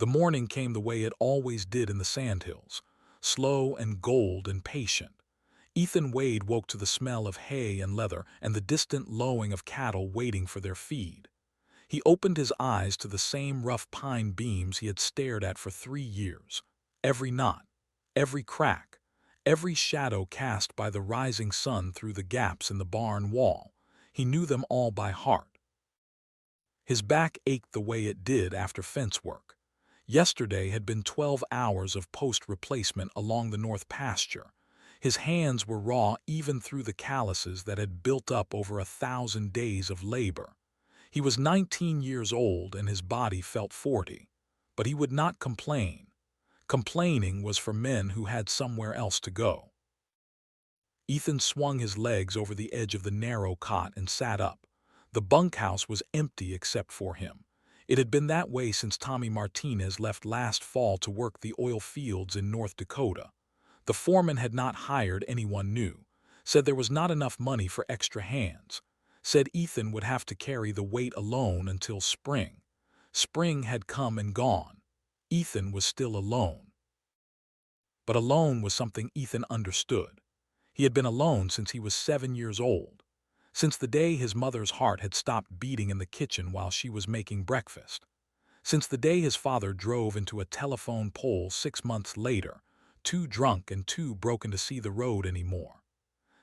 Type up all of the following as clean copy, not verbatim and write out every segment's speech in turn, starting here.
The morning came the way it always did in the sandhills, slow and gold and patient. Ethan Wade woke to the smell of hay and leather and the distant lowing of cattle waiting for their feed. He opened his eyes to the same rough pine beams he had stared at for 3 years. Every knot, every crack, every shadow cast by the rising sun through the gaps in the barn wall. He knew them all by heart. His back ached the way it did after fence work. Yesterday had been 12 hours of post replacement along the north pasture. His hands were raw even through the calluses that had built up over 1,000 days of labor. He was 19 years old and his body felt 40. But he would not complain. Complaining was for men who had somewhere else to go. Ethan swung his legs over the edge of the narrow cot and sat up. The bunkhouse was empty except for him. It had been that way since Tommy Martinez left last fall to work the oil fields in North Dakota. The foreman had not hired anyone new, said there was not enough money for extra hands, said Ethan would have to carry the weight alone until spring. Spring had come and gone. Ethan was still alone. But alone was something Ethan understood. He had been alone since he was 7 years old, since the day his mother's heart had stopped beating in the kitchen while she was making breakfast, since the day his father drove into a telephone pole 6 months later, too drunk and too broken to see the road anymore.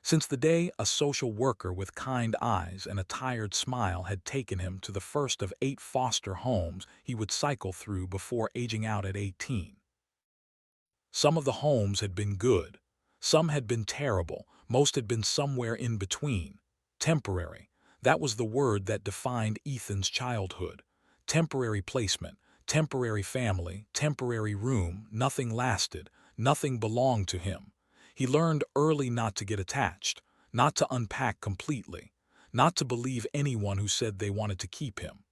Since the day a social worker with kind eyes and a tired smile had taken him to the first of 8 foster homes he would cycle through before aging out at 18. Some of the homes had been good, some had been terrible, most had been somewhere in between. Temporary, that was the word that defined Ethan's childhood. Temporary placement, temporary family, temporary room, nothing lasted, nothing belonged to him. He learned early not to get attached, not to unpack completely, not to believe anyone who said they wanted to keep him.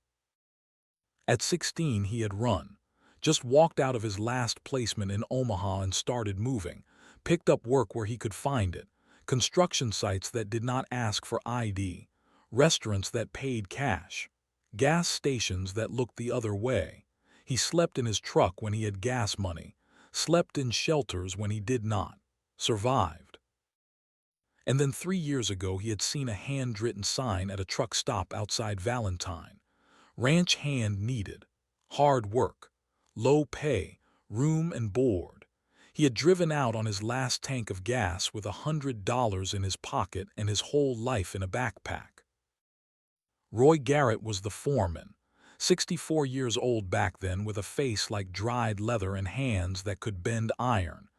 At 16 he had run, just walked out of his last placement in Omaha and started moving, picked up work where he could find it, construction sites that did not ask for ID, restaurants that paid cash, gas stations that looked the other way. He slept in his truck when he had gas money, slept in shelters when he did not, survived. And then 3 years ago he had seen a handwritten sign at a truck stop outside Valentine. Ranch hand needed, hard work, low pay, room and board. He had driven out on his last tank of gas with $100 in his pocket and his whole life in a backpack. Roy Garrett was the foreman, 64 years old back then with a face like dried leather and hands that could bend iron.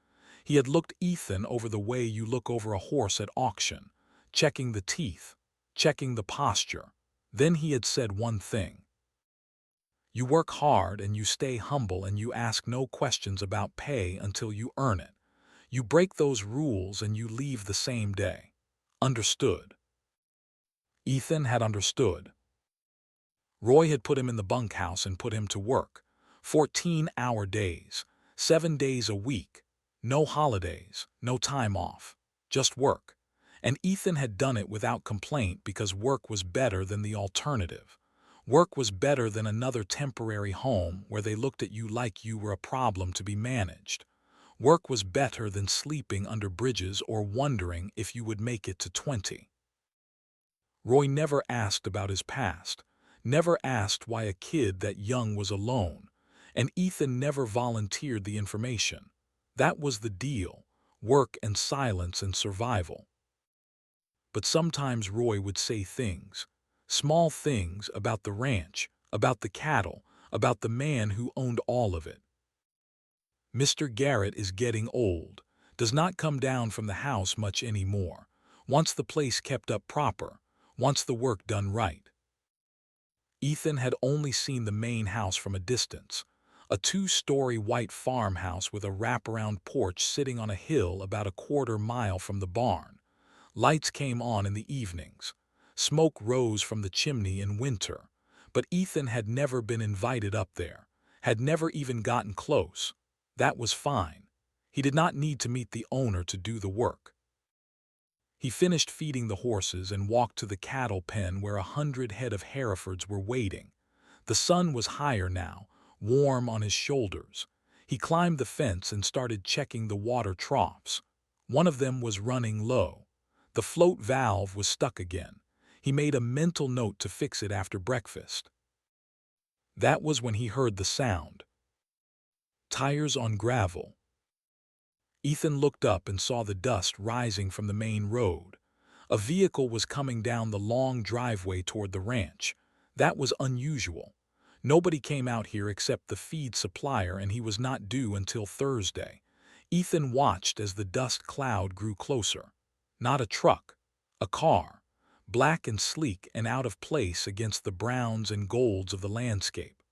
He had looked Ethan over the way you look over a horse at auction, checking the teeth, checking the posture. Then he had said one thing. You work hard and you stay humble and you ask no questions about pay until you earn it. You break those rules and you leave the same day. Understood. Ethan had understood. Roy had put him in the bunkhouse and put him to work. 14-hour days, 7 days a week, no holidays, no time off, just work. And Ethan had done it without complaint because work was better than the alternative. Work was better than another temporary home where they looked at you like you were a problem to be managed. Work was better than sleeping under bridges or wondering if you would make it to 20. Roy never asked about his past, never asked why a kid that young was alone, and Ethan never volunteered the information. That was the deal, work and silence and survival. But sometimes Roy would say things, small things about the ranch, about the cattle, about the man who owned all of it. Mr. Garrett is getting old, does not come down from the house much anymore, wants the place kept up proper, wants the work done right. Ethan had only seen the main house from a distance, a 2-story white farmhouse with a wraparound porch sitting on a hill about a quarter-mile from the barn. Lights came on in the evenings. Smoke rose from the chimney in winter, but Ethan had never been invited up there, had never even gotten close. That was fine. He did not need to meet the owner to do the work. He finished feeding the horses and walked to the cattle pen where 100 head of Herefords were waiting. The sun was higher now, warm on his shoulders. He climbed the fence and started checking the water troughs. One of them was running low. The float valve was stuck again. He made a mental note to fix it after breakfast. That was when he heard the sound. Tires on gravel. Ethan looked up and saw the dust rising from the main road. A vehicle was coming down the long driveway toward the ranch. That was unusual. Nobody came out here except the feed supplier, and he was not due until Thursday. Ethan watched as the dust cloud grew closer. Not a truck, a car, black and sleek and out of place against the browns and golds of the landscape.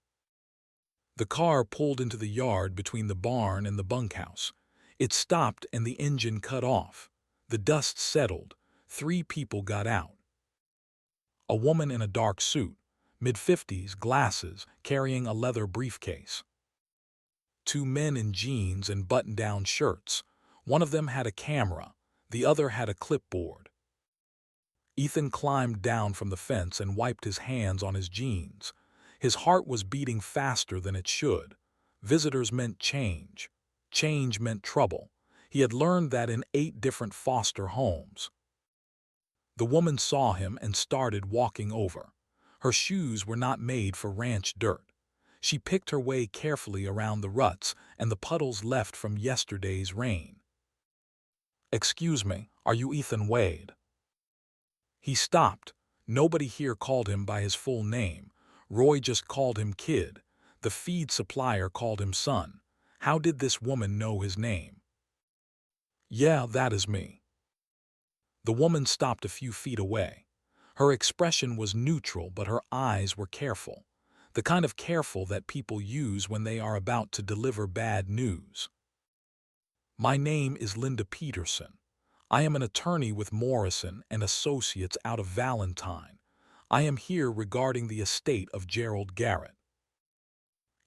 The car pulled into the yard between the barn and the bunkhouse. It stopped and the engine cut off. The dust settled. 3 people got out. A woman in a dark suit, mid-50s, glasses, carrying a leather briefcase. 2 men in jeans and button-down shirts. One of them had a camera, the other had a clipboard. Ethan climbed down from the fence and wiped his hands on his jeans. His heart was beating faster than it should. Visitors meant change. Change meant trouble. He had learned that in 8 different foster homes. The woman saw him and started walking over. Her shoes were not made for ranch dirt. She picked her way carefully around the ruts and the puddles left from yesterday's rain. "Excuse me, are you Ethan Wade?" He stopped. Nobody here called him by his full name. Roy just called him Kid. The feed supplier called him Son. How did this woman know his name? "Yeah, that is me." The woman stopped a few feet away. Her expression was neutral, but her eyes were careful. The kind of careful that people use when they are about to deliver bad news. "My name is Linda Peterson. I am an attorney with Morrison and Associates out of Valentine. I am here regarding the estate of Gerald Garrett."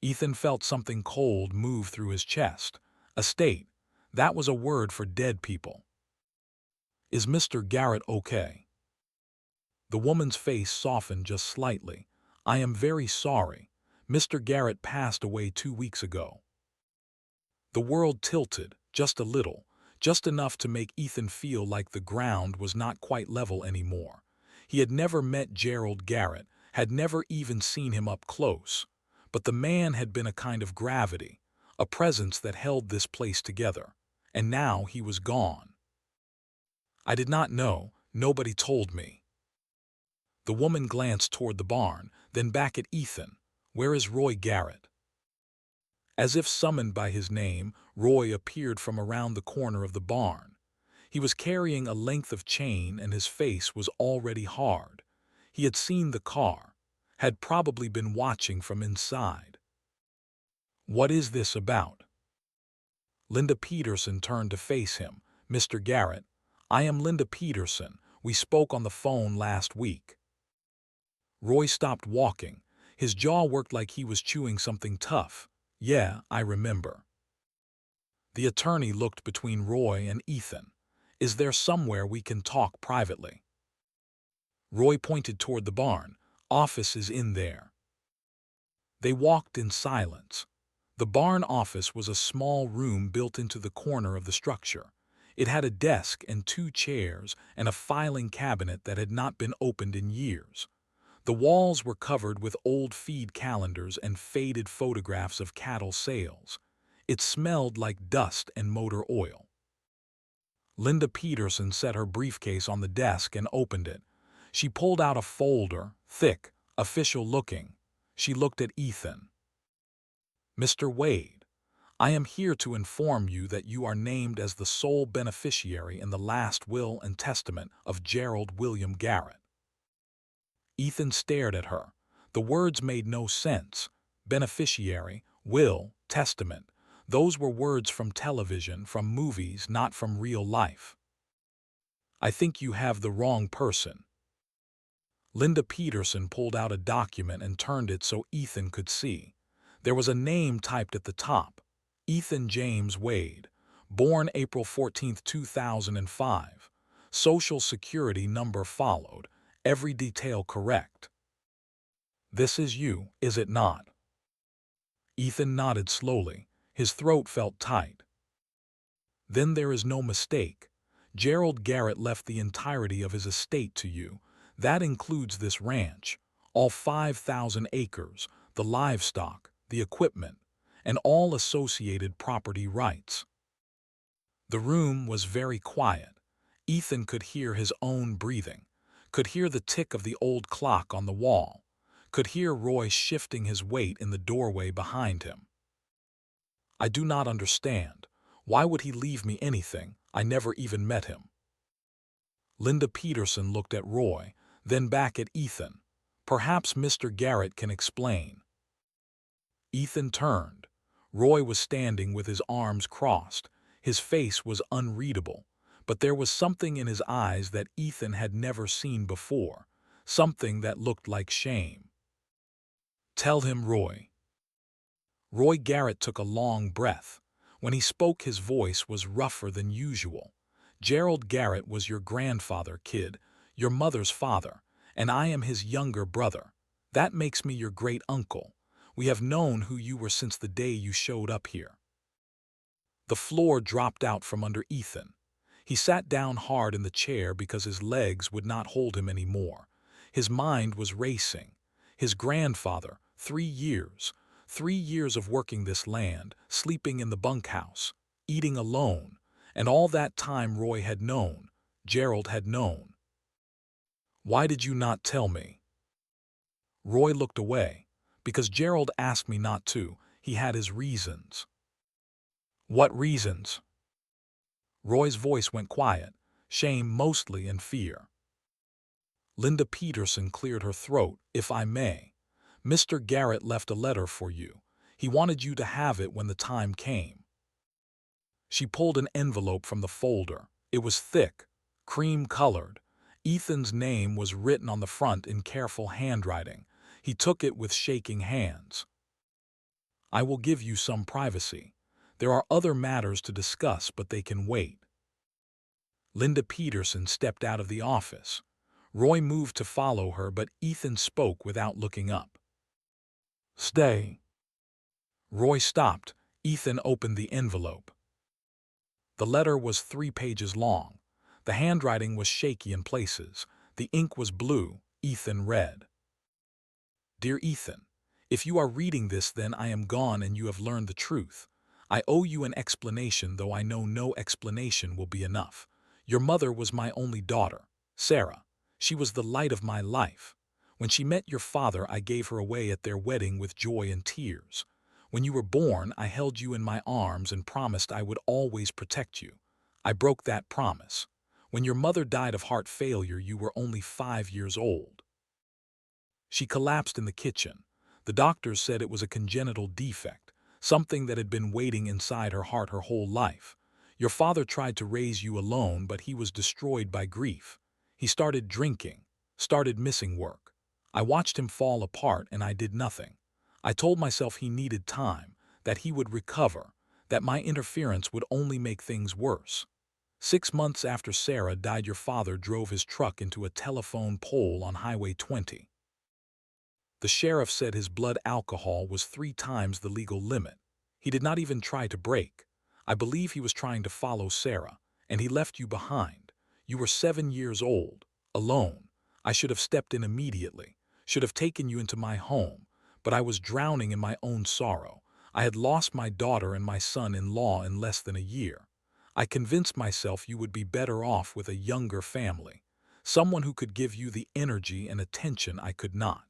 Ethan felt something cold move through his chest. Estate. That was a word for dead people. "Is Mr. Garrett okay?" The woman's face softened just slightly. "I am very sorry. Mr. Garrett passed away 2 weeks ago." The world tilted, just a little, just enough to make Ethan feel like the ground was not quite level anymore. He had never met Gerald Garrett, had never even seen him up close. But the man had been a kind of gravity, a presence that held this place together. And now he was gone. "I did not know. Nobody told me." The woman glanced toward the barn, then back at Ethan. "Where is Roy Garrett?" As if summoned by his name, Roy appeared from around the corner of the barn. He was carrying a length of chain and his face was already hard. He had seen the car, had probably been watching from inside. "What is this about?" Linda Peterson turned to face him. "Mr. Garrett, I am Linda Peterson. We spoke on the phone last week." Roy stopped walking. His jaw worked like he was chewing something tough. "Yeah, I remember." The attorney looked between Roy and Ethan. "Is there somewhere we can talk privately?" Roy pointed toward the barn. "Office is in there." They walked in silence. The barn office was a small room built into the corner of the structure. It had a desk and 2 chairs and a filing cabinet that had not been opened in years. The walls were covered with old feed calendars and faded photographs of cattle sales. It smelled like dust and motor oil. Linda Peterson set her briefcase on the desk and opened it. She pulled out a folder, thick, official-looking. She looked at Ethan. "Mr. Wade, I am here to inform you that you are named as the sole beneficiary in the last will and testament of Gerald William Garrett." Ethan stared at her. The words made no sense. Beneficiary, will, testament. Those were words from television, from movies, not from real life. "I think you have the wrong person." Linda Peterson pulled out a document and turned it so Ethan could see. There was a name typed at the top. Ethan James Wade. Born April 14, 2005. Social Security number followed. Every detail correct. "This is you, is it not?" Ethan nodded slowly. His throat felt tight. Then there is no mistake. Gerald Garrett left the entirety of his estate to you. That includes this ranch, all 5,000 acres, the livestock, the equipment, and all associated property rights. The room was very quiet. Ethan could hear his own breathing, could hear the tick of the old clock on the wall, could hear Roy shifting his weight in the doorway behind him. I do not understand. Why would he leave me anything? I never even met him. Linda Peterson looked at Roy, then back at Ethan. Perhaps Mr. Garrett can explain. Ethan turned. Roy was standing with his arms crossed. His face was unreadable, but there was something in his eyes that Ethan had never seen before, something that looked like shame. Tell him, Roy. Roy Garrett took a long breath. When he spoke, his voice was rougher than usual. Gerald Garrett was your grandfather, kid, your mother's father, and I am his younger brother. That makes me your great uncle. We have known who you were since the day you showed up here. The floor dropped out from under Ethan. He sat down hard in the chair because his legs would not hold him anymore. His mind was racing. His grandfather, 3 years. 3 years of working this land, sleeping in the bunkhouse, eating alone, and all that time Roy had known, Gerald had known. Why did you not tell me? Roy looked away. Because Gerald asked me not to. He had his reasons. What reasons? Roy's voice went quiet, shame mostly and fear. Linda Peterson cleared her throat. If I may. Mr. Garrett left a letter for you. He wanted you to have it when the time came. She pulled an envelope from the folder. It was thick, cream-colored. Ethan's name was written on the front in careful handwriting. He took it with shaking hands. I will give you some privacy. There are other matters to discuss, but they can wait. Linda Peterson stepped out of the office. Roy moved to follow her, but Ethan spoke without looking up. Stay. Roy stopped. Ethan opened the envelope. The letter was 3 pages long. The handwriting was shaky in places. The ink was blue. Ethan read. Dear Ethan, if you are reading this, then I am gone and you have learned the truth. I owe you an explanation, though I know no explanation will be enough. Your mother was my only daughter, Sarah. She was the light of my life. When she met your father, I gave her away at their wedding with joy and tears. When you were born, I held you in my arms and promised I would always protect you. I broke that promise. When your mother died of heart failure, you were only 5 years old. She collapsed in the kitchen. The doctors said it was a congenital defect, something that had been waiting inside her heart her whole life. Your father tried to raise you alone, but he was destroyed by grief. He started drinking, started missing work. I watched him fall apart and I did nothing. I told myself he needed time, that he would recover, that my interference would only make things worse. 6 months after Sarah died, your father drove his truck into a telephone pole on Highway 20. The sheriff said his blood alcohol was 3 times the legal limit. He did not even try to brake. I believe he was trying to follow Sarah, and he left you behind. You were 7 years old, alone. I should have stepped in immediately, should have taken you into my home, but I was drowning in my own sorrow. I had lost my daughter and my son-in-law in less than a year. I convinced myself you would be better off with a younger family, someone who could give you the energy and attention I could not.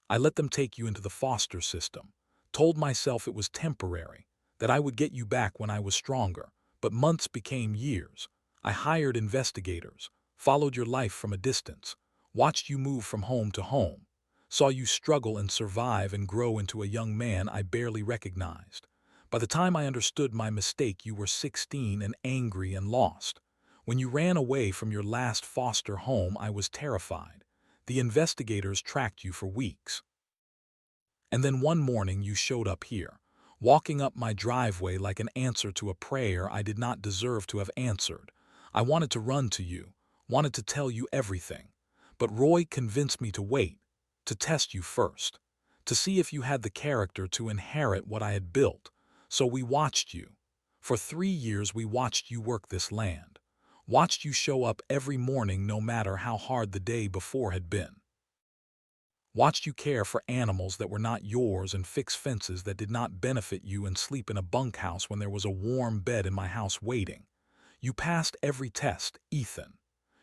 I let them take you into the foster system, told myself it was temporary, that I would get you back when I was stronger, but months became years. I hired investigators, followed your life from a distance, watched you move from home to home, saw you struggle and survive and grow into a young man I barely recognized. By the time I understood my mistake, you were 16 and angry and lost. When you ran away from your last foster home, I was terrified. The investigators tracked you for weeks. And then one morning you showed up here, walking up my driveway like an answer to a prayer I did not deserve to have answered. I wanted to run to you, wanted to tell you everything. But Roy convinced me to wait, to test you first, to see if you had the character to inherit what I had built. So we watched you. For 3 years we watched you work this land. Watched you show up every morning no matter how hard the day before had been. Watched you care for animals that were not yours and fix fences that did not benefit you and sleep in a bunkhouse when there was a warm bed in my house waiting. You passed every test, Ethan.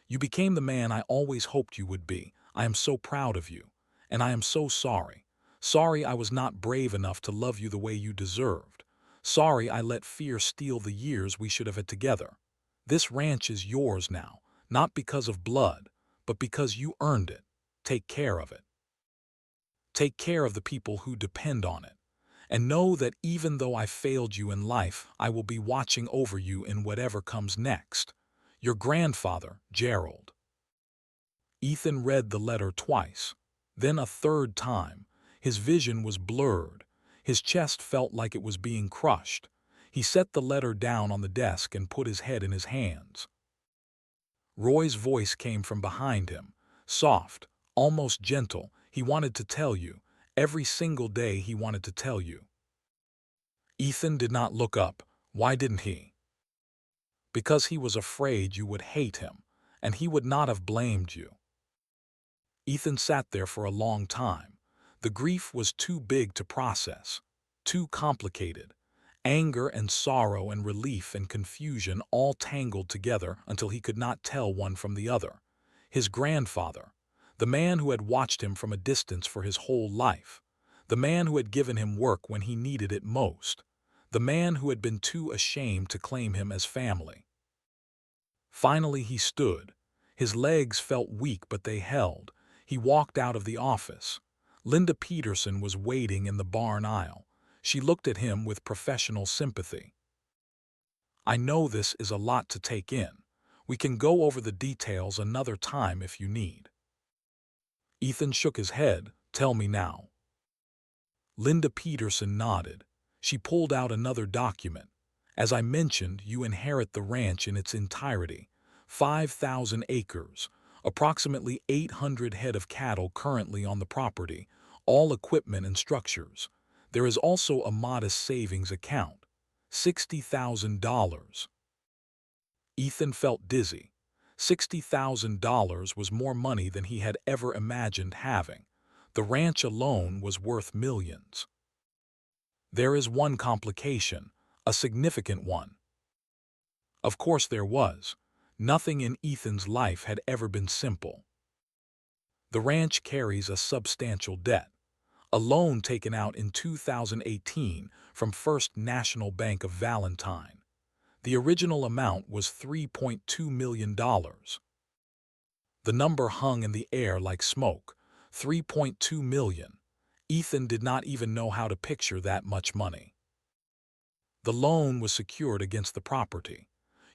You became the man I always hoped you would be. I am so proud of you. And I am so sorry. Sorry I was not brave enough to love you the way you deserved. Sorry I let fear steal the years we should have had together. This ranch is yours now, not because of blood, but because you earned it. Take care of it. Take care of the people who depend on it. And know that even though I failed you in life, I will be watching over you in whatever comes next. Your grandfather, Gerald. Ethan read the letter twice, then a third time. His vision was blurred. His chest felt like it was being crushed. He set the letter down on the desk and put his head in his hands. Roy's voice came from behind him, soft, almost gentle. He wanted to tell you. Every single day he wanted to tell you. Ethan did not look up. Why didn't he? Because he was afraid you would hate him, and he would not have blamed you. Ethan sat there for a long time. The grief was too big to process, too complicated. Anger and sorrow and relief and confusion all tangled together until he could not tell one from the other. His grandfather, the man who had watched him from a distance for his whole life, the man who had given him work when he needed it most, the man who had been too ashamed to claim him as family. Finally he stood. His legs felt weak, but they held. He walked out of the office. Linda Peterson was waiting in the barn aisle. She looked at him with professional sympathy. I know this is a lot to take in. We can go over the details another time if you need. Ethan shook his head. Tell me now. Linda Peterson nodded. She pulled out another document. As I mentioned, you inherit the ranch in its entirety. 5,000 acres, approximately 800 head of cattle currently on the property, all equipment and structures. There is also a modest savings account, $60,000. Ethan felt dizzy. $60,000 was more money than he had ever imagined having. The ranch alone was worth millions. There is one complication, a significant one. Of course there was. Nothing in Ethan's life had ever been simple. The ranch carries a substantial debt. A loan taken out in 2018 from First National Bank of Valentine. The original amount was $3.2 million. The number hung in the air like smoke. 3.2 million. Ethan did not even know how to picture that much money. The loan was secured against the property.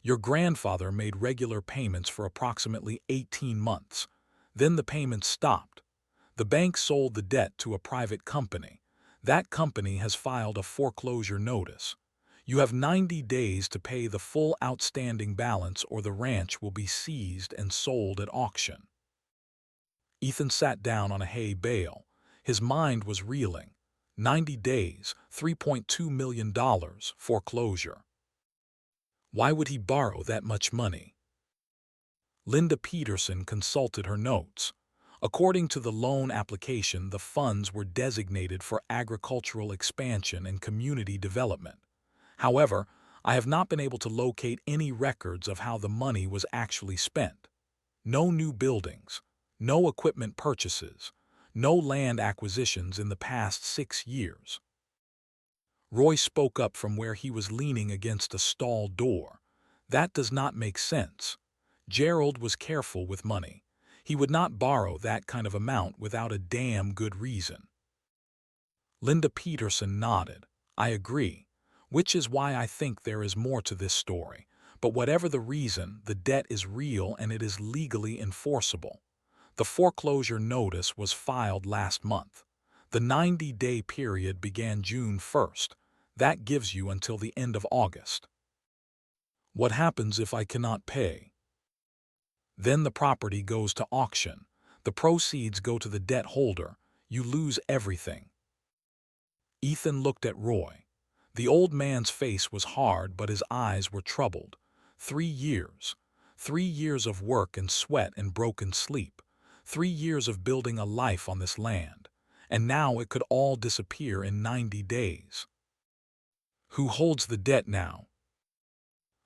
Your grandfather made regular payments for approximately 18 months. Then the payments stopped. The bank sold the debt to a private company. That company has filed a foreclosure notice. You have 90 days to pay the full outstanding balance or the ranch will be seized and sold at auction. Ethan sat down on a hay bale. His mind was reeling. 90 days, $3.2 million, foreclosure. Why would he borrow that much money? Linda Peterson consulted her notes. According to the loan application, the funds were designated for agricultural expansion and community development. However, I have not been able to locate any records of how the money was actually spent. No new buildings, no equipment purchases, no land acquisitions in the past 6 years. Roy spoke up from where he was leaning against a stall door. That does not make sense. Gerald was careful with money. He would not borrow that kind of amount without a damn good reason. Linda Peterson nodded. I agree, which is why I think there is more to this story. But whatever the reason, the debt is real and it is legally enforceable. The foreclosure notice was filed last month. The 90-day period began June 1st. That gives you until the end of August. What happens if I cannot pay? Then the property goes to auction. The proceeds go to the debt holder. You lose everything. Ethan looked at Roy. The old man's face was hard, but his eyes were troubled. 3 years. 3 years of work and sweat and broken sleep. 3 years of building a life on this land. And now it could all disappear in 90 days. Who holds the debt now?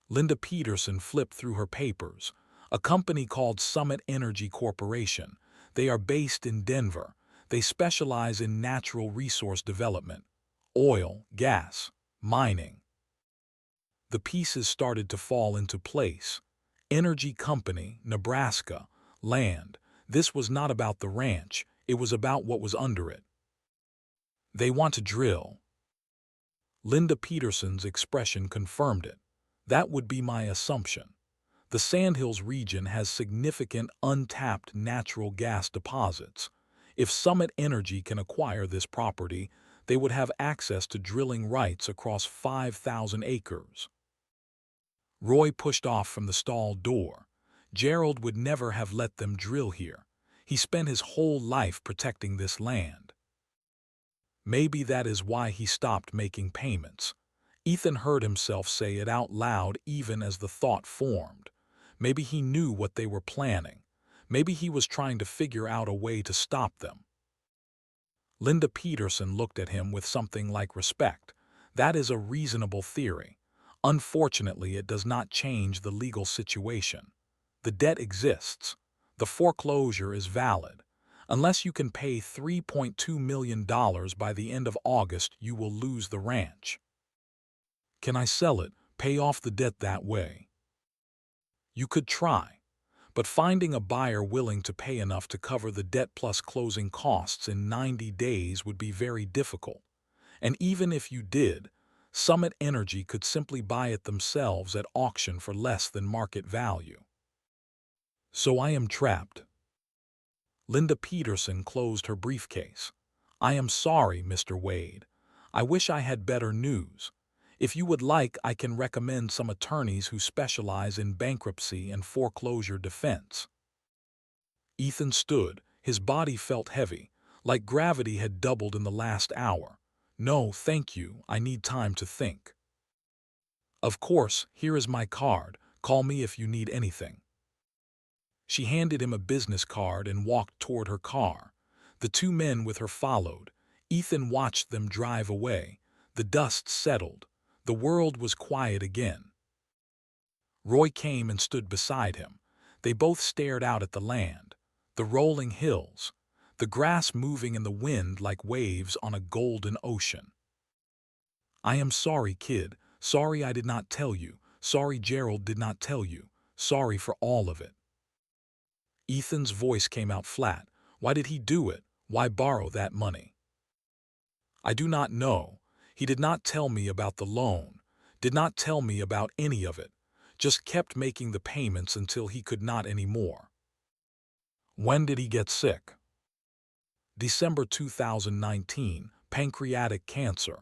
Linda Peterson flipped through her papers. A company called Summit Energy Corporation. They are based in Denver. They specialize in natural resource development. Oil, gas, mining. The pieces started to fall into place. Energy company, Nebraska, land. This was not about the ranch, it was about what was under it. They want to drill. Linda Peterson's expression confirmed it. That would be my assumption. The Sandhills region has significant untapped natural gas deposits. If Summit Energy can acquire this property, they would have access to drilling rights across 5,000 acres. Roy pushed off from the stall door. Gerald would never have let them drill here. He spent his whole life protecting this land. Maybe that is why he stopped making payments. Ethan heard himself say it out loud even as the thought formed. Maybe he knew what they were planning. Maybe he was trying to figure out a way to stop them. Linda Peterson looked at him with something like respect. That is a reasonable theory. Unfortunately, it does not change the legal situation. The debt exists. The foreclosure is valid. Unless you can pay $3.2 million by the end of August, you will lose the ranch. Can I sell it, pay off the debt that way? You could try, but finding a buyer willing to pay enough to cover the debt plus closing costs in 90 days would be very difficult. And even if you did, Summit Energy could simply buy it themselves at auction for less than market value. So I am trapped. Linda Peterson closed her briefcase. I am sorry, Mr. Wade. I wish I had better news. If you would like, I can recommend some attorneys who specialize in bankruptcy and foreclosure defense. Ethan stood. His body felt heavy, like gravity had doubled in the last hour. No, thank you. I need time to think. Of course, here is my card. Call me if you need anything. She handed him a business card and walked toward her car. The two men with her followed. Ethan watched them drive away. The dust settled. The world was quiet again. Roy came and stood beside him. They both stared out at the land, the rolling hills, the grass moving in the wind like waves on a golden ocean. I am sorry, kid. Sorry I did not tell you. Sorry Gerald did not tell you. Sorry for all of it. Ethan's voice came out flat. Why did he do it? Why borrow that money? I do not know. He did not tell me about the loan, did not tell me about any of it, just kept making the payments until he could not anymore. When did he get sick? December 2019, pancreatic cancer.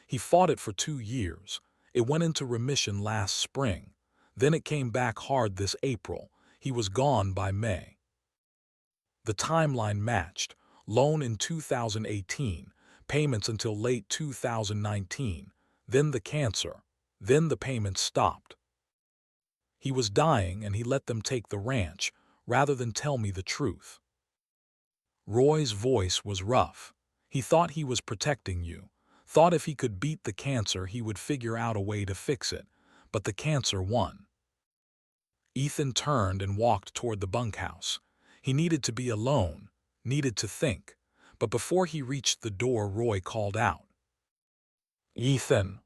He fought it for 2 years. It went into remission last spring. Then it came back hard this April. He was gone by May. The timeline matched. Loan in 2018, payments until late 2019, then the cancer, then the payments stopped. He was dying and he let them take the ranch rather than tell me the truth. Roy's voice was rough. He thought he was protecting you, thought if he could beat the cancer he would figure out a way to fix it, but the cancer won. Ethan turned and walked toward the bunkhouse. He needed to be alone, needed to think, but before he reached the door, Roy called out. Ethan.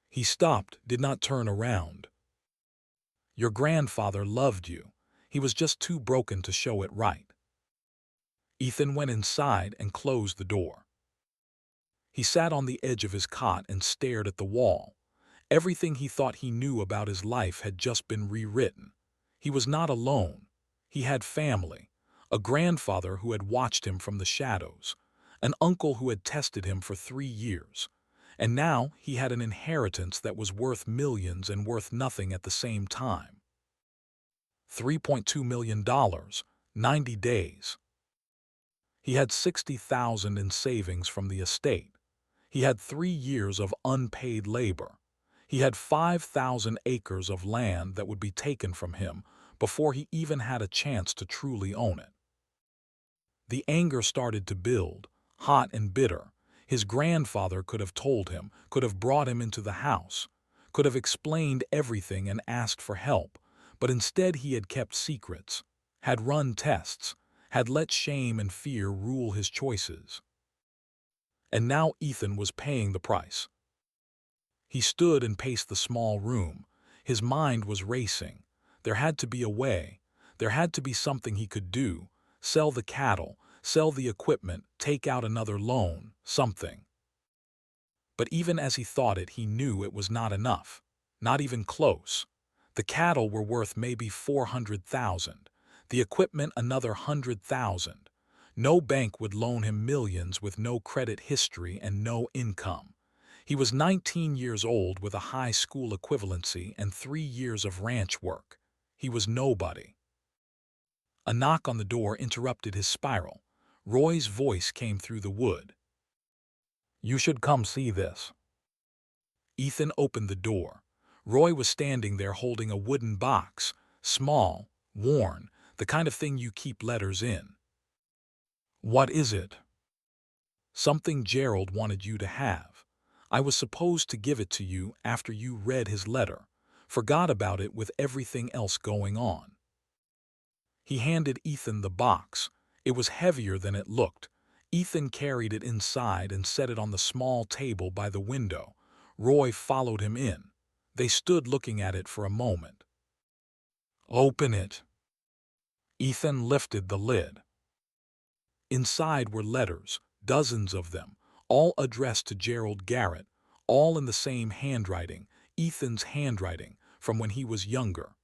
He stopped, did not turn around. Your grandfather loved you. He was just too broken to show it right. Ethan went inside and closed the door. He sat on the edge of his cot and stared at the wall. Everything he thought he knew about his life had just been rewritten. He was not alone. He had family, a grandfather who had watched him from the shadows, an uncle who had tested him for 3 years, and now he had an inheritance that was worth millions and worth nothing at the same time. $3.2 million, 90 days. He had $60,000 in savings from the estate. He had 3 years of unpaid labor. He had 5,000 acres of land that would be taken from him before he even had a chance to truly own it. The anger started to build, hot and bitter. His grandfather could have told him, could have brought him into the house, could have explained everything and asked for help, but instead he had kept secrets, had run tests, had let shame and fear rule his choices. And now Ethan was paying the price. He stood and paced the small room. His mind was racing. There had to be a way. There had to be something he could do. Sell the cattle, sell the equipment, take out another loan, something. But even as he thought it, he knew it was not enough. Not even close. The cattle were worth maybe 400,000. The equipment another 100,000. No bank would loan him millions with no credit history and no income. He was 19 years old with a high school equivalency and 3 years of ranch work. He was nobody. A knock on the door interrupted his spiral. Roy's voice came through the wood. "You should come see this." Ethan opened the door. Roy was standing there holding a wooden box, small, worn, the kind of thing you keep letters in. "What is it?" "Something Gerald wanted you to have. I was supposed to give it to you after you read his letter. Forgot about it with everything else going on." He handed Ethan the box. It was heavier than it looked. Ethan carried it inside and set it on the small table by the window. Roy followed him in. They stood looking at it for a moment. "Open it." Ethan lifted the lid. Inside were letters, dozens of them, all addressed to Gerald Garrett, all in the same handwriting, Ethan's handwriting, from when he was younger.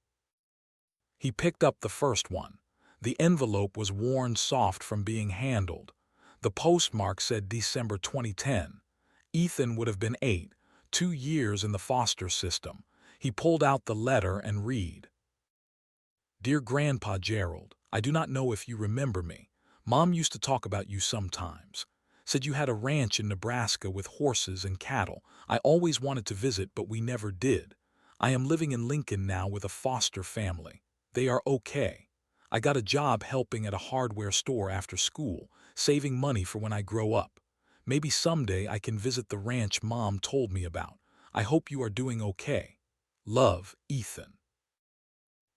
He picked up the first one. The envelope was worn soft from being handled. The postmark said December 2010. Ethan would have been 8, 2 years in the foster system. He pulled out the letter and read. "Dear Grandpa Gerald, I do not know if you remember me. Mom used to talk about you sometimes. Said you had a ranch in Nebraska with horses and cattle. I always wanted to visit, but we never did. I am living in Lincoln now with a foster family. They are okay. I got a job helping at a hardware store after school, saving money for when I grow up. Maybe someday I can visit the ranch Mom told me about. I hope you are doing okay. Love, Ethan."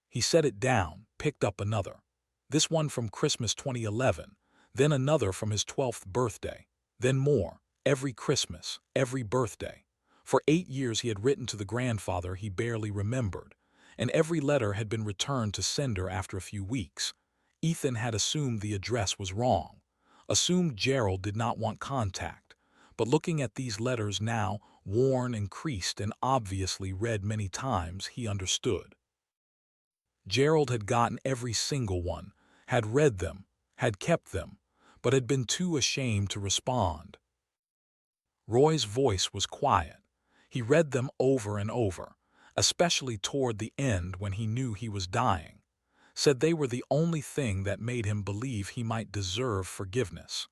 He set it down, picked up another. This one from Christmas 2011, then another from his 12th birthday, then more, every Christmas, every birthday. For 8 years he had written to the grandfather he barely remembered, and every letter had been returned to sender after a few weeks. Ethan had assumed the address was wrong, assumed Gerald did not want contact, but looking at these letters now, worn and creased and obviously read many times, he understood. Gerald had gotten every single one, had read them, had kept them, but had been too ashamed to respond. Roy's voice was quiet. He read them over and over, especially toward the end when he knew he was dying. Said they were the only thing that made him believe he might deserve forgiveness.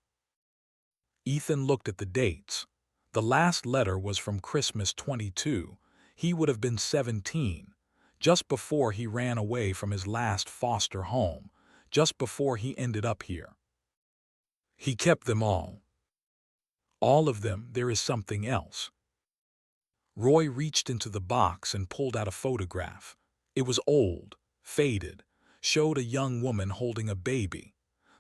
Ethan looked at the dates. The last letter was from Christmas 22. He would have been 17. Just before he ran away from his last foster home, just before he ended up here. He kept them all. All of them. There is something else. Roy reached into the box and pulled out a photograph. It was old, faded, showed a young woman holding a baby.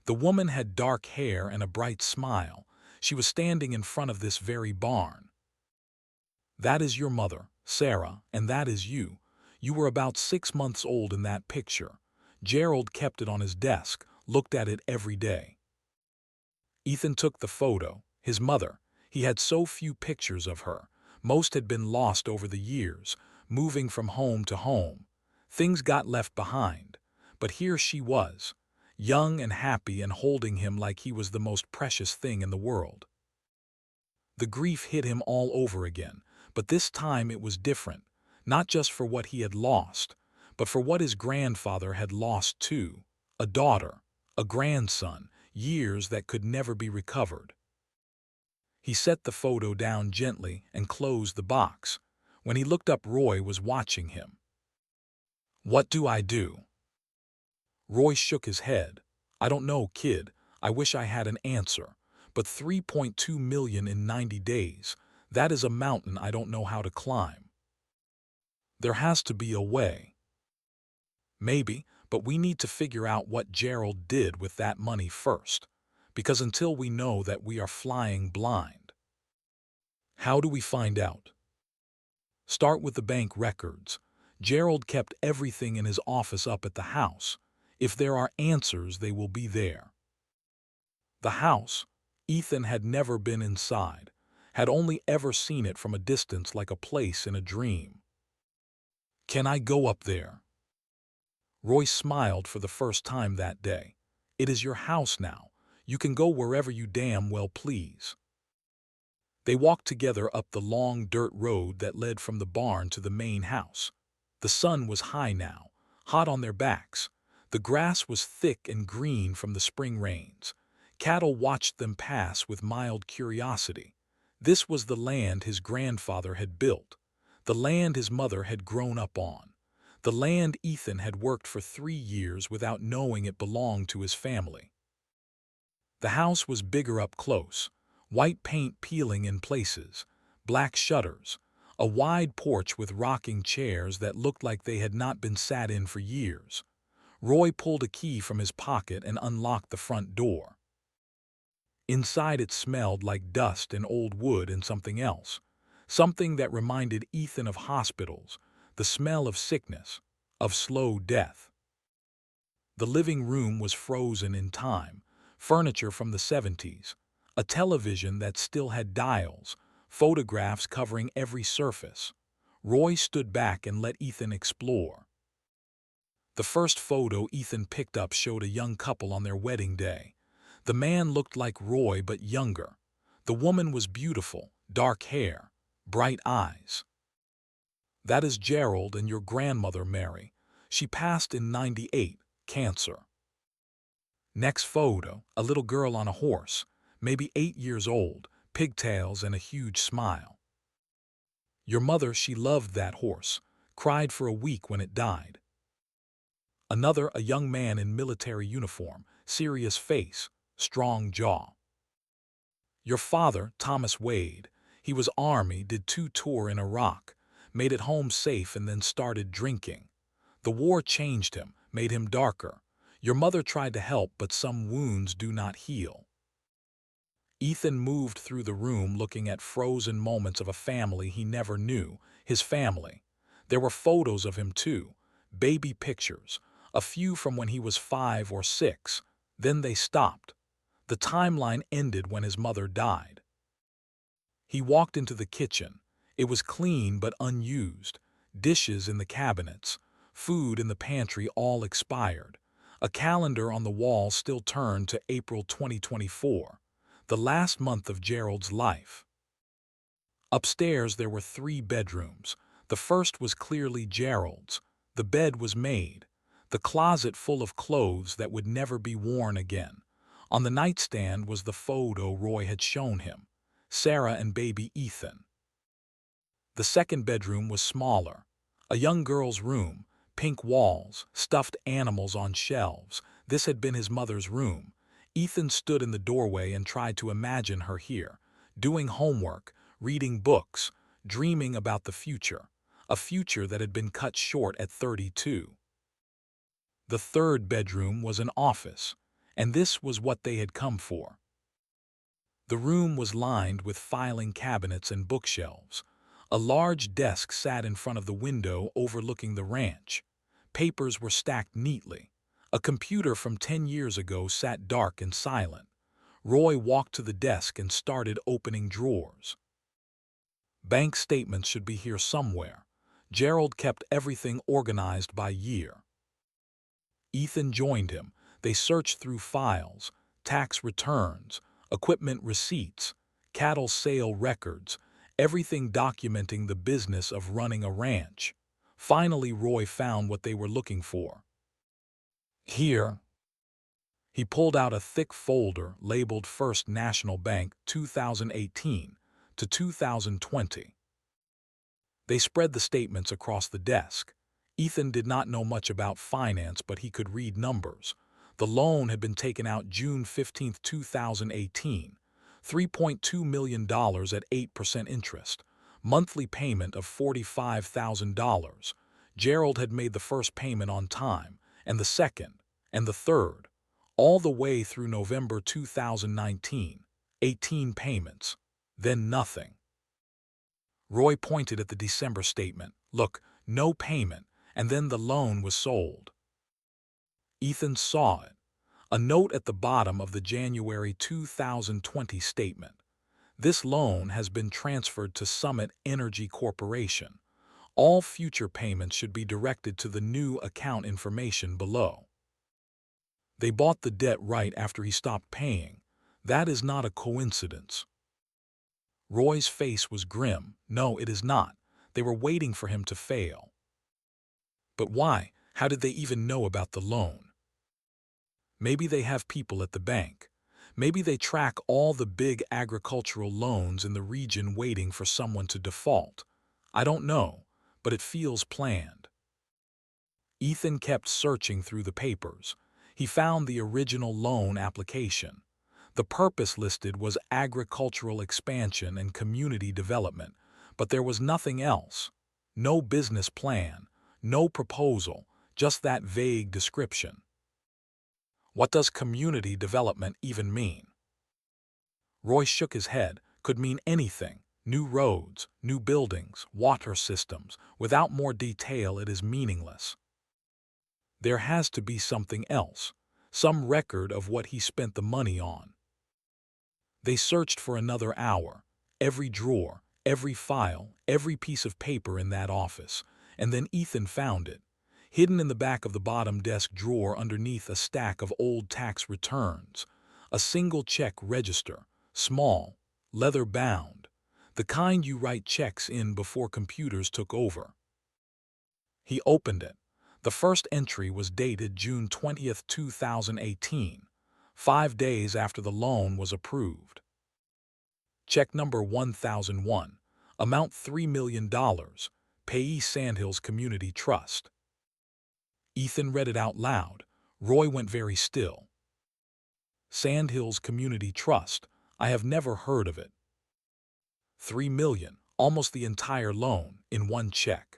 The woman had dark hair and a bright smile. She was standing in front of this very barn. "That is your mother, Sarah, and that is you. You were about 6 months old in that picture." Gerald kept it on his desk, looked at it every day. Ethan took the photo, his mother. He had so few pictures of her. Most had been lost over the years, moving from home to home. Things got left behind. But here she was, young and happy and holding him like he was the most precious thing in the world. The grief hit him all over again, but this time it was different. Not just for what he had lost, but for what his grandfather had lost too. A daughter, a grandson, years that could never be recovered. He set the photo down gently and closed the box. When he looked up, Roy was watching him. "What do I do?" Roy shook his head. "I don't know, kid. I wish I had an answer. But 3.2 million in 90 days, that is a mountain I don't know how to climb. There has to be a way." "Maybe, but we need to figure out what Gerald did with that money first. Because until we know that, we are flying blind." "How do we find out?" "Start with the bank records. Gerald kept everything in his office up at the house. If there are answers, they will be there." The house. Ethan had never been inside, had only ever seen it from a distance like a place in a dream. "Can I go up there?" Roy smiled for the first time that day. "It is your house now. You can go wherever you damn well please." They walked together up the long dirt road that led from the barn to the main house. The sun was high now, hot on their backs. The grass was thick and green from the spring rains. Cattle watched them pass with mild curiosity. This was the land his grandfather had built, the land his mother had grown up on, the land Ethan had worked for 3 years without knowing it belonged to his family. The house was bigger up close, white paint peeling in places, black shutters, a wide porch with rocking chairs that looked like they had not been sat in for years. Roy pulled a key from his pocket and unlocked the front door. Inside, it smelled like dust and old wood and something else, something that reminded Ethan of hospitals, the smell of sickness, of slow death. The living room was frozen in time, furniture from the 70s, a television that still had dials, photographs covering every surface. Roy stood back and let Ethan explore. The first photo Ethan picked up showed a young couple on their wedding day. The man looked like Roy but younger. The woman was beautiful, dark hair, bright eyes. "That is Gerald and your grandmother, Mary. She passed in 98, cancer." Next photo, a little girl on a horse, maybe 8 years old, pigtails and a huge smile. "Your mother, she loved that horse, cried for a week when it died." Another, a young man in military uniform, serious face, strong jaw. "Your father, Thomas Wade, he was Army, did 2 tours in Iraq, made it home safe and then started drinking. The war changed him, made him darker. Your mother tried to help, but some wounds do not heal." Ethan moved through the room looking at frozen moments of a family he never knew, his family. There were photos of him too, baby pictures, a few from when he was 5 or 6. Then they stopped. The timeline ended when his mother died. He walked into the kitchen. It was clean but unused. Dishes in the cabinets, food in the pantry all expired. A calendar on the wall still turned to April 2024, the last month of Gerald's life. Upstairs there were 3 bedrooms. The first was clearly Gerald's. The bed was made. The closet full of clothes that would never be worn again. On the nightstand was the photo Roy had shown him, Sarah and baby Ethan. The second bedroom was smaller, a young girl's room, pink walls, stuffed animals on shelves. This had been his mother's room. Ethan stood in the doorway and tried to imagine her here, doing homework, reading books, dreaming about the future, a future that had been cut short at 32. The third bedroom was an office, and this was what they had come for. The room was lined with filing cabinets and bookshelves. A large desk sat in front of the window overlooking the ranch. Papers were stacked neatly. A computer from 10 years ago sat dark and silent. Roy walked to the desk and started opening drawers. Bank statements should be here somewhere. Gerald kept everything organized by year. Ethan joined him. They searched through files, tax returns, equipment receipts, cattle sale records, everything documenting the business of running a ranch. Finally, Roy found what they were looking for. "Here." He pulled out a thick folder labeled First National Bank 2018 to 2020. They spread the statements across the desk. Ethan did not know much about finance, but he could read numbers. The loan had been taken out June 15, 2018, $3.2 million at 8% interest, monthly payment of $45,000. Gerald had made the first payment on time, and the second, and the third, all the way through November 2019, 18 payments, then nothing. Roy pointed at the December statement. Look, no payment, and then the loan was sold. Ethan saw it. A note at the bottom of the January 2020 statement. This loan has been transferred to Summit Energy Corporation. All future payments should be directed to the new account information below. They bought the debt right after he stopped paying. That is not a coincidence. Roy's face was grim. No, it is not. They were waiting for him to fail. But why? How did they even know about the loan? Maybe they have people at the bank. Maybe they track all the big agricultural loans in the region waiting for someone to default. I don't know, but it feels planned. Ethan kept searching through the papers. He found the original loan application. The purpose listed was agricultural expansion and community development, but there was nothing else. No business plan, no proposal, just that vague description. What does community development even mean? Roy shook his head. Could mean anything. New roads, new buildings, water systems. Without more detail, it is meaningless. There has to be something else, some record of what he spent the money on. They searched for another hour, every drawer, every file, every piece of paper in that office, and then Ethan found it, hidden in the back of the bottom desk drawer underneath a stack of old tax returns. A single check register, small, leather-bound, the kind you write checks in before computers took over. He opened it. The first entry was dated June 20th, 2018, 5 days after the loan was approved. Check number 1001, amount $3 million, payee Sandhills Community Trust. Ethan read it out loud. Roy went very still. Sandhills Community Trust, I have never heard of it. $3 million, almost the entire loan, in one check.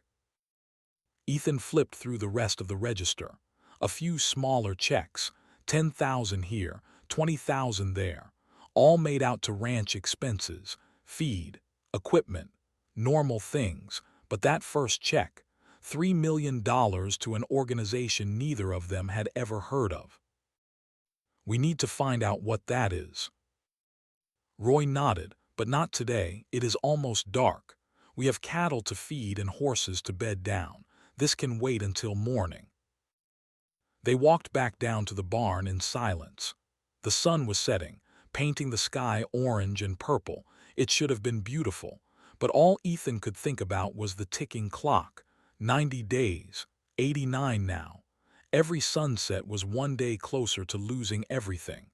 Ethan flipped through the rest of the register. A few smaller checks, $10,000 here, $20,000 there, all made out to ranch expenses, feed, equipment, normal things, but that first check, $3 million to an organization neither of them had ever heard of. We need to find out what that is. Roy nodded, but not today. It is almost dark. We have cattle to feed and horses to bed down. This can wait until morning. They walked back down to the barn in silence. The sun was setting, painting the sky orange and purple. It should have been beautiful, but all Ethan could think about was the ticking clock. 90 days, 89 now. Every sunset was one day closer to losing everything.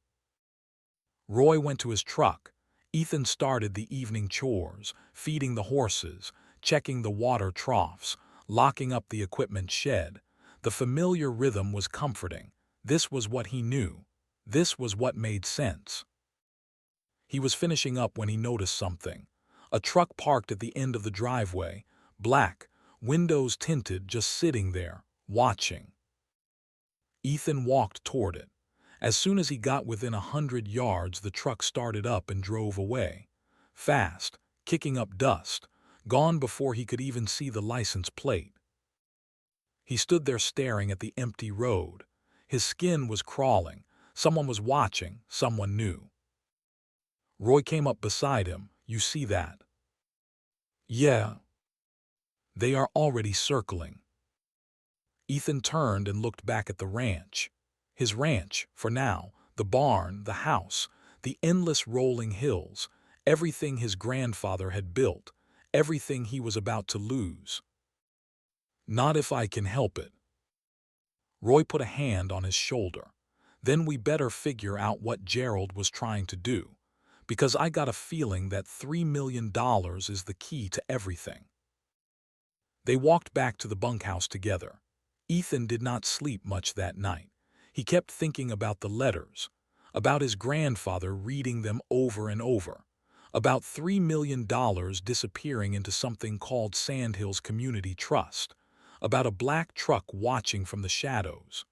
Roy went to his truck. Ethan started the evening chores, feeding the horses, checking the water troughs, locking up the equipment shed. The familiar rhythm was comforting. This was what he knew. This was what made sense. He was finishing up when he noticed something. A truck parked at the end of the driveway, black, windows tinted, just sitting there, watching. Ethan walked toward it. As soon as he got within 100 yards, the truck started up and drove away. Fast, kicking up dust, gone before he could even see the license plate. He stood there staring at the empty road. His skin was crawling. Someone was watching, someone new. Roy came up beside him. You see that? Yeah. They are already circling. Ethan turned and looked back at the ranch. His ranch, for now, the barn, the house, the endless rolling hills, everything his grandfather had built, everything he was about to lose. Not if I can help it. Roy put a hand on his shoulder. Then we better figure out what Gerald was trying to do, because I got a feeling that $3 million is the key to everything. They walked back to the bunkhouse together. Ethan did not sleep much that night. He kept thinking about the letters, about his grandfather reading them over and over, about $3 million disappearing into something called Sandhills Community Trust, about a black truck watching from the shadows.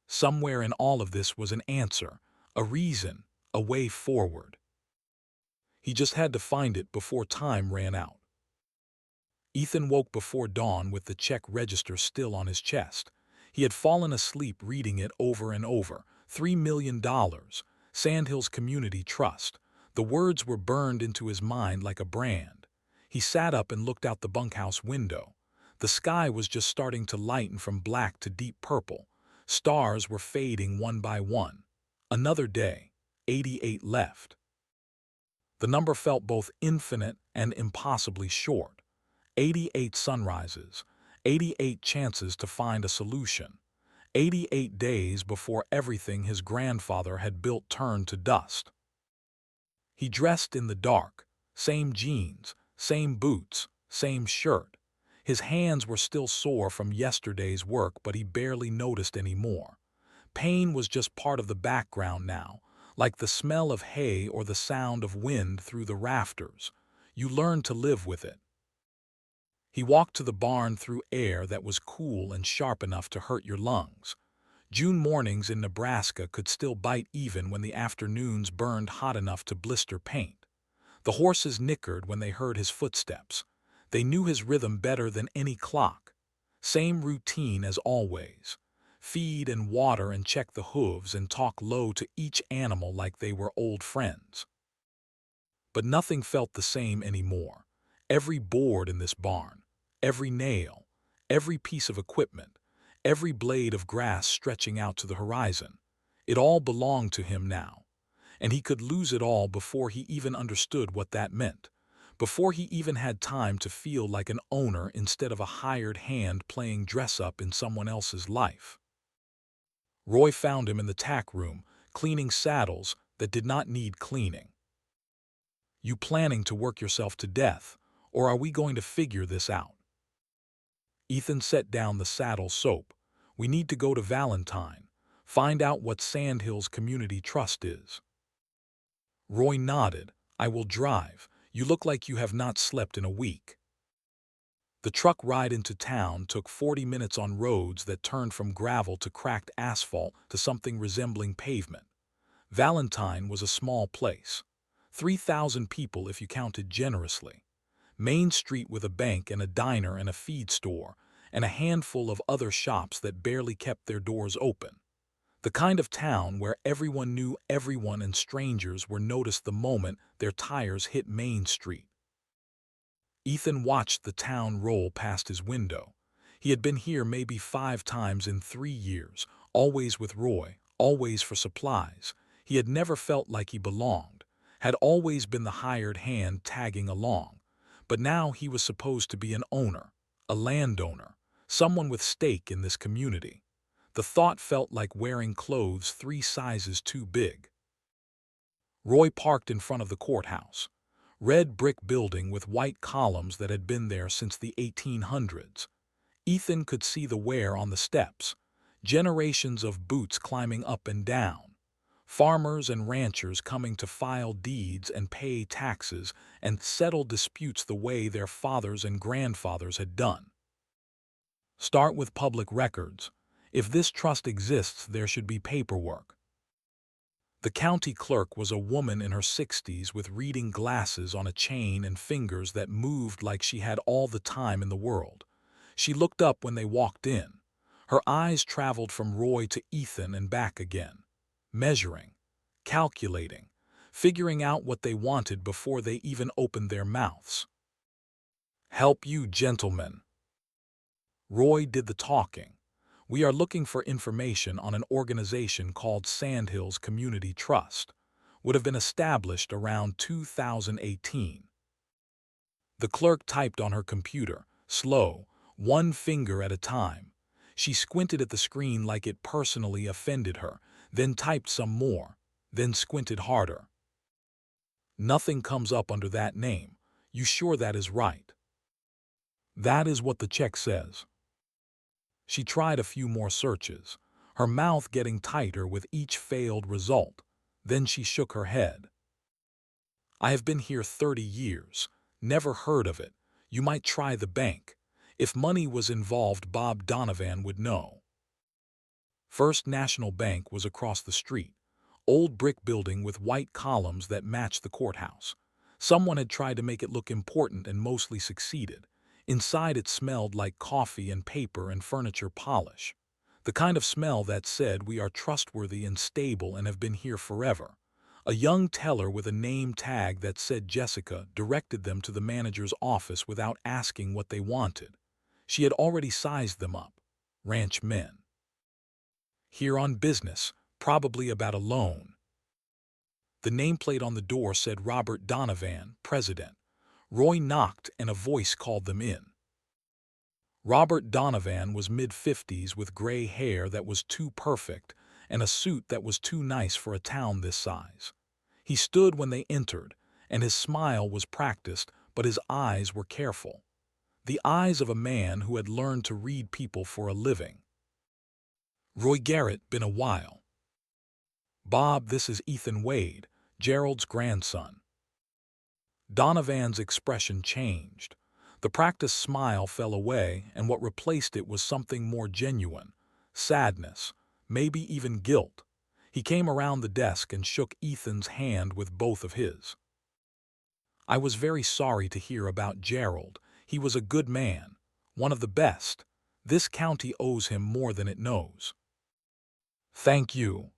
Somewhere in all of this was an answer, a reason, a way forward. He just had to find it before time ran out. Ethan woke before dawn with the check register still on his chest. He had fallen asleep reading it over and over. $3 million, Sandhills Community Trust. The words were burned into his mind like a brand. He sat up and looked out the bunkhouse window. The sky was just starting to lighten from black to deep purple. Stars were fading one by one. Another day, 88 left. The number felt both infinite and impossibly short. 88 sunrises, 88 chances to find a solution, 88 days before everything his grandfather had built turned to dust. He dressed in the dark, same jeans, same boots, same shirt. His hands were still sore from yesterday's work, but he barely noticed any more. Pain was just part of the background now, like the smell of hay or the sound of wind through the rafters. You learned to live with it. He walked to the barn through air that was cool and sharp enough to hurt your lungs. June mornings in Nebraska could still bite even when the afternoons burned hot enough to blister paint. The horses nickered when they heard his footsteps. They knew his rhythm better than any clock. Same routine as always. Feed and water and check the hooves and talk low to each animal like they were old friends. But nothing felt the same anymore. Every board in this barn, every nail, every piece of equipment, every blade of grass stretching out to the horizon, it all belonged to him now. And he could lose it all before he even understood what that meant, before he even had time to feel like an owner instead of a hired hand playing dress-up in someone else's life. Roy found him in the tack room, cleaning saddles that did not need cleaning. "You planning to work yourself to death, or are we going to figure this out?" Ethan set down the saddle soap. "We need to go to Valentine, find out what Sandhills Community Trust is." Roy nodded. "I will drive. You look like you have not slept in a week." The truck ride into town took 40 minutes on roads that turned from gravel to cracked asphalt to something resembling pavement. Valentine was a small place. 3,000 people if you counted generously. Main Street with a bank and a diner and a feed store, and a handful of other shops that barely kept their doors open. The kind of town where everyone knew everyone and strangers were noticed the moment their tires hit Main Street. Ethan watched the town roll past his window. He had been here maybe 5 times in 3 years, always with Roy, always for supplies. He had never felt like he belonged, had always been the hired hand tagging along. But now he was supposed to be an owner, a landowner, someone with stake in this community. The thought felt like wearing clothes 3 sizes too big. Roy parked in front of the courthouse. Red brick building with white columns that had been there since the 1800s. Ethan could see the wear on the steps. Generations of boots climbing up and down. Farmers and ranchers coming to file deeds and pay taxes and settle disputes the way their fathers and grandfathers had done. Start with public records. If this trust exists, there should be paperwork. The county clerk was a woman in her 60s with reading glasses on a chain and fingers that moved like she had all the time in the world. She looked up when they walked in. Her eyes traveled from Roy to Ethan and back again. Measuring, calculating, figuring out what they wanted before they even opened their mouths. "Help you, gentlemen." Roy did the talking. "We are looking for information on an organization called Sandhills Community Trust. Would have been established around 2018. The clerk typed on her computer, slow, one finger at a time. She squinted at the screen like it personally offended her. then typed some more, then squinted harder. Nothing comes up under that name. You sure that is right? That is what the check says. She tried a few more searches, her mouth getting tighter with each failed result. Then she shook her head. I have been here 30 years. Never heard of it. You might try the bank. If money was involved, Bob Donovan would know. First National Bank was across the street. Old brick building with white columns that matched the courthouse. Someone had tried to make it look important and mostly succeeded. Inside it smelled like coffee and paper and furniture polish. The kind of smell that said we are trustworthy and stable and have been here forever. A young teller with a name tag that said Jessica directed them to the manager's office without asking what they wanted. She had already sized them up. Ranch men. Here on business, probably about a loan. The nameplate on the door said Robert Donovan, President. Roy knocked and a voice called them in. Robert Donovan was mid-50s with gray hair that was too perfect and a suit that was too nice for a town this size. He stood when they entered, and his smile was practiced, but his eyes were careful. The eyes of a man who had learned to read people for a living. Roy Garrett, been a while. Bob, this is Ethan Wade, Gerald's grandson. Donovan's expression changed. The practiced smile fell away, and what replaced it was something more genuine. Sadness, maybe even guilt. He came around the desk and shook Ethan's hand with both of his. I was very sorry to hear about Gerald. He was a good man, one of the best. This county owes him more than it knows. Thank you.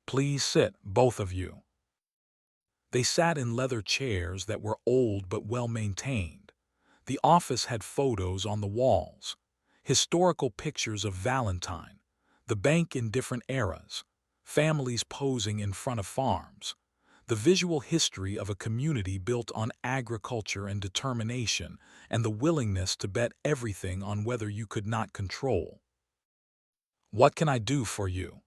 Please sit, both of you. They sat in leather chairs that were old but well-maintained. The office had photos on the walls, historical pictures of Valentine, the bank in different eras, families posing in front of farms, the visual history of a community built on agriculture and determination, and the willingness to bet everything on whether you could not control. What can I do for you?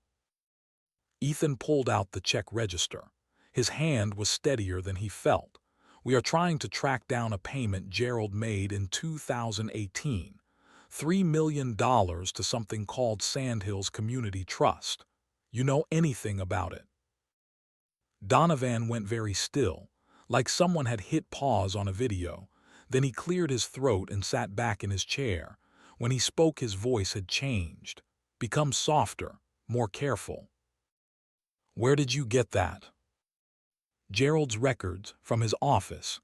Ethan pulled out the check register. His hand was steadier than he felt. We are trying to track down a payment Gerald made in 2018. $3 million to something called Sandhills Community Trust. You know anything about it? Donovan went very still, like someone had hit pause on a video. Then he cleared his throat and sat back in his chair. When he spoke, his voice had changed, become softer, more careful. Where did you get that? Gerald's records, from his office.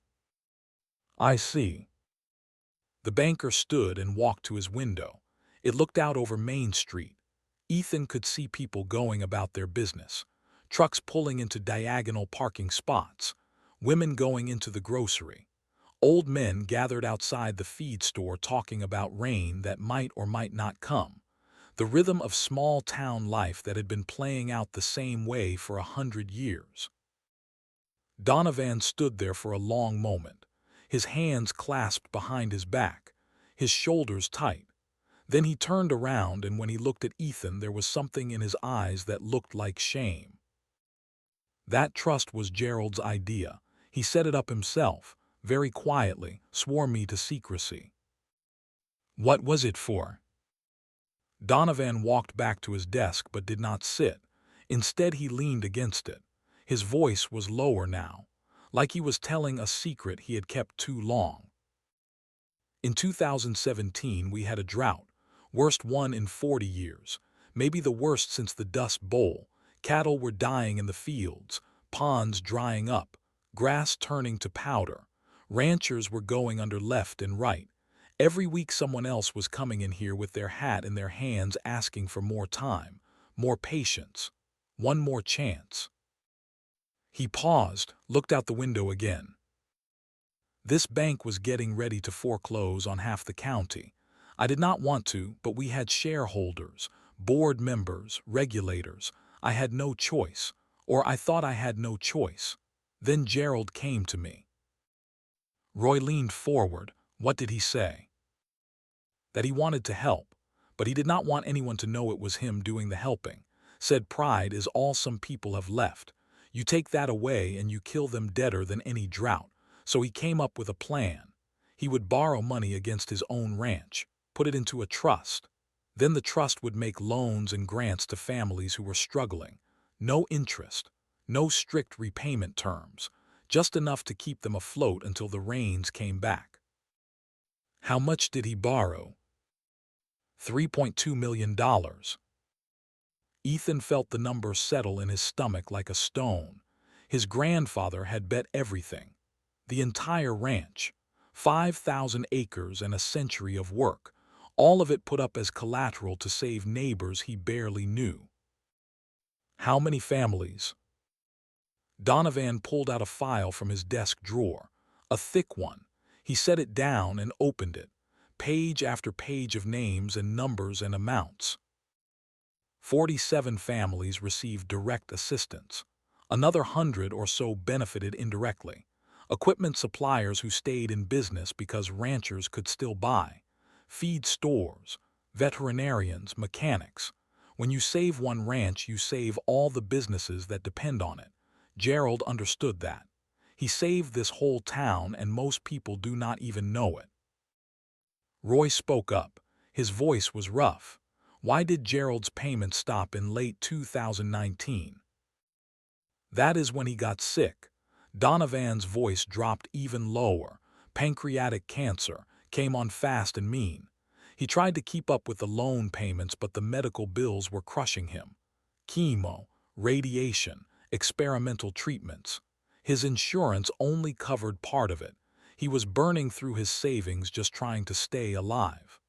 I see. The banker stood and walked to his window. It looked out over Main Street. Ethan could see people going about their business, trucks pulling into diagonal parking spots, women going into the grocery. Old men gathered outside the feed store talking about rain that might or might not come. The rhythm of small-town life that had been playing out the same way for 100 years. Donovan stood there for a long moment, his hands clasped behind his back, his shoulders tight. Then he turned around, and when he looked at Ethan, there was something in his eyes that looked like shame. That trust was Gerald's idea. He set it up himself, very quietly, swore me to secrecy. What was it for? Donovan walked back to his desk but did not sit. Instead, he leaned against it. His voice was lower now, like he was telling a secret he had kept too long. In 2017, we had a drought, worst one in 40 years, maybe the worst since the Dust Bowl. Cattle were dying in the fields, ponds drying up, grass turning to powder. Ranchers were going under left and right. Every week someone else was coming in here with their hat in their hands asking for more time, more patience, one more chance. He paused, looked out the window again. This bank was getting ready to foreclose on half the county. I did not want to, but we had shareholders, board members, regulators. I had no choice, or I thought I had no choice. Then Gerald came to me. Roy leaned forward. What did he say? That he wanted to help, but he did not want anyone to know it was him doing the helping. Said pride is all some people have left. You take that away and you kill them deader than any drought. So he came up with a plan. He would borrow money against his own ranch, put it into a trust. Then the trust would make loans and grants to families who were struggling. No interest, no strict repayment terms, just enough to keep them afloat until the rains came back. How much did he borrow? $3.2 million. Ethan felt the number settle in his stomach like a stone. His grandfather had bet everything. The entire ranch, 5,000 acres and a century of work, all of it put up as collateral to save neighbors he barely knew. How many families? Donovan pulled out a file from his desk drawer, a thick one. He set it down and opened it, page after page of names and numbers and amounts. 47 families received direct assistance. Another 100 or so benefited indirectly. Equipment suppliers who stayed in business because ranchers could still buy. Feed stores, veterinarians, mechanics. When you save one ranch, you save all the businesses that depend on it. Gerald understood that. He saved this whole town and most people do not even know it. Roy spoke up. His voice was rough. Why did Gerald's payment stop in late 2019? That is when he got sick. Donovan's voice dropped even lower. Pancreatic cancer came on fast and mean. He tried to keep up with the loan payments, but the medical bills were crushing him. Chemo, radiation, experimental treatments. His insurance only covered part of it. He was burning through his savings just trying to stay alive.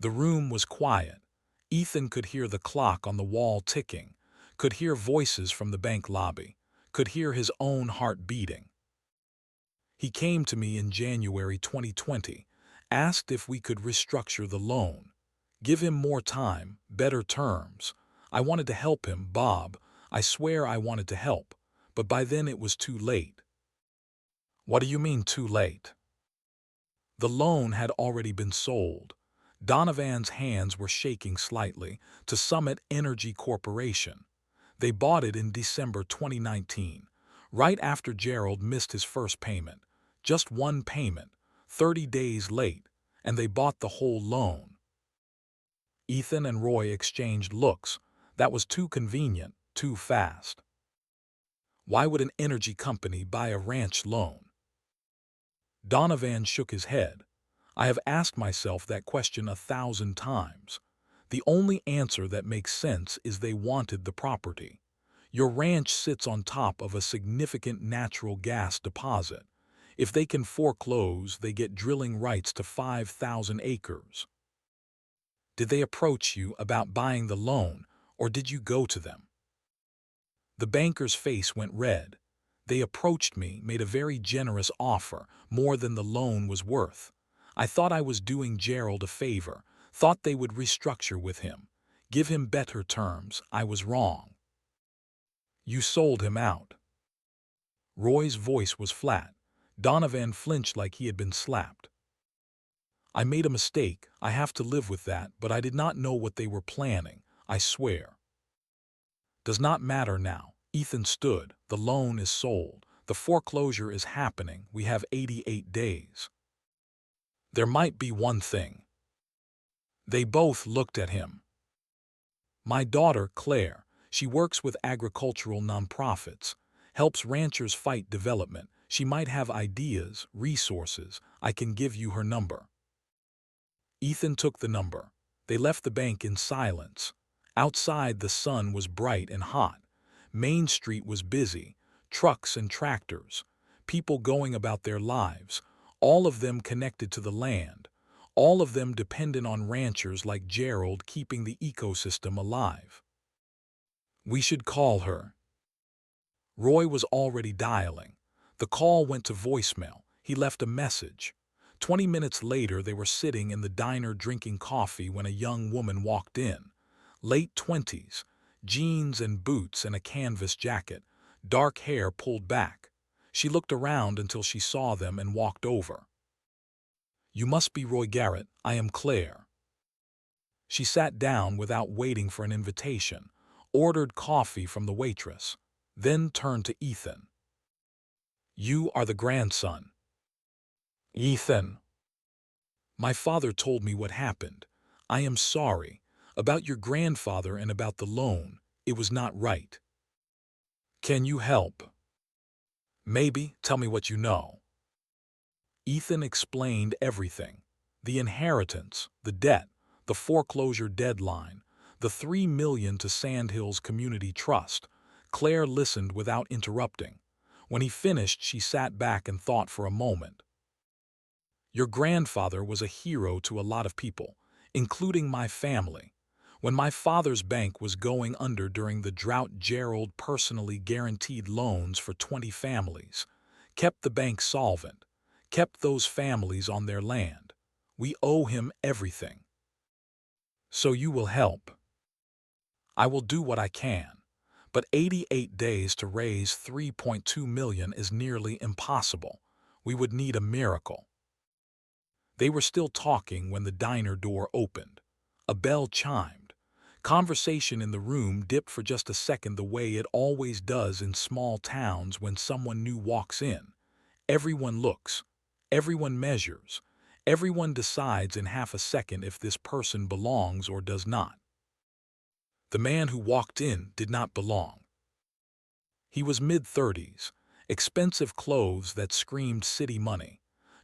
The room was quiet. Ethan could hear the clock on the wall ticking, could hear voices from the bank lobby, could hear his own heart beating. He came to me in January 2020, asked if we could restructure the loan, give him more time, better terms. I wanted to help him, Bob. I swear I wanted to help, but by then it was too late. What do you mean too late? The loan had already been sold. Donovan's hands were shaking slightly, to Summit Energy Corporation. They bought it in December 2019, right after Gerald missed his first payment. Just one payment, 30 days late, and they bought the whole loan. Ethan and Roy exchanged looks. That was too convenient, too fast. Why would an energy company buy a ranch loan? Donovan shook his head. I have asked myself that question 1,000 times. The only answer that makes sense is they wanted the property. Your ranch sits on top of a significant natural gas deposit. If they can foreclose, they get drilling rights to 5,000 acres. Did they approach you about buying the loan, or did you go to them? The banker's face went red. They approached me, made a very generous offer, more than the loan was worth. I thought I was doing Gerald a favor, thought they would restructure with him, give him better terms. I was wrong. You sold him out. Roy's voice was flat. Donovan flinched like he had been slapped. I made a mistake. I have to live with that, but I did not know what they were planning, I swear. Does not matter now. Ethan stood. The loan is sold. The foreclosure is happening. We have 88 days. There might be one thing. They both looked at him. My daughter, Claire, she works with agricultural nonprofits, helps ranchers fight development. She might have ideas, resources. I can give you her number. Ethan took the number. They left the bank in silence. Outside, the sun was bright and hot. Main Street was busy. Trucks and tractors. People going about their lives. All of them connected to the land. All of them dependent on ranchers like Gerald keeping the ecosystem alive. We should call her. Roy was already dialing. The call went to voicemail. He left a message. 20 minutes later, they were sitting in the diner drinking coffee when a young woman walked in. Late 20s, jeans and boots and a canvas jacket, dark hair pulled back. She looked around until she saw them and walked over. You must be Roy Garrett. I am Claire. She sat down without waiting for an invitation. ordered coffee from the waitress, then turned to Ethan. "You are the grandson." "Ethan." "My father told me what happened. I am sorry. About your grandfather and about the loan. It was not right." "Can you help?" "Maybe. Tell me what you know." Ethan explained everything. The inheritance, the debt, the foreclosure deadline, the $3 million to Sandhills Community Trust. Claire listened without interrupting. When he finished, she sat back and thought for a moment. "Your grandfather was a hero to a lot of people, including my family. When my father's bank was going under during the drought, Gerald personally guaranteed loans for 20 families, kept the bank solvent, kept those families on their land. We owe him everything." "So you will help?" "I will do what I can. But 88 days to raise $3.2 million is nearly impossible. We would need a miracle." They were still talking when the diner door opened. A bell chimed. Conversation in the room dipped for just a second the way it always does in small towns when someone new walks in. Everyone looks. Everyone measures. Everyone decides in half a second if this person belongs or does not. The man who walked in did not belong. He was mid-30s, expensive clothes that screamed city money,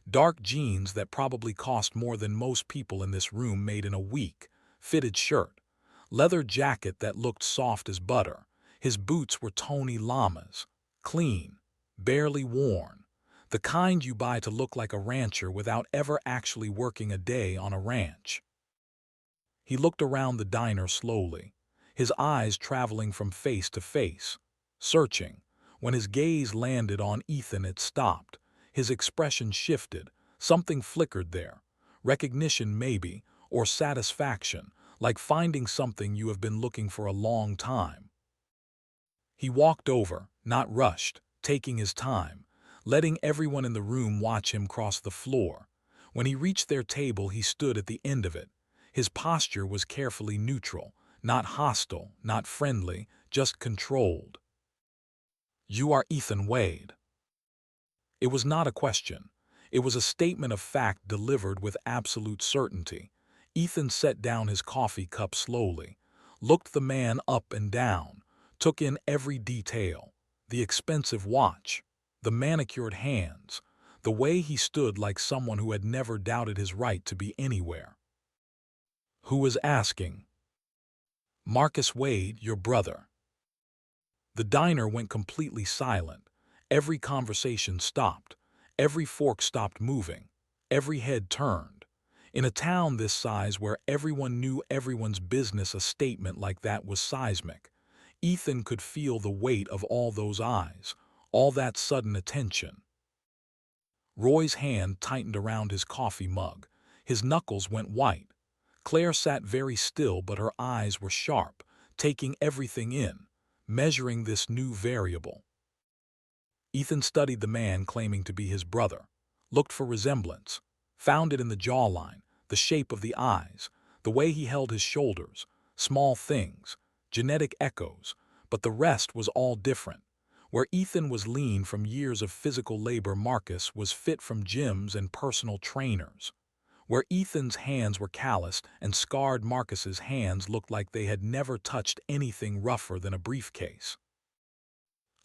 dark jeans that probably cost more than most people in this room made in a week, fitted shirt, leather jacket that looked soft as butter. His boots were Tony Llamas, clean, barely worn, the kind you buy to look like a rancher without ever actually working a day on a ranch. He looked around the diner slowly, his eyes traveling from face to face, searching. When his gaze landed on Ethan, it stopped. His expression shifted. Something flickered there. Recognition maybe, or satisfaction, like finding something you have been looking for a long time. He walked over, not rushed, taking his time, letting everyone in the room watch him cross the floor. When he reached their table, he stood at the end of it. His posture was carefully neutral, not hostile, not friendly, just controlled. "You are Ethan Wade." It was not a question. It was a statement of fact delivered with absolute certainty. Ethan set down his coffee cup slowly, looked the man up and down, took in every detail, the expensive watch, the manicured hands, the way he stood like someone who had never doubted his right to be anywhere. "Who was asking?" "Marcus Wade, your brother." The diner went completely silent. Every conversation stopped. Every fork stopped moving. Every head turned. In a town this size where everyone knew everyone's business, a statement like that was seismic. Ethan could feel the weight of all those eyes, all that sudden attention. Roy's hand tightened around his coffee mug. His knuckles went white. Claire sat very still, but her eyes were sharp, taking everything in, measuring this new variable. Ethan studied the man claiming to be his brother, looked for resemblance, found it in the jawline, the shape of the eyes, the way he held his shoulders, small things, genetic echoes, but the rest was all different. Where Ethan was lean from years of physical labor, Marcus was fit from gyms and personal trainers. Where Ethan's hands were calloused and scarred, Marcus's hands looked like they had never touched anything rougher than a briefcase.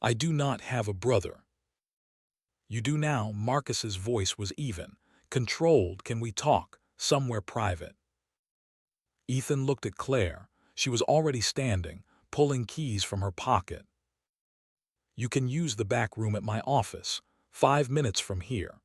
"I do not have a brother." "You do now." Marcus's voice was even, controlled. "Can we talk, somewhere private?" Ethan looked at Claire. She was already standing, pulling keys from her pocket. "You can use the back room at my office, 5 minutes from here."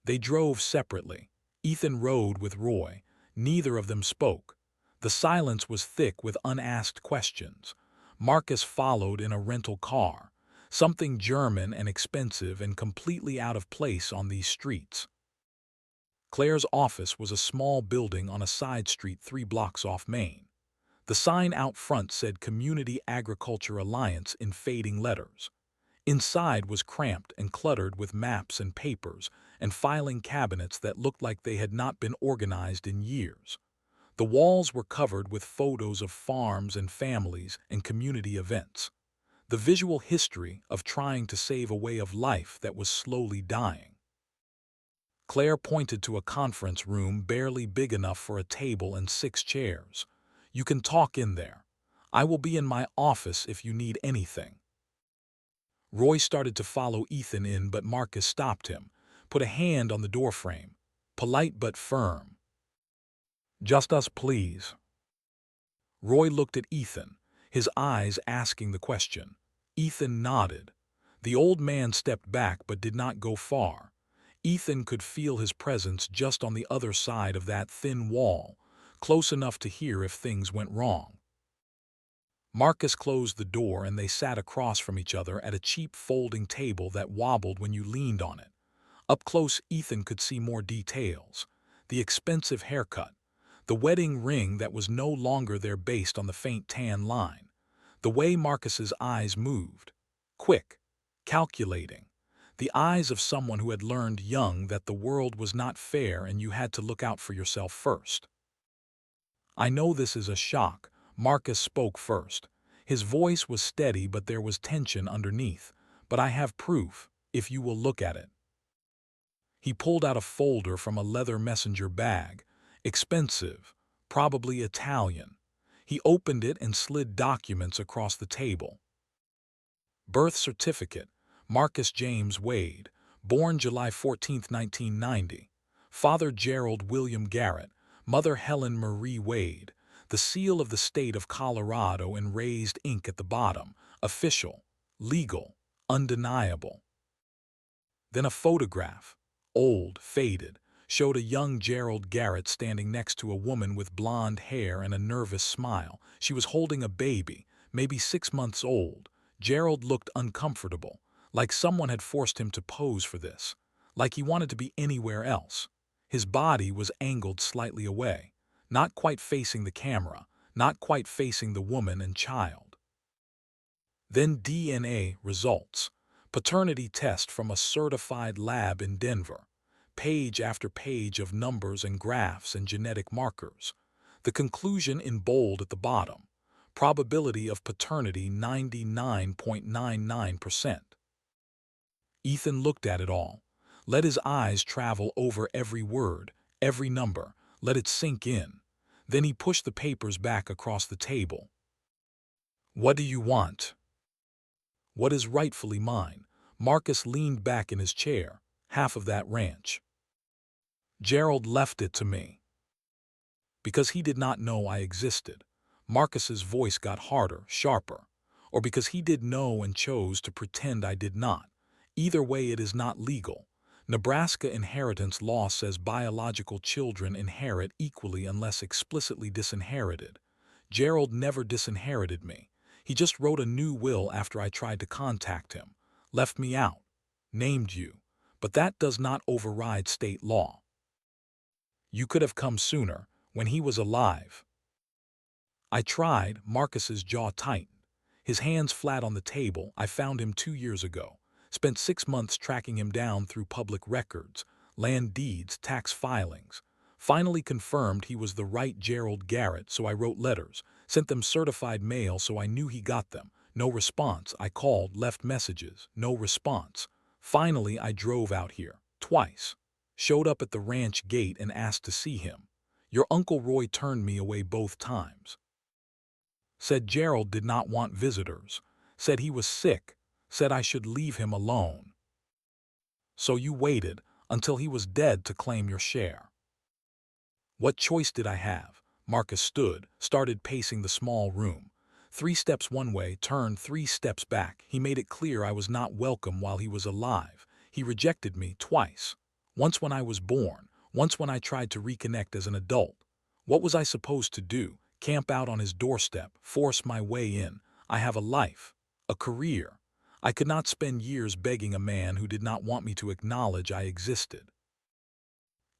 They drove separately. Ethan rode with Roy. Neither of them spoke. The silence was thick with unasked questions. Marcus followed in a rental car, something German and expensive and completely out of place on these streets. Claire's office was a small building on a side street 3 blocks off Main. The sign out front said Community Agriculture Alliance in fading letters. Inside was cramped and cluttered with maps and papers and filing cabinets that looked like they had not been organized in years. The walls were covered with photos of farms and families and community events. The visual history of trying to save a way of life that was slowly dying. Claire pointed to a conference room barely big enough for a table and 6 chairs. "You can talk in there. I will be in my office if you need anything." Roy started to follow Ethan in, but Marcus stopped him, put a hand on the doorframe, polite but firm. "Just us, please." Roy looked at Ethan, his eyes asking the question. Ethan nodded. The old man stepped back but did not go far. Ethan could feel his presence just on the other side of that thin wall, close enough to hear if things went wrong. Marcus closed the door and they sat across from each other at a cheap folding table that wobbled when you leaned on it. Up close, Ethan could see more details. The expensive haircut, the wedding ring that was no longer there based on the faint tan line, the way Marcus's eyes moved. Quick, calculating. The eyes of someone who had learned young that the world was not fair and you had to look out for yourself first. "I know this is a shock," Marcus spoke first. His voice was steady but there was tension underneath. "But I have proof, if you will look at it." He pulled out a folder from a leather messenger bag. Expensive, probably Italian. He opened it and slid documents across the table. Birth certificate, Marcus James Wade, born July 14, 1990. Father Gerald William Garrett, mother Helen Marie Wade. The seal of the state of Colorado in raised ink at the bottom. Official, legal, undeniable. Then a photograph, old, faded, showed a young Gerald Garrett standing next to a woman with blonde hair and a nervous smile. She was holding a baby, maybe 6 months old. Gerald looked uncomfortable, like someone had forced him to pose for this, like he wanted to be anywhere else. His body was angled slightly away, not quite facing the camera, not quite facing the woman and child. Then DNA results. Paternity test from a certified lab in Denver. Page after page of numbers and graphs and genetic markers. The conclusion in bold at the bottom. Probability of paternity 99.99%. Ethan looked at it all. Let his eyes travel over every word, every number. Let it sink in. Then he pushed the papers back across the table. "What do you want?" "What is rightfully mine." Marcus leaned back in his chair. "Half of that ranch." "Gerald left it to me." "Because he did not know I existed." Marcus's voice got harder, sharper. "Or because he did know and chose to pretend I did not. Either way, it is not legal. Nebraska inheritance law says biological children inherit equally unless explicitly disinherited. Gerald never disinherited me. He just wrote a new will after I tried to contact him. Left me out. Named you. But that does not override state law. You could have come sooner, when he was alive." I tried. Marcus's jaw tightened. His hands flat on the table. "I found him 2 years ago. Spent 6 months tracking him down through public records, land deeds, tax filings. Finally confirmed he was the right Gerald Garrett, so I wrote letters, sent them certified mail so I knew he got them. No response. I called, left messages. No response. Finally, I drove out here, twice. Showed up at the ranch gate and asked to see him. Your Uncle Roy turned me away both times. Said Gerald did not want visitors. Said he was sick. Said I should leave him alone. So you waited until he was dead to claim your share." What choice did I have? Marcus stood, started pacing the small room. 3 steps one way, turned 3 steps back. He made it clear I was not welcome while he was alive. He rejected me twice. Once when I was born, once when I tried to reconnect as an adult. What was I supposed to do? Camp out on his doorstep, force my way in? I have a life, a career. I could not spend years begging a man who did not want me to acknowledge I existed.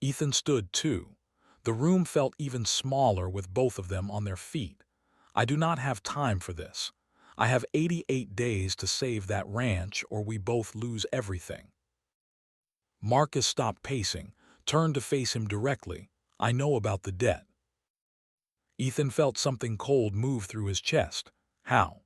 Ethan stood too. The room felt even smaller with both of them on their feet. "I do not have time for this. I have 88 days to save that ranch or we both lose everything." Marcus stopped pacing, turned to face him directly. "I know about the debt." Ethan felt something cold move through his chest. How?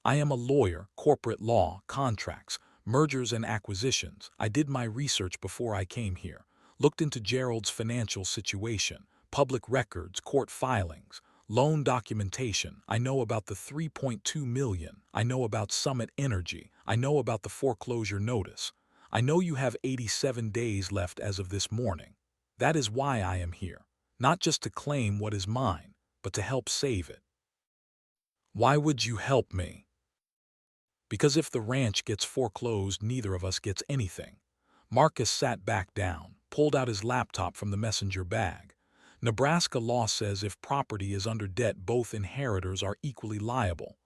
I am a lawyer, corporate law, contracts, mergers and acquisitions. I did my research before I came here. Looked into Gerald's financial situation, public records, court filings, loan documentation. I know about the 3.2 million. I know about Summit Energy. I know about the foreclosure notice. I know you have 87 days left as of this morning. That is why I am here. Not just to claim what is mine, but to help save it. Why would you help me? Because if the ranch gets foreclosed, neither of us gets anything. Marcus sat back down, pulled out his laptop from the messenger bag. Nebraska law says if property is under debt, both inheritors are equally liable.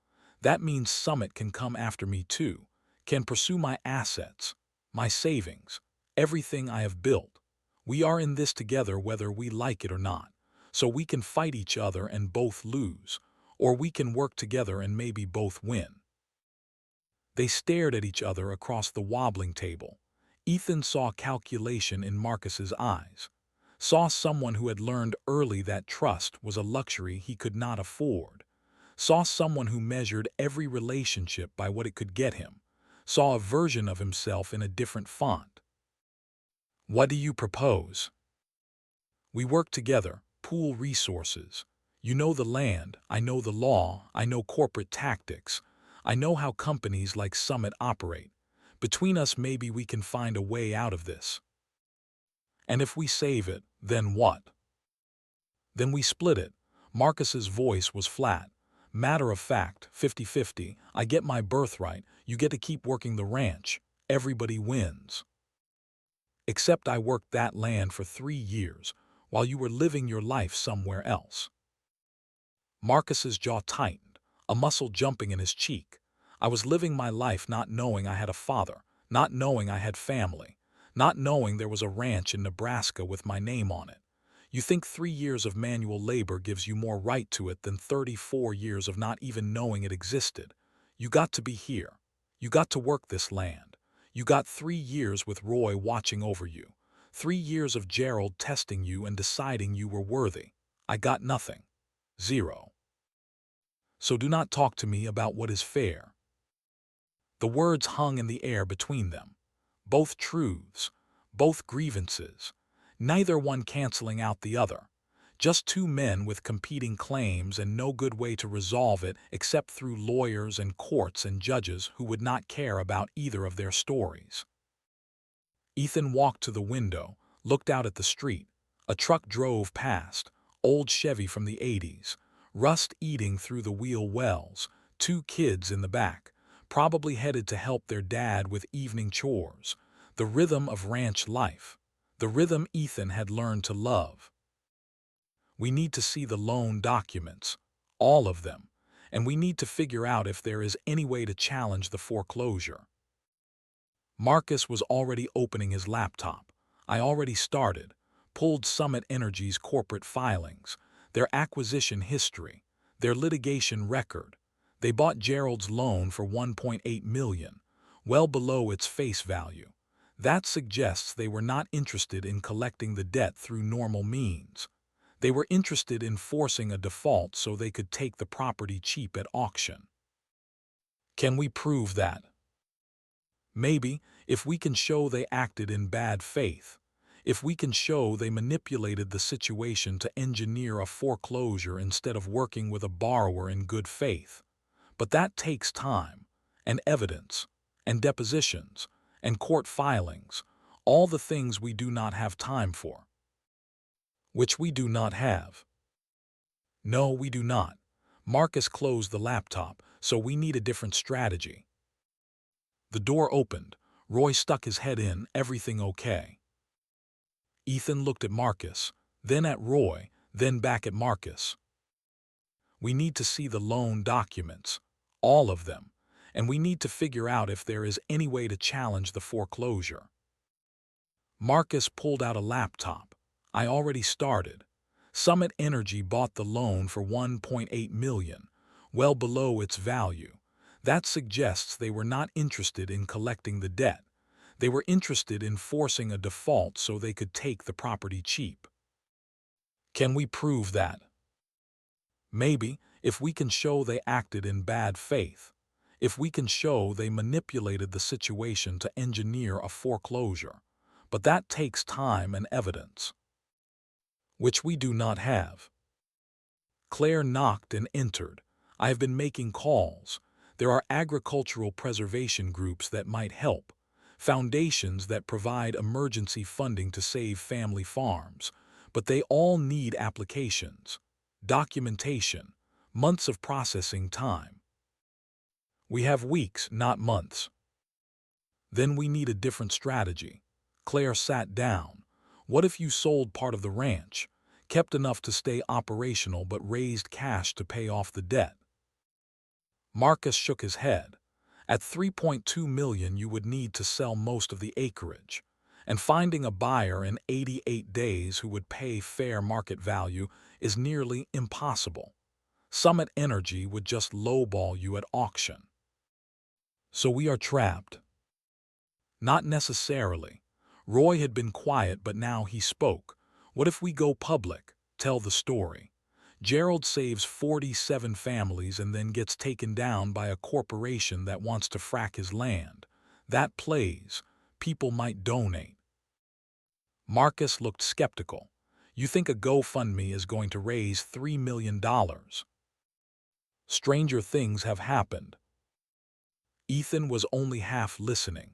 That means Summit can come after me too, can pursue my assets, my savings, everything I have built. We are in this together whether we like it or not, so we can fight each other and both lose, or we can work together and maybe both win. They stared at each other across the wobbling table. Ethan saw calculation in Marcus's eyes, saw someone who had learned early that trust was a luxury he could not afford, saw someone who measured every relationship by what it could get him, saw a version of himself in a different font. What do you propose? We work together, pool resources. You know the land, I know the law, I know corporate tactics. I know how companies like Summit operate. Between us, maybe we can find a way out of this. And if we save it, then what? Then we split it. Marcus's voice was flat. Matter of fact, 50-50. I get my birthright, you get to keep working the ranch. Everybody wins. Except I worked that land for 3 years, while you were living your life somewhere else. Marcus's jaw tightened, a muscle jumping in his cheek. I was living my life not knowing I had a father, not knowing I had family, not knowing there was a ranch in Nebraska with my name on it. You think 3 years of manual labor gives you more right to it than 34 years of not even knowing it existed. You got to be here. You got to work this land. You got 3 years with Roy watching over you. 3 years of Gerald testing you and deciding you were worthy. I got nothing. Zero. So do not talk to me about what is fair. The words hung in the air between them. Both truths, both grievances, neither one canceling out the other. Just two men with competing claims and no good way to resolve it except through lawyers and courts and judges who would not care about either of their stories. Ethan walked to the window, looked out at the street. A truck drove past, old Chevy from the 80s, rust eating through the wheel wells, 2 kids in the back, probably headed to help their dad with evening chores. The rhythm of ranch life, the rhythm Ethan had learned to love. We need to see the loan documents, all of them, and we need to figure out if there is any way to challenge the foreclosure. Marcus was already opening his laptop. I already started, pulled Summit Energy's corporate filings, their acquisition history, their litigation record. They bought Gerald's loan for $1.8 million, well below its face value. That suggests they were not interested in collecting the debt through normal means. They were interested in forcing a default so they could take the property cheap at auction. Can we prove that? Maybe, if we can show they acted in bad faith, if we can show they manipulated the situation to engineer a foreclosure instead of working with a borrower in good faith. But that takes time, and evidence, and depositions, and court filings, all the things we do not have time for. Which we do not have. No, we do not. Marcus closed the laptop, so we need a different strategy. The door opened. Roy stuck his head in. Everything okay? Ethan looked at Marcus, then at Roy, then back at Marcus. We need to see the loan documents, all of them, and we need to figure out if there is any way to challenge the foreclosure. Marcus pulled out a laptop. I already started. Summit Energy bought the loan for $1.8 million, well below its value. That suggests they were not interested in collecting the debt. They were interested in forcing a default so they could take the property cheap. Can we prove that? Maybe, if we can show they acted in bad faith, if we can show they manipulated the situation to engineer a foreclosure. But that takes time and evidence, which we do not have. Claire knocked and entered. I have been making calls. There are agricultural preservation groups that might help, foundations that provide emergency funding to save family farms, but they all need applications, documentation, months of processing time. We have weeks, not months. Then we need a different strategy. Claire sat down. What if you sold part of the ranch, kept enough to stay operational but raised cash to pay off the debt? Marcus shook his head. At 3.2 million you would need to sell most of the acreage, and finding a buyer in 88 days who would pay fair market value is nearly impossible. Summit Energy would just lowball you at auction. So we are trapped. Not necessarily. Roy had been quiet, but now he spoke. What if we go public, tell the story? Gerald saves 47 families and then gets taken down by a corporation that wants to frack his land. That plays. People might donate. Marcus looked skeptical. You think a GoFundMe is going to raise $3 million? Stranger things have happened. Ethan was only half listening.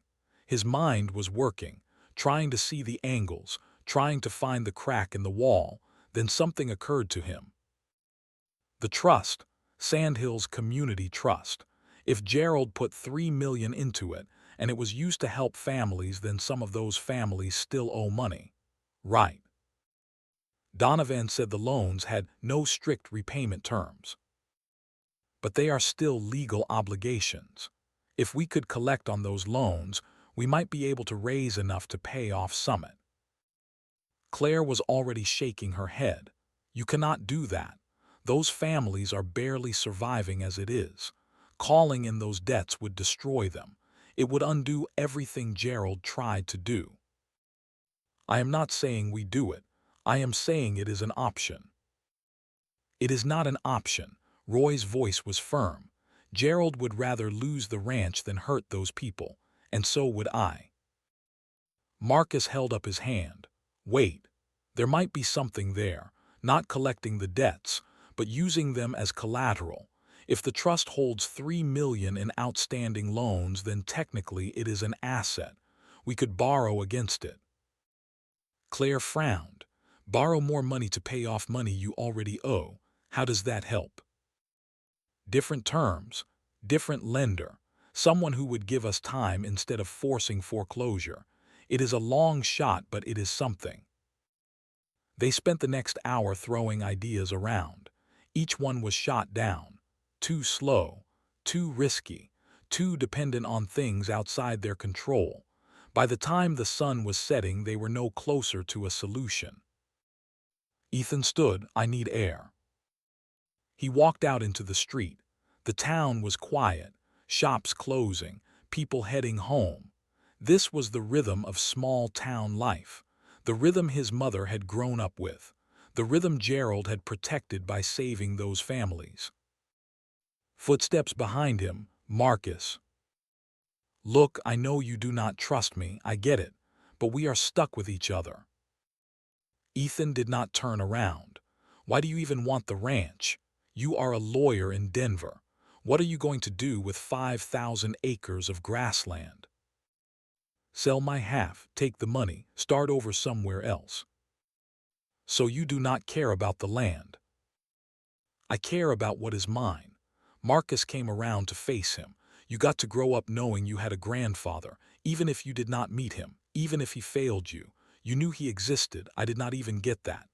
His mind was working, trying to see the angles, trying to find the crack in the wall. Then something occurred to him. The trust, Sandhills Community Trust. If Gerald put $3 million into it, and it was used to help families, then some of those families still owe money. Right. Donovan said the loans had no strict repayment terms. But they are still legal obligations. If we could collect on those loans, we might be able to raise enough to pay off Summit. Claire was already shaking her head. You cannot do that. Those families are barely surviving as it is. Calling in those debts would destroy them. It would undo everything Gerald tried to do. I am not saying we do it. I am saying it is an option. It is not an option. Roy's voice was firm. Gerald would rather lose the ranch than hurt those people, and so would I. Marcus held up his hand. Wait, there might be something there, not collecting the debts, but using them as collateral. If the trust holds $3 million in outstanding loans, then technically it is an asset. We could borrow against it. Claire frowned. Borrow more money to pay off money you already owe. How does that help? Different terms, different lender, someone who would give us time instead of forcing foreclosure. It is a long shot, but it is something. They spent the next hour throwing ideas around. Each one was shot down. Too slow, too risky, too dependent on things outside their control. By the time the sun was setting, they were no closer to a solution. Ethan stood. I need air. He walked out into the street. The town was quiet, shops closing, people heading home. This was the rhythm of small-town life, the rhythm his mother had grown up with, the rhythm Gerald had protected by saving those families. Footsteps behind him. Marcus. Look, I know you do not trust me, I get it, but we are stuck with each other. Ethan did not turn around. Why do you even want the ranch? You are a lawyer in Denver. What are you going to do with 5,000 acres of grassland? Sell my half, take the money, start over somewhere else. So you do not care about the land. I care about what is mine. Marcus came around to face him. You got to grow up knowing you had a grandfather, even if you did not meet him, even if he failed you. You knew he existed. I did not even get that.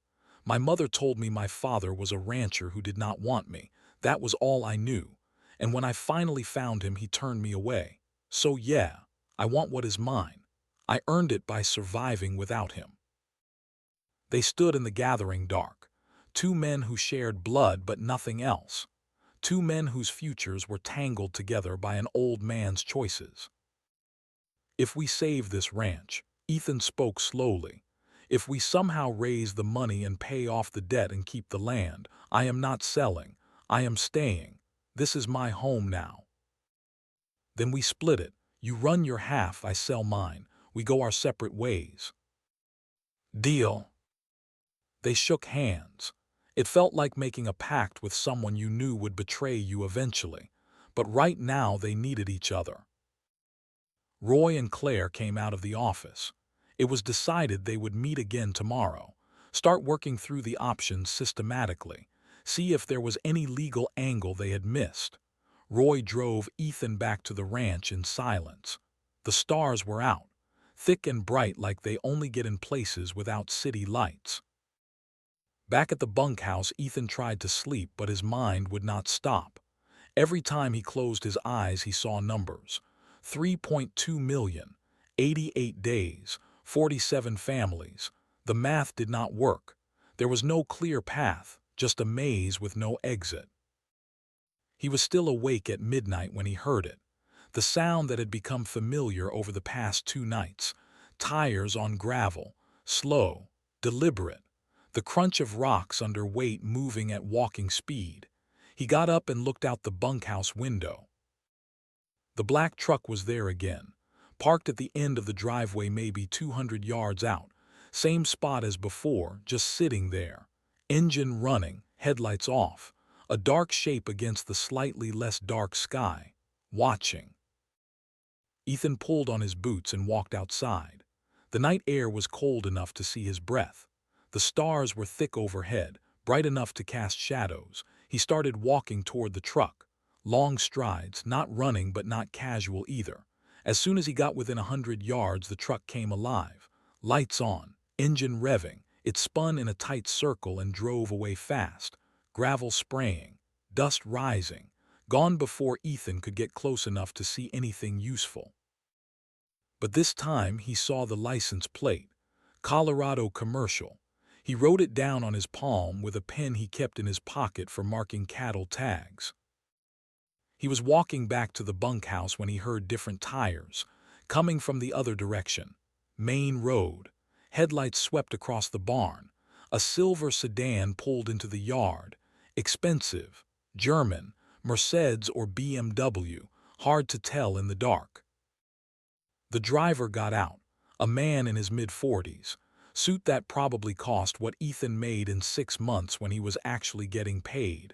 My mother told me my father was a rancher who did not want me. That was all I knew. And when I finally found him, he turned me away. So yeah, I want what is mine. I earned it by surviving without him. They stood in the gathering dark. Two men who shared blood but nothing else. Two men whose futures were tangled together by an old man's choices. If we save this ranch, Ethan spoke slowly, if we somehow raise the money and pay off the debt and keep the land, I am not selling. I am staying. This is my home now. Then we split it. You run your half, I sell mine. We go our separate ways. Deal. They shook hands. It felt like making a pact with someone you knew would betray you eventually, but right now they needed each other. Roy and Claire came out of the office. It was decided they would meet again tomorrow, start working through the options systematically, see if there was any legal angle they had missed. Roy drove Ethan back to the ranch in silence. The stars were out, thick and bright like they only get in places without city lights. Back at the bunkhouse, Ethan tried to sleep, but his mind would not stop. Every time he closed his eyes, he saw numbers. 3.2 million, 88 days, 47 families. The math did not work. There was no clear path, just a maze with no exit. He was still awake at midnight when he heard it. The sound that had become familiar over the past 2 nights. Tires on gravel, slow, deliberate. The crunch of rocks under weight moving at walking speed. He got up and looked out the bunkhouse window. The black truck was there again, parked at the end of the driveway maybe 200 yards out. Same spot as before, just sitting there. Engine running, headlights off. A dark shape against the slightly less dark sky. Watching. Ethan pulled on his boots and walked outside. The night air was cold enough to see his breath. The stars were thick overhead, bright enough to cast shadows. He started walking toward the truck. Long strides, not running but not casual either. As soon as he got within 100 yards, the truck came alive. Lights on, engine revving. It spun in a tight circle and drove away fast. Gravel spraying, dust rising. Gone before Ethan could get close enough to see anything useful. But this time he saw the license plate. Colorado Commercial. He wrote it down on his palm with a pen he kept in his pocket for marking cattle tags. He was walking back to the bunkhouse when he heard different tires, coming from the other direction. Main road. Headlights swept across the barn. A silver sedan pulled into the yard. Expensive. German, Mercedes or BMW, hard to tell in the dark. The driver got out, a man in his mid-40s. Suit that probably cost what Ethan made in 6 months when he was actually getting paid.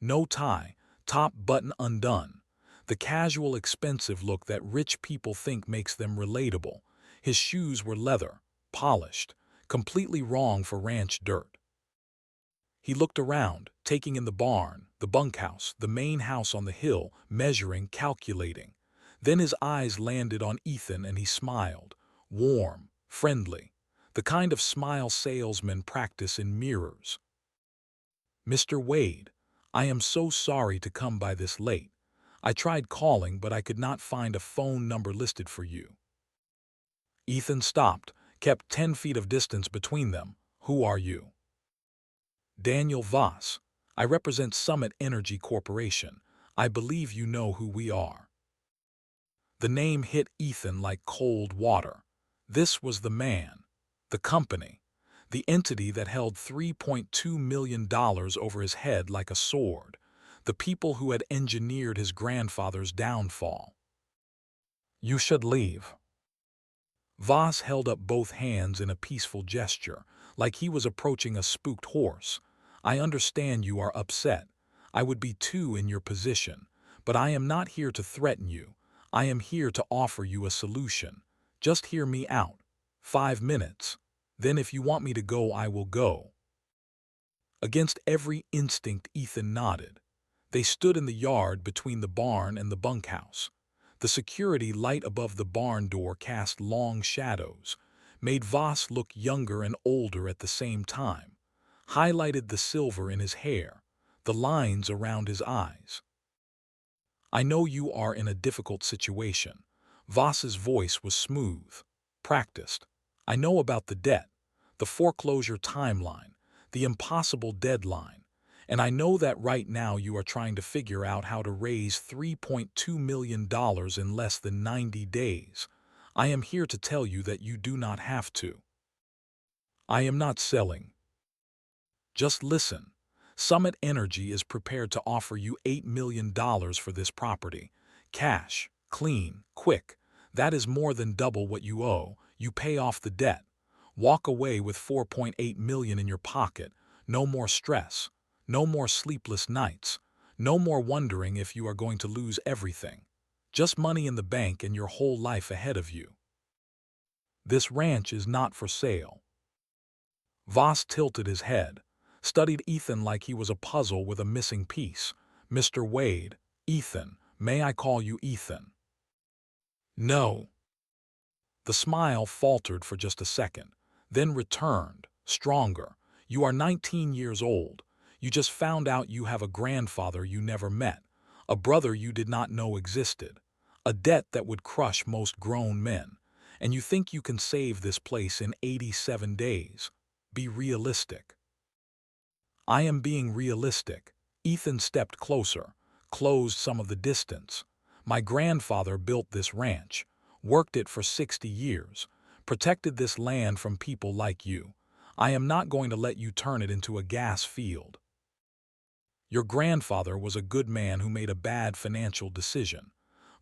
No tie, top button undone. The casual, expensive look that rich people think makes them relatable. His shoes were leather, polished, completely wrong for ranch dirt. He looked around, taking in the barn, the bunkhouse, the main house on the hill, measuring, calculating. Then his eyes landed on Ethan and he smiled, warm, friendly. The kind of smile salesmen practice in mirrors. "Mr. Wade, I am so sorry to come by this late. I tried calling, but I could not find a phone number listed for you." Ethan stopped, kept 10 feet of distance between them. "Who are you?" "Daniel Voss. I represent Summit Energy Corporation. I believe you know who we are." The name hit Ethan like cold water. This was the man. The company, the entity that held $3.2 million over his head like a sword, the people who had engineered his grandfather's downfall. "You should leave." Voss held up both hands in a peaceful gesture, like he was approaching a spooked horse. "I understand you are upset. I would be too in your position, but I am not here to threaten you. I am here to offer you a solution. Just hear me out. 5 minutes. Then if you want me to go, I will go." Against every instinct, Ethan nodded. They stood in the yard between the barn and the bunkhouse. The security light above the barn door cast long shadows, made Voss look younger and older at the same time, highlighted the silver in his hair, the lines around his eyes. "I know you are in a difficult situation." Voss's voice was smooth, practiced. "I know about the debt, the foreclosure timeline, the impossible deadline, and I know that right now you are trying to figure out how to raise $3.2 million in less than 90 days. I am here to tell you that you do not have to. I am not selling. Just listen. Summit Energy is prepared to offer you $8 million for this property. Cash, clean, quick. That is more than double what you owe. You pay off the debt. Walk away with $4.8 million in your pocket. No more stress. No more sleepless nights. No more wondering if you are going to lose everything. Just money in the bank and your whole life ahead of you. This ranch is not for sale. Voss tilted his head, studied Ethan like he was a puzzle with a missing piece. Mr. Wade, Ethan, may I call you Ethan? No. The smile faltered for just a second, then returned, stronger. You are 19 years old. You just found out you have a grandfather you never met, a brother you did not know existed, a debt that would crush most grown men, and you think you can save this place in 87 days. Be realistic. I am being realistic. Ethan stepped closer, closed some of the distance. My grandfather built this ranch, worked it for 60 years, protected this land from people like you. I am not going to let you turn it into a gas field. Your grandfather was a good man who made a bad financial decision.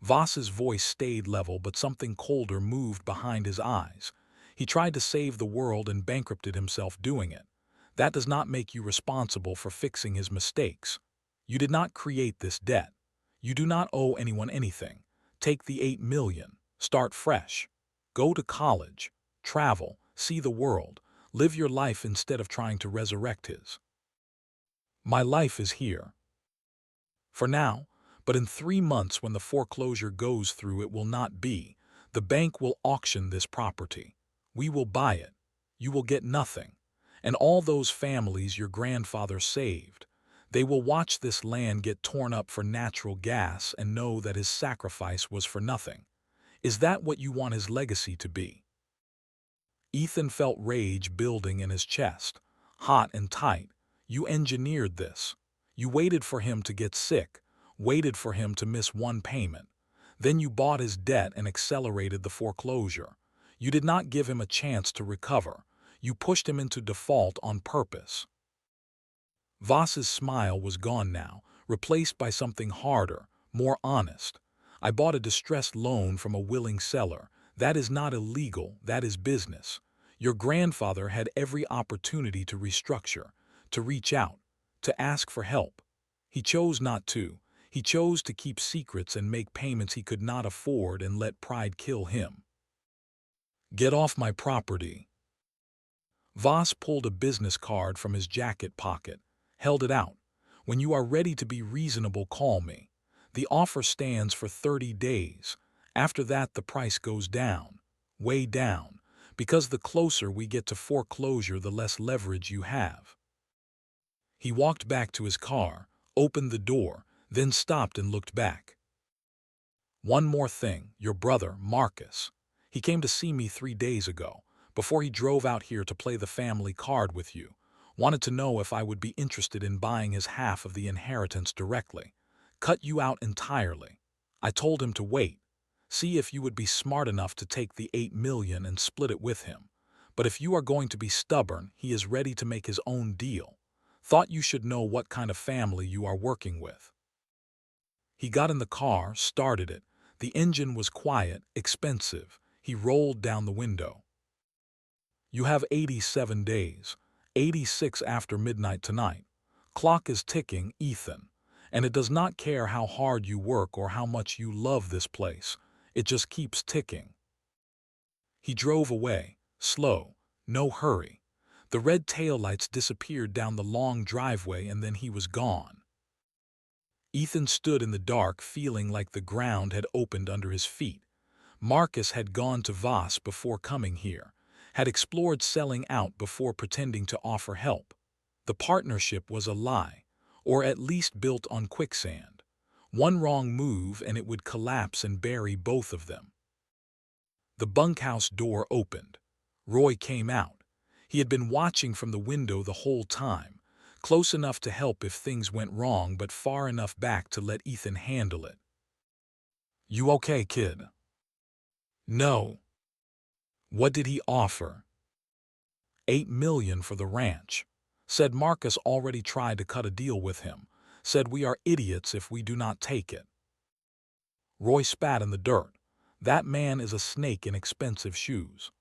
Voss's voice stayed level, but something colder moved behind his eyes. He tried to save the world and bankrupted himself doing it. That does not make you responsible for fixing his mistakes. You did not create this debt. You do not owe anyone anything. Take the $8 million. Start fresh. Go to college. Travel. See the world. Live your life instead of trying to resurrect his. My life is here. For now, but in 3 months when the foreclosure goes through, it will not be. The bank will auction this property. We will buy it. You will get nothing. And all those families your grandfather saved, they will watch this land get torn up for natural gas and know that his sacrifice was for nothing. Is that what you want his legacy to be? Ethan felt rage building in his chest, hot and tight. You engineered this. You waited for him to get sick, waited for him to miss one payment. Then you bought his debt and accelerated the foreclosure. You did not give him a chance to recover. You pushed him into default on purpose. Voss's smile was gone now, replaced by something harder, more honest. I bought a distressed loan from a willing seller. That is not illegal, that is business. Your grandfather had every opportunity to restructure, to reach out, to ask for help. He chose not to. He chose to keep secrets and make payments he could not afford and let pride kill him. Get off my property. Voss pulled a business card from his jacket pocket, held it out. When you are ready to be reasonable, call me. The offer stands for 30 days. After that, the price goes down, way down, because the closer we get to foreclosure, the less leverage you have. He walked back to his car, opened the door, then stopped and looked back. One more thing, your brother, Marcus. He came to see me 3 days ago, before he drove out here to play the family card with you. Wanted to know if I would be interested in buying his half of the inheritance directly. Cut you out entirely. I told him to wait. See if you would be smart enough to take the $8 million and split it with him. But if you are going to be stubborn, he is ready to make his own deal. Thought you should know what kind of family you are working with. He got in the car, started it. The engine was quiet, expensive. He rolled down the window. You have 87 days, 86 after midnight tonight. Clock is ticking, Ethan. And it does not care how hard you work or how much you love this place. It just keeps ticking. He drove away, slow, no hurry. The red taillights disappeared down the long driveway and then he was gone. Ethan stood in the dark, feeling like the ground had opened under his feet. Marcus had gone to Voss before coming here, had explored selling out before pretending to offer help. The partnership was a lie, or at least built on quicksand. One wrong move and it would collapse and bury both of them. The bunkhouse door opened. Roy came out. He had been watching from the window the whole time, close enough to help if things went wrong, but far enough back to let Ethan handle it. You okay, kid? No. What did he offer? $8 million for the ranch. Said Marcus already tried to cut a deal with him. Said we are idiots if we do not take it. Roy spat in the dirt. That man is a snake in expensive shoes.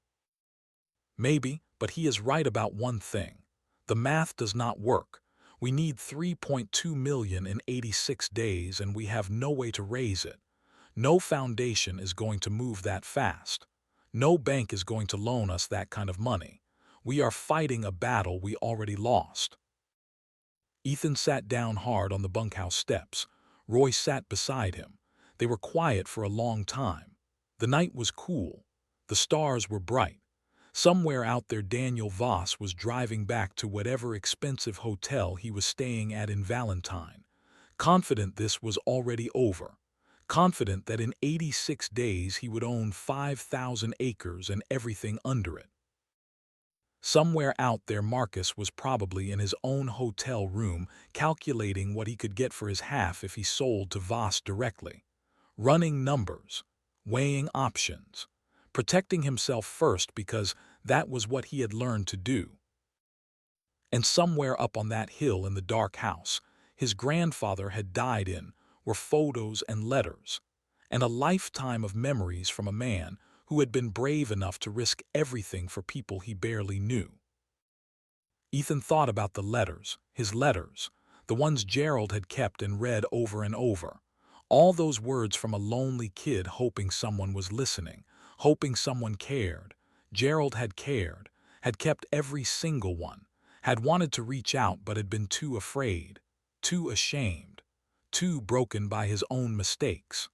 Maybe, but he is right about one thing. The math does not work. We need 3.2 million in 86 days and we have no way to raise it. No foundation is going to move that fast. No bank is going to loan us that kind of money. We are fighting a battle we already lost. Ethan sat down hard on the bunkhouse steps. Roy sat beside him. They were quiet for a long time. The night was cool. The stars were bright. Somewhere out there Daniel Voss was driving back to whatever expensive hotel he was staying at in Valentine, confident this was already over, confident that in 86 days he would own 5,000 acres and everything under it. Somewhere out there Marcus was probably in his own hotel room calculating what he could get for his half if he sold to Voss directly, running numbers, weighing options, protecting himself first because that was what he had learned to do. And somewhere up on that hill in the dark house his grandfather had died in were photos and letters, and a lifetime of memories from a man who had been brave enough to risk everything for people he barely knew. Ethan thought about the letters, his letters, the ones Gerald had kept and read over and over. All those words from a lonely kid hoping someone was listening, hoping someone cared. Gerald had cared, had kept every single one, had wanted to reach out but had been too afraid, too ashamed, too broken by his own mistakes.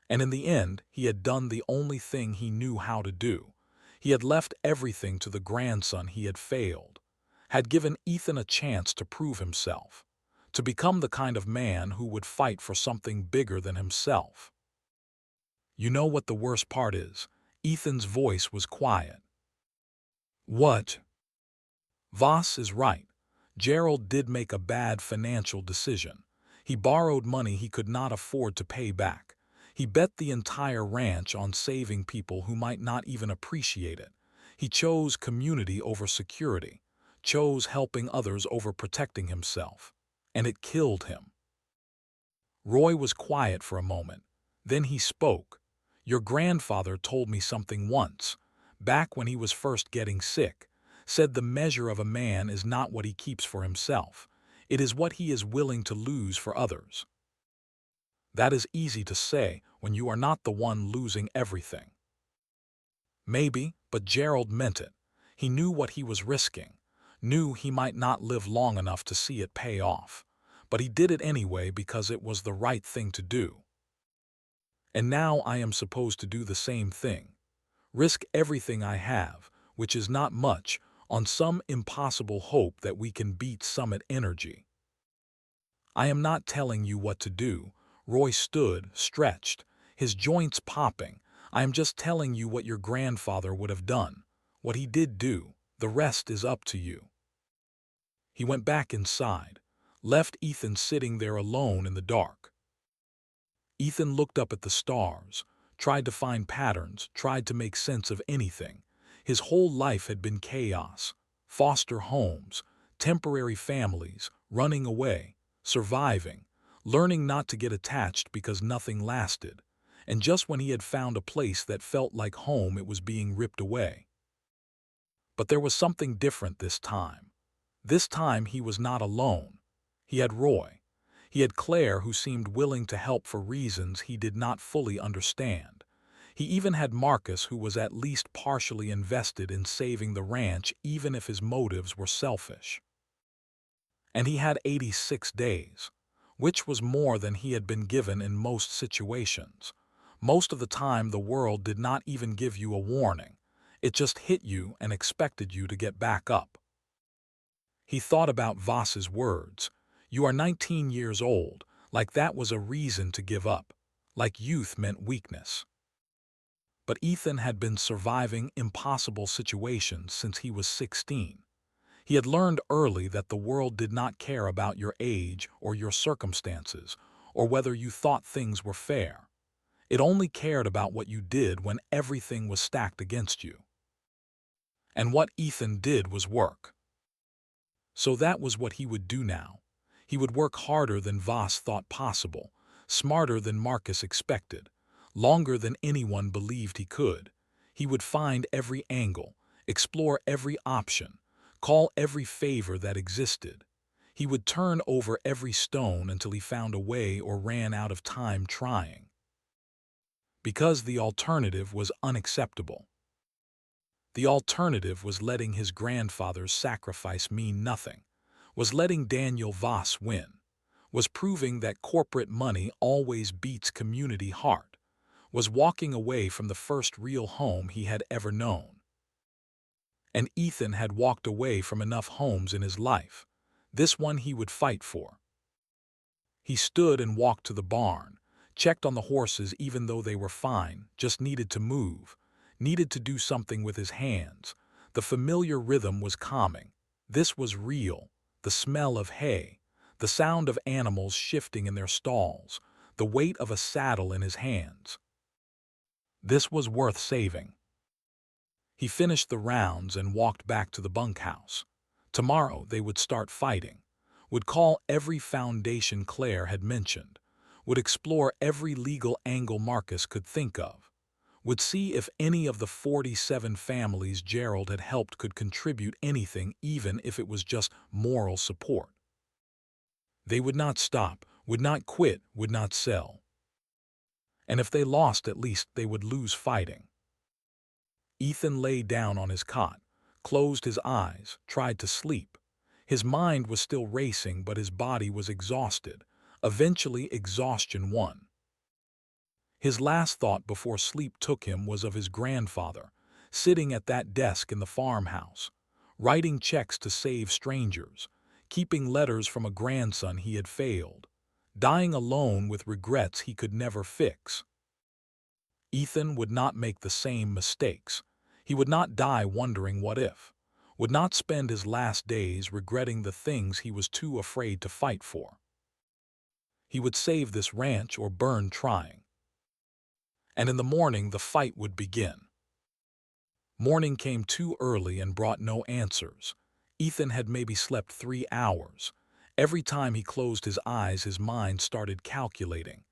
And in the end, he had done the only thing he knew how to do. He had left everything to the grandson he had failed, had given Ethan a chance to prove himself, to become the kind of man who would fight for something bigger than himself. You know what the worst part is? Ethan's voice was quiet. What? Voss is right. Gerald did make a bad financial decision. He borrowed money he could not afford to pay back. He bet the entire ranch on saving people who might not even appreciate it. He chose community over security, chose helping others over protecting himself, and it killed him. Roy was quiet for a moment. Then he spoke. Your grandfather told me something once, back when he was first getting sick, said the measure of a man is not what he keeps for himself. It is what he is willing to lose for others. That is easy to say when you are not the one losing everything. Maybe, but Gerald meant it. He knew what he was risking, knew he might not live long enough to see it pay off, but he did it anyway because it was the right thing to do. And now I am supposed to do the same thing, risk everything I have, which is not much, on some impossible hope that we can beat Summit Energy. I am not telling you what to do. Roy stood, stretched, his joints popping. I am just telling you what your grandfather would have done, what he did do. The rest is up to you. He went back inside, left Ethan sitting there alone in the dark. Ethan looked up at the stars, tried to find patterns, tried to make sense of anything. His whole life had been chaos, foster homes, temporary families, running away, surviving, learning not to get attached because nothing lasted, and just when he had found a place that felt like home it was being ripped away. But there was something different this time. This time he was not alone. He had Roy. He had Claire who seemed willing to help for reasons he did not fully understand. He even had Marcus who was at least partially invested in saving the ranch even if his motives were selfish. And he had 86 days, which was more than he had been given in most situations. Most of the time the world did not even give you a warning. It just hit you and expected you to get back up. He thought about Voss's words. You are 19 years old, like that was a reason to give up, like youth meant weakness. But Ethan had been surviving impossible situations since he was 16. He had learned early that the world did not care about your age or your circumstances, or whether you thought things were fair. It only cared about what you did when everything was stacked against you. And what Ethan did was work. So that was what he would do now. He would work harder than Voss thought possible, smarter than Marcus expected, longer than anyone believed he could. He would find every angle, explore every option, call every favor that existed. He would turn over every stone until he found a way or ran out of time trying. Because the alternative was unacceptable. The alternative was letting his grandfather's sacrifice mean nothing, was letting Daniel Voss win, was proving that corporate money always beats community heart, was walking away from the first real home he had ever known. And Ethan had walked away from enough homes in his life. This one he would fight for. He stood and walked to the barn, checked on the horses even though they were fine, just needed to move, needed to do something with his hands. The familiar rhythm was calming. This was real. The smell of hay, the sound of animals shifting in their stalls, the weight of a saddle in his hands. This was worth saving. He finished the rounds and walked back to the bunkhouse. Tomorrow they would start fighting, would call every foundation Claire had mentioned, would explore every legal angle Marcus could think of, would see if any of the 47 families Gerald had helped could contribute anything, even if it was just moral support. They would not stop, would not quit, would not sell. And if they lost, at least they would lose fighting. Ethan lay down on his cot, closed his eyes, tried to sleep. His mind was still racing, but his body was exhausted. Eventually, exhaustion won. His last thought before sleep took him was of his grandfather, sitting at that desk in the farmhouse, writing checks to save strangers, keeping letters from a grandson he had failed, dying alone with regrets he could never fix. Ethan would not make the same mistakes. He would not die wondering what if, would not spend his last days regretting the things he was too afraid to fight for. He would save this ranch or burn trying. And in the morning the fight would begin. Morning came too early and brought no answers. Ethan had maybe slept 3 hours. Every time he closed his eyes, his mind started calculating.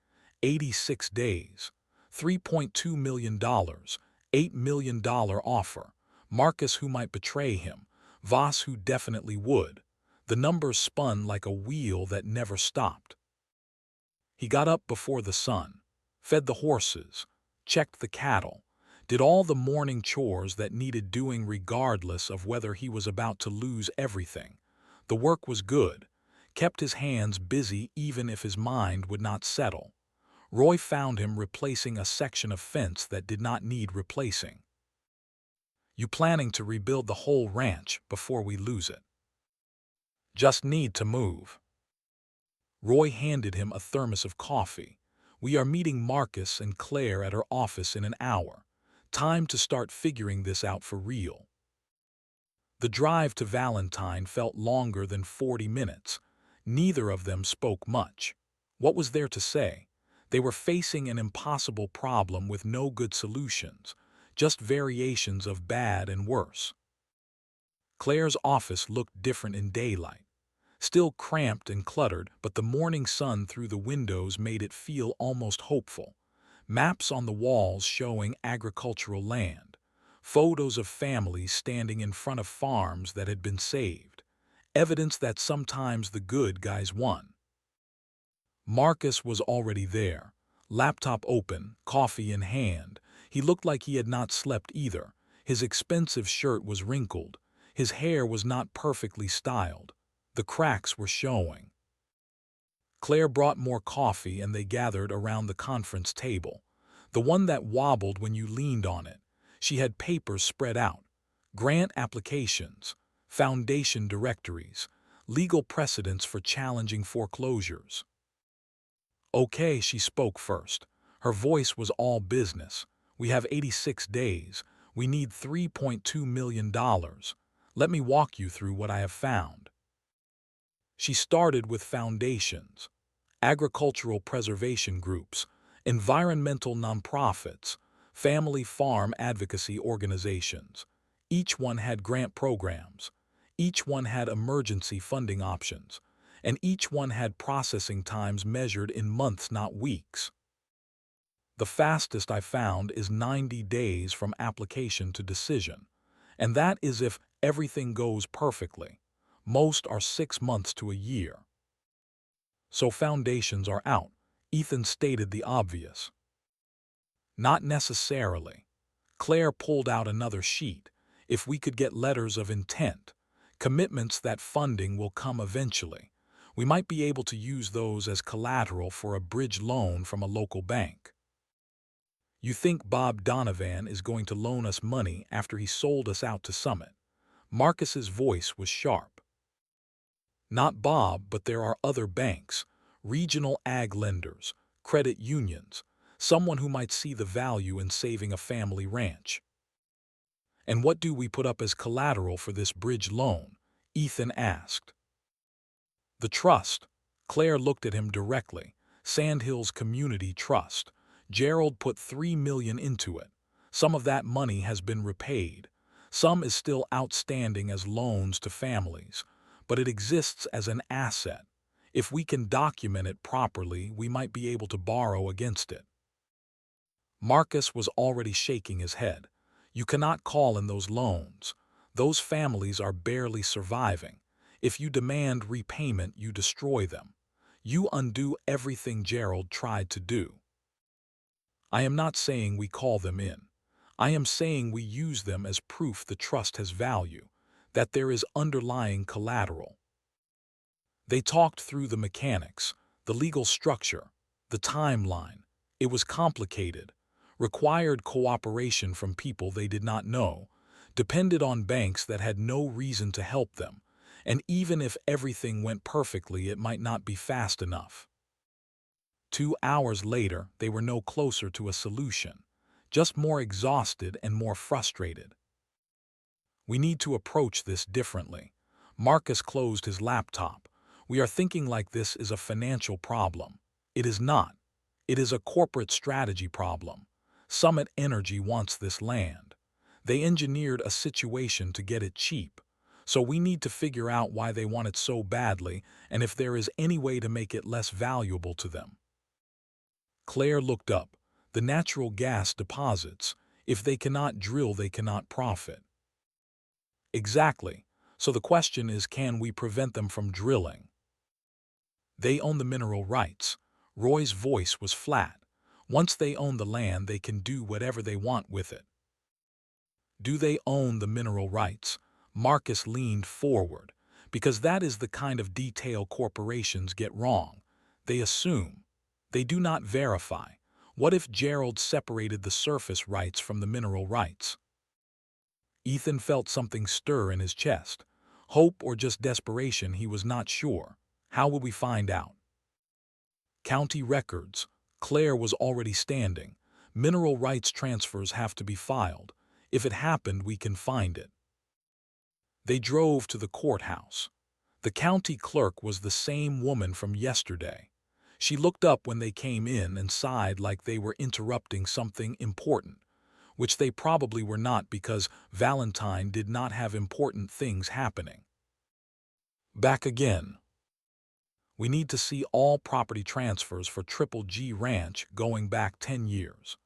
86 days, $3.2 million, $8 million offer, Marcus who might betray him, Voss who definitely would. The numbers spun like a wheel that never stopped. He got up before the sun, fed the horses, checked the cattle, did all the morning chores that needed doing regardless of whether he was about to lose everything. The work was good, kept his hands busy even if his mind would not settle. Roy found him replacing a section of fence that did not need replacing. "You planning to rebuild the whole ranch before we lose it?" "Just need to move." Roy handed him a thermos of coffee. "We are meeting Marcus and Claire at her office in an hour. Time to start figuring this out for real." The drive to Valentine felt longer than 40 minutes. Neither of them spoke much. What was there to say? They were facing an impossible problem with no good solutions, just variations of bad and worse. Claire's office looked different in daylight. Still cramped and cluttered, but the morning sun through the windows made it feel almost hopeful. Maps on the walls showing agricultural land, photos of families standing in front of farms that had been saved, evidence that sometimes the good guys won. Marcus was already there, laptop open, coffee in hand. He looked like he had not slept either. His expensive shirt was wrinkled. His hair was not perfectly styled. The cracks were showing. Claire brought more coffee and they gathered around the conference table, the one that wobbled when you leaned on it. She had papers spread out, grant applications, foundation directories, legal precedents for challenging foreclosures. "Okay," she spoke first. Her voice was all business. "We have 86 days. We need $3.2 million. Let me walk you through what I have found." She started with foundations, agricultural preservation groups, environmental nonprofits, family farm advocacy organizations. Each one had grant programs. Each one had emergency funding options, and each one had processing times measured in months, not weeks. The fastest I found is 90 days from application to decision, and that is if everything goes perfectly. Most are 6 months to a year. So foundations are out. Ethan stated the obvious. Not necessarily. Claire pulled out another sheet. If we could get letters of intent, commitments that funding will come eventually, we might be able to use those as collateral for a bridge loan from a local bank. You think Bob Donovan is going to loan us money after he sold us out to Summit? Marcus's voice was sharp. Not Bob, but there are other banks, regional ag lenders, credit unions, someone who might see the value in saving a family ranch. And what do we put up as collateral for this bridge loan? Ethan asked. The trust. Claire looked at him directly. Sandhills Community Trust. Gerald put $3 million into it. Some of that money has been repaid. Some is still outstanding as loans to families, but it exists as an asset. If we can document it properly, we might be able to borrow against it. Marcus was already shaking his head. You cannot call in those loans. Those families are barely surviving. If you demand repayment, you destroy them. You undo everything Gerald tried to do. I am not saying we call them in. I am saying we use them as proof the trust has value, that there is underlying collateral. They talked through the mechanics, the legal structure, the timeline. It was complicated, required cooperation from people they did not know, depended on banks that had no reason to help them, and even if everything went perfectly, it might not be fast enough. 2 hours later, they were no closer to a solution, just more exhausted and more frustrated. We need to approach this differently. Marcus closed his laptop. We are thinking like this is a financial problem. It is not. It is a corporate strategy problem. Summit Energy wants this land. They engineered a situation to get it cheap. So we need to figure out why they want it so badly and if there is any way to make it less valuable to them. Claire looked up. The natural gas deposits. If they cannot drill, they cannot profit. Exactly. So the question is, can we prevent them from drilling? They own the mineral rights. Roy's voice was flat. Once they own the land, they can do whatever they want with it. Do they own the mineral rights? Marcus leaned forward, because that is the kind of detail corporations get wrong. They assume. They do not verify. What if Gerald separated the surface rights from the mineral rights? Ethan felt something stir in his chest. Hope or just desperation, he was not sure. How would we find out? County records. Claire was already standing. Mineral rights transfers have to be filed. If it happened, we can find it. They drove to the courthouse. The county clerk was the same woman from yesterday. She looked up when they came in and sighed like they were interrupting something important, which they probably were not because Valentine did not have important things happening. Back again. We need to see all property transfers for Triple G Ranch going back 10 years.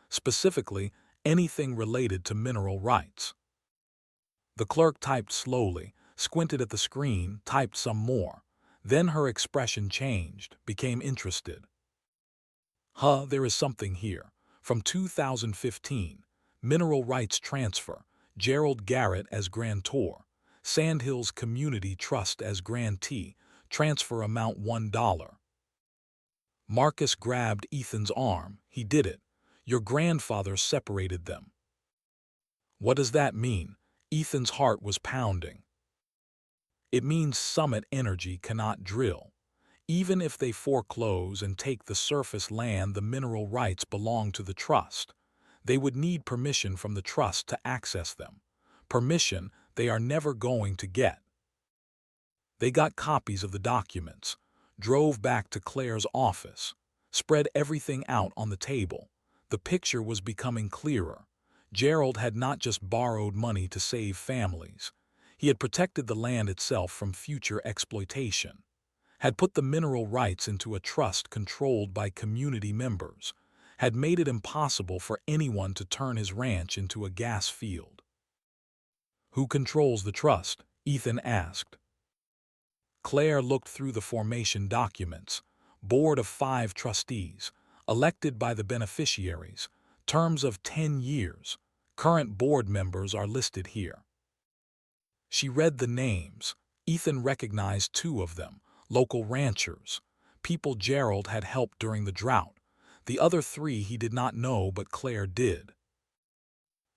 Specifically, anything related to mineral rights. The clerk typed slowly, squinted at the screen, typed some more. Then her expression changed, became interested. There is something here. From 2015, mineral rights transfer, Gerald Garrett as grantor, Sandhills Community Trust as grantee, transfer amount $1. Marcus grabbed Ethan's arm. He did it. Your grandfather separated them. What does that mean? Ethan's heart was pounding. It means Summit Energy cannot drill. Even if they foreclose and take the surface land, the mineral rights belong to the trust. They would need permission from the trust to access them. Permission they are never going to get. They got copies of the documents, drove back to Claire's office, spread everything out on the table. The picture was becoming clearer. Gerald had not just borrowed money to save families. He had protected the land itself from future exploitation, had put the mineral rights into a trust controlled by community members, had made it impossible for anyone to turn his ranch into a gas field. "Who controls the trust?" Ethan asked. Claire looked through the formation documents. Board of 5 trustees, elected by the beneficiaries, terms of 10 years. Current board members are listed here. She read the names. Ethan recognized 2 of them, local ranchers, people Gerald had helped during the drought. The other 3 he did not know, but Claire did.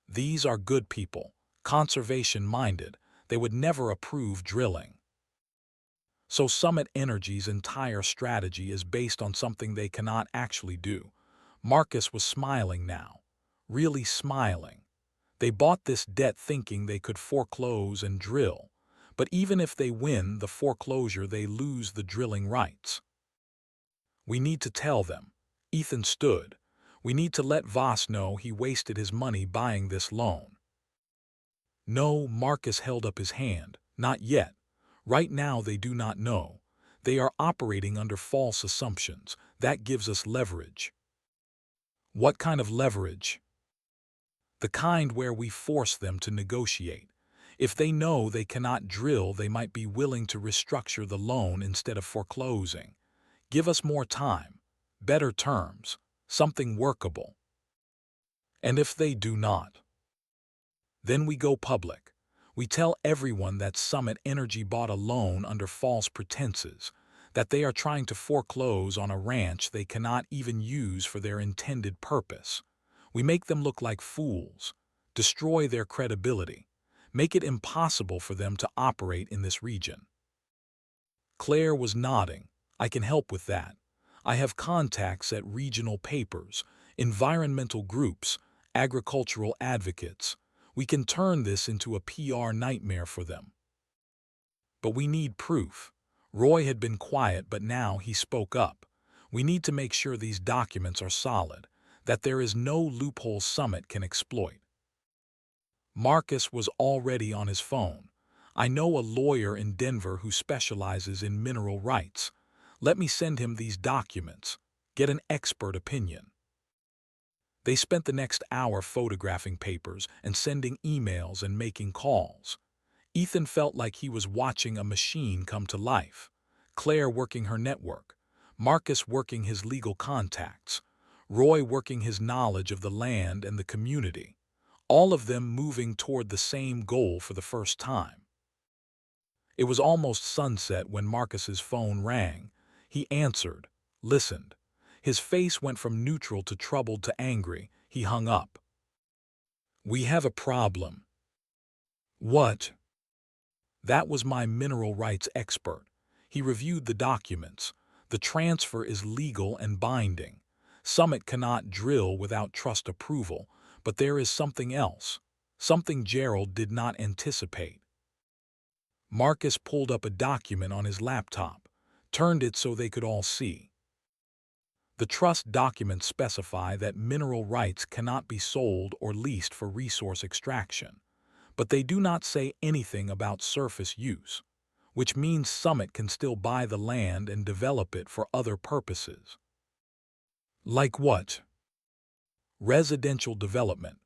These are good people, conservation-minded. They would never approve drilling. So Summit Energy's entire strategy is based on something they cannot actually do. Marcus was smiling now, really smiling. They bought this debt thinking they could foreclose and drill, but even if they win the foreclosure, they lose the drilling rights. "We need to tell them." Ethan stood. "We need to let Voss know he wasted his money buying this loan." "No," Marcus held up his hand. "Not yet. Right now they do not know. They are operating under false assumptions. That gives us leverage." "What kind of leverage?" "The kind where we force them to negotiate. If they know they cannot drill, they might be willing to restructure the loan instead of foreclosing. Give us more time, better terms, something workable." "And if they do not?" "Then we go public. We tell everyone that Summit Energy bought a loan under false pretenses, that they are trying to foreclose on a ranch they cannot even use for their intended purpose. We make them look like fools, destroy their credibility, make it impossible for them to operate in this region." Claire was nodding. "I can help with that. I have contacts at regional papers, environmental groups, agricultural advocates. We can turn this into a PR nightmare for them." "But we need proof." Roy had been quiet, but now he spoke up. "We need to make sure these documents are solid, that there is no loophole Summit can exploit." Marcus was already on his phone. "I know a lawyer in Denver who specializes in mineral rights. Let me send him these documents. Get an expert opinion." They spent the next hour photographing papers and sending emails and making calls. Ethan felt like he was watching a machine come to life. Claire working her network, Marcus working his legal contacts, Roy working his knowledge of the land and the community, all of them moving toward the same goal for the first time. It was almost sunset when Marcus's phone rang. He answered, listened. His face went from neutral to troubled to angry. He hung up. "We have a problem." "What?" "That was my mineral rights expert. He reviewed the documents. The transfer is legal and binding. Summit cannot drill without trust approval, but there is something else, something Gerald did not anticipate." Marcus pulled up a document on his laptop, turned it so they could all see. The trust documents specify that mineral rights cannot be sold or leased for resource extraction, but they do not say anything about surface use, which means Summit can still buy the land and develop it for other purposes. "Like what?" "Residential development.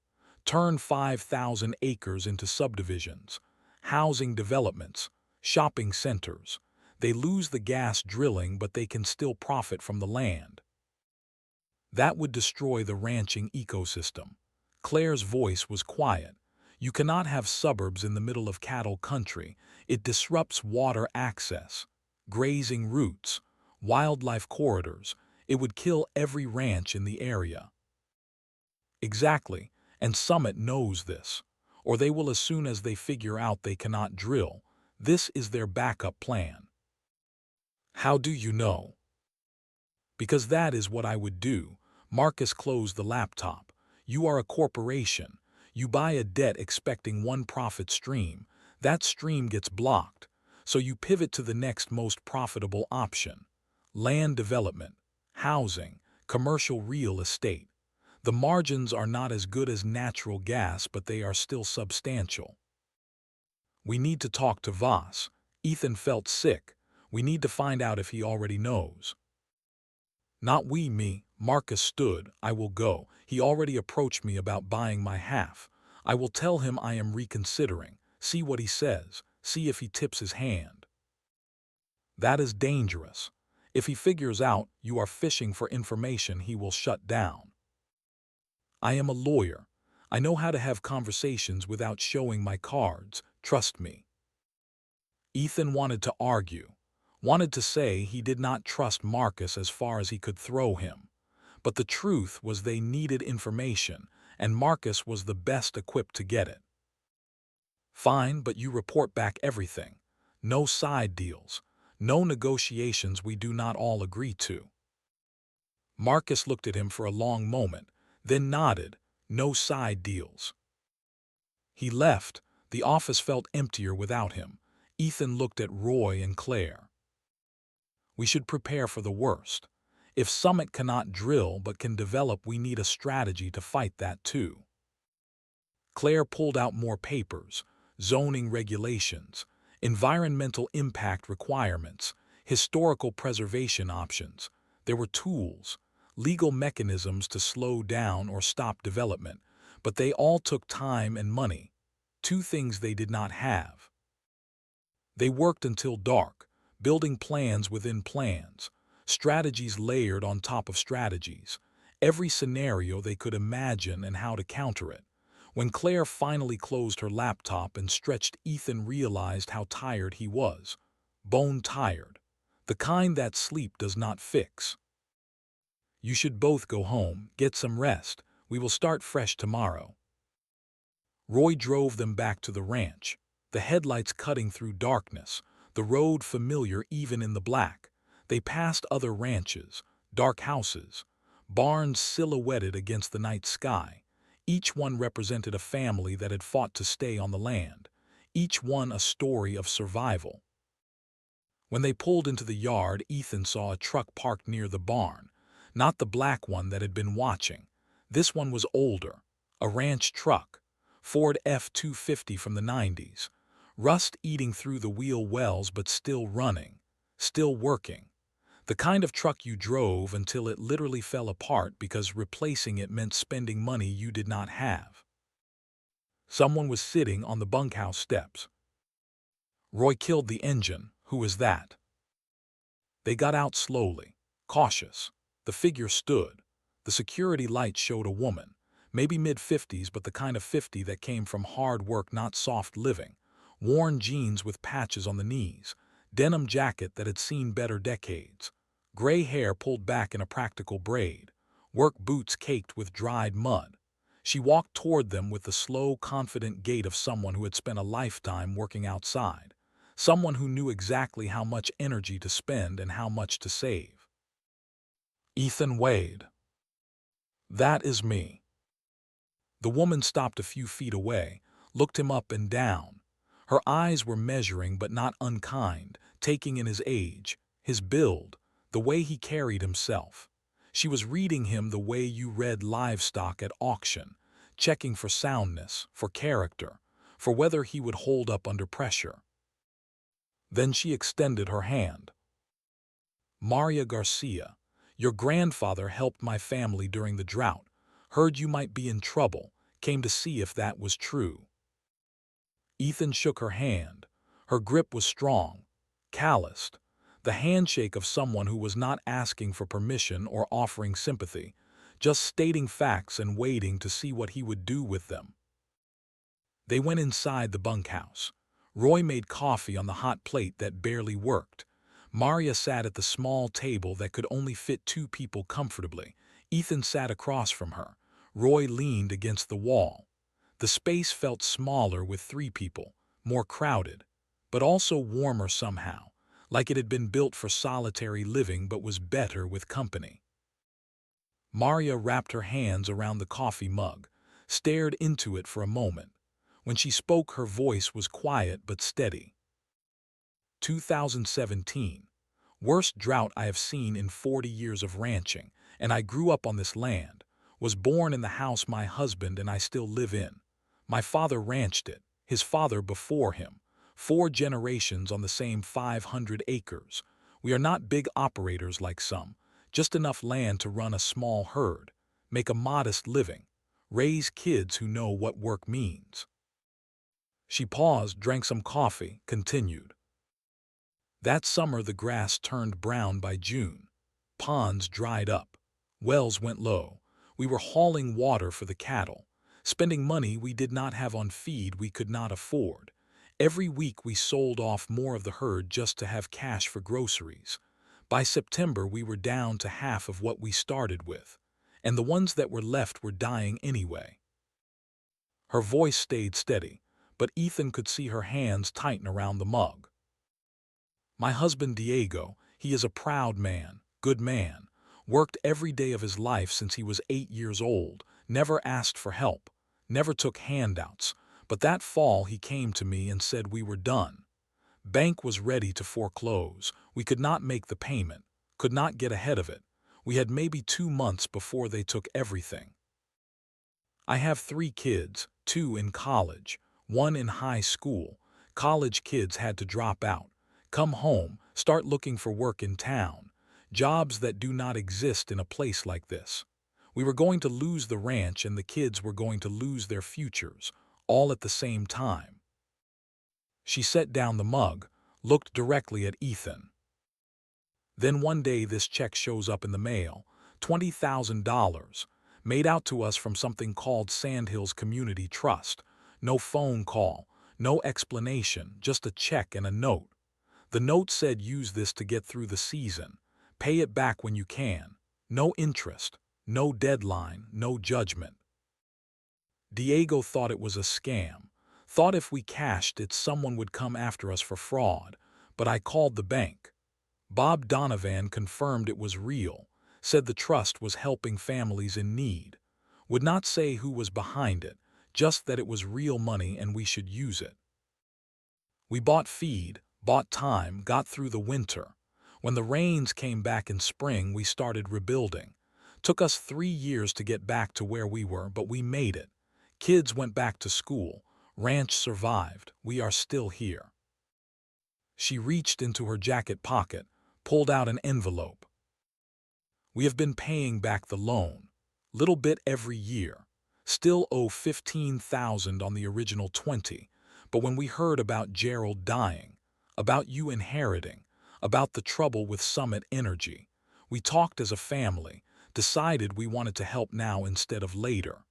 Turn 5,000 acres into subdivisions, housing developments, shopping centers. They lose the gas drilling, but they can still profit from the land." "That would destroy the ranching ecosystem." Claire's voice was quiet. "You cannot have suburbs in the middle of cattle country. It disrupts water access, grazing routes, wildlife corridors. It would kill every ranch in the area." "Exactly, and Summit knows this. Or they will as soon as they figure out they cannot drill. This is their backup plan." "How do you know?" "Because that is what I would do." Marcus closed the laptop. "You are a corporation. You buy a debt expecting one profit stream. That stream gets blocked, so you pivot to the next most profitable option. Land development, housing, commercial real estate. The margins are not as good as natural gas, but they are still substantial." We need to talk to Voss. Ethan felt sick. We need to find out if he already knows. Not me. Marcus stood. I will go. He already approached me about buying my half. I will tell him I am reconsidering. See what he says. See if he tips his hand. That is dangerous. If he figures out you are fishing for information, he will shut down. I am a lawyer. I know how to have conversations without showing my cards. Trust me. Ethan wanted to argue, wanted to say he did not trust Marcus as far as he could throw him. But the truth was they needed information, and Marcus was the best equipped to get it. Fine, but you report back everything. No side deals. No negotiations we do not all agree to. Marcus looked at him for a long moment, then nodded. No side deals. He left. The office felt emptier without him. Ethan looked at Roy and Claire. We should prepare for the worst. If Summit cannot drill but can develop, we need a strategy to fight that too. Claire pulled out more papers, zoning regulations, environmental impact requirements, historical preservation options. There were tools, legal mechanisms to slow down or stop development, but they all took time and money, two things they did not have. They worked until dark, building plans within plans, strategies layered on top of strategies, every scenario they could imagine and how to counter it. When Claire finally closed her laptop and stretched, Ethan realized how tired he was. Bone tired. The kind that sleep does not fix. You should both go home, get some rest. We will start fresh tomorrow. Roy drove them back to the ranch, the headlights cutting through darkness, the road familiar even in the black. They passed other ranches, dark houses, barns silhouetted against the night sky. Each one represented a family that had fought to stay on the land, each one a story of survival. When they pulled into the yard, Ethan saw a truck parked near the barn, not the black one that had been watching. This one was older, a ranch truck, Ford F-250 from the 90s, rust eating through the wheel wells but still running, still working. The kind of truck you drove until it literally fell apart because replacing it meant spending money you did not have. Someone was sitting on the bunkhouse steps. Roy killed the engine. Who is that? They got out slowly, cautious. The figure stood. The security light showed a woman, maybe mid-50s, but the kind of 50 that came from hard work, not soft living. Worn jeans with patches on the knees, denim jacket that had seen better decades, gray hair pulled back in a practical braid, work boots caked with dried mud. She walked toward them with the slow, confident gait of someone who had spent a lifetime working outside, someone who knew exactly how much energy to spend and how much to save. Ethan Wade. That is me. The woman stopped a few feet away, looked him up and down. Her eyes were measuring but not unkind, taking in his age, his build, the way he carried himself. She was reading him the way you read livestock at auction, checking for soundness, for character, for whether he would hold up under pressure. Then she extended her hand. Maria Garcia, your grandfather helped my family during the drought, heard you might be in trouble, came to see if that was true. Ethan shook her hand. Her grip was strong, calloused, the handshake of someone who was not asking for permission or offering sympathy, just stating facts and waiting to see what he would do with them. They went inside the bunkhouse. Roy made coffee on the hot plate that barely worked. Maria sat at the small table that could only fit two people comfortably. Ethan sat across from her. Roy leaned against the wall. The space felt smaller with three people, more crowded, but also warmer somehow, like it had been built for solitary living but was better with company. Maria wrapped her hands around the coffee mug, stared into it for a moment. When she spoke, her voice was quiet but steady. 2017. Worst drought I have seen in 40 years of ranching, and I grew up on this land, was born in the house my husband and I still live in. My father ranched it, his father before him, 4 generations on the same 500 acres. We are not big operators like some, just enough land to run a small herd, make a modest living, raise kids who know what work means. She paused, drank some coffee, continued. That summer the grass turned brown by June. Ponds dried up. Wells went low. We were hauling water for the cattle, spending money we did not have on feed we could not afford. Every week we sold off more of the herd just to have cash for groceries. By September we were down to half of what we started with, and the ones that were left were dying anyway. Her voice stayed steady, but Ethan could see her hands tighten around the mug. My husband Diego, he is a proud man, good man, worked every day of his life since he was 8 years old, never asked for help, never took handouts, but that fall he came to me and said we were done. Bank was ready to foreclose, we could not make the payment, could not get ahead of it. We had maybe 2 months before they took everything. I have 3 kids, 2 in college, 1 in high school. College kids had to drop out, come home, start looking for work in town, jobs that do not exist in a place like this. We were going to lose the ranch and the kids were going to lose their futures, all at the same time. She set down the mug, looked directly at Ethan. Then one day this check shows up in the mail, $20,000, made out to us from something called Sandhills Community Trust. No phone call, no explanation, just a check and a note. The note said use this to get through the season. Pay it back when you can. No interest, no deadline, no judgment. Diego thought it was a scam, thought if we cashed it someone would come after us for fraud, but I called the bank. Bob Donovan confirmed it was real, said the trust was helping families in need. Would not say who was behind it, just that it was real money and we should use it. We bought feed, bought time, got through the winter. When the rains came back in spring, we started rebuilding. Took us 3 years to get back to where we were, but we made it. Kids went back to school. Ranch survived. We are still here. She reached into her jacket pocket, pulled out an envelope. We have been paying back the loan, little bit every year. Still owe $15,000 on the original 20, but when we heard about Gerald dying, about you inheriting, about the trouble with Summit Energy, we talked as a family, decided we wanted to help now instead of later.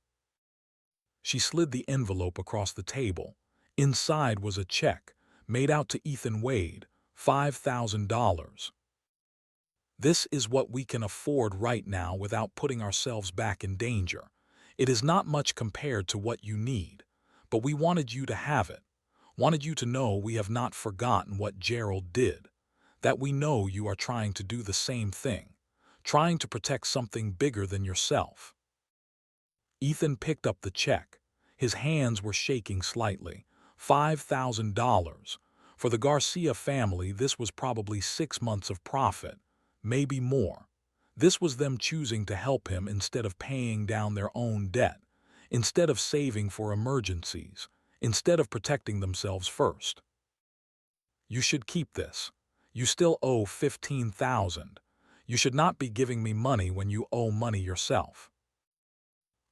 She slid the envelope across the table. Inside was a check, made out to Ethan Wade, $5,000. This is what we can afford right now without putting ourselves back in danger. It is not much compared to what you need, but we wanted you to have it, wanted you to know we have not forgotten what Gerald did, that we know you are trying to do the same thing, trying to protect something bigger than yourself. Ethan picked up the check. His hands were shaking slightly. $5,000. For the Garcia family, this was probably 6 months of profit, maybe more. This was them choosing to help him instead of paying down their own debt, instead of saving for emergencies, instead of protecting themselves first. You should keep this. You still owe $15,000. You should not be giving me money when you owe money yourself.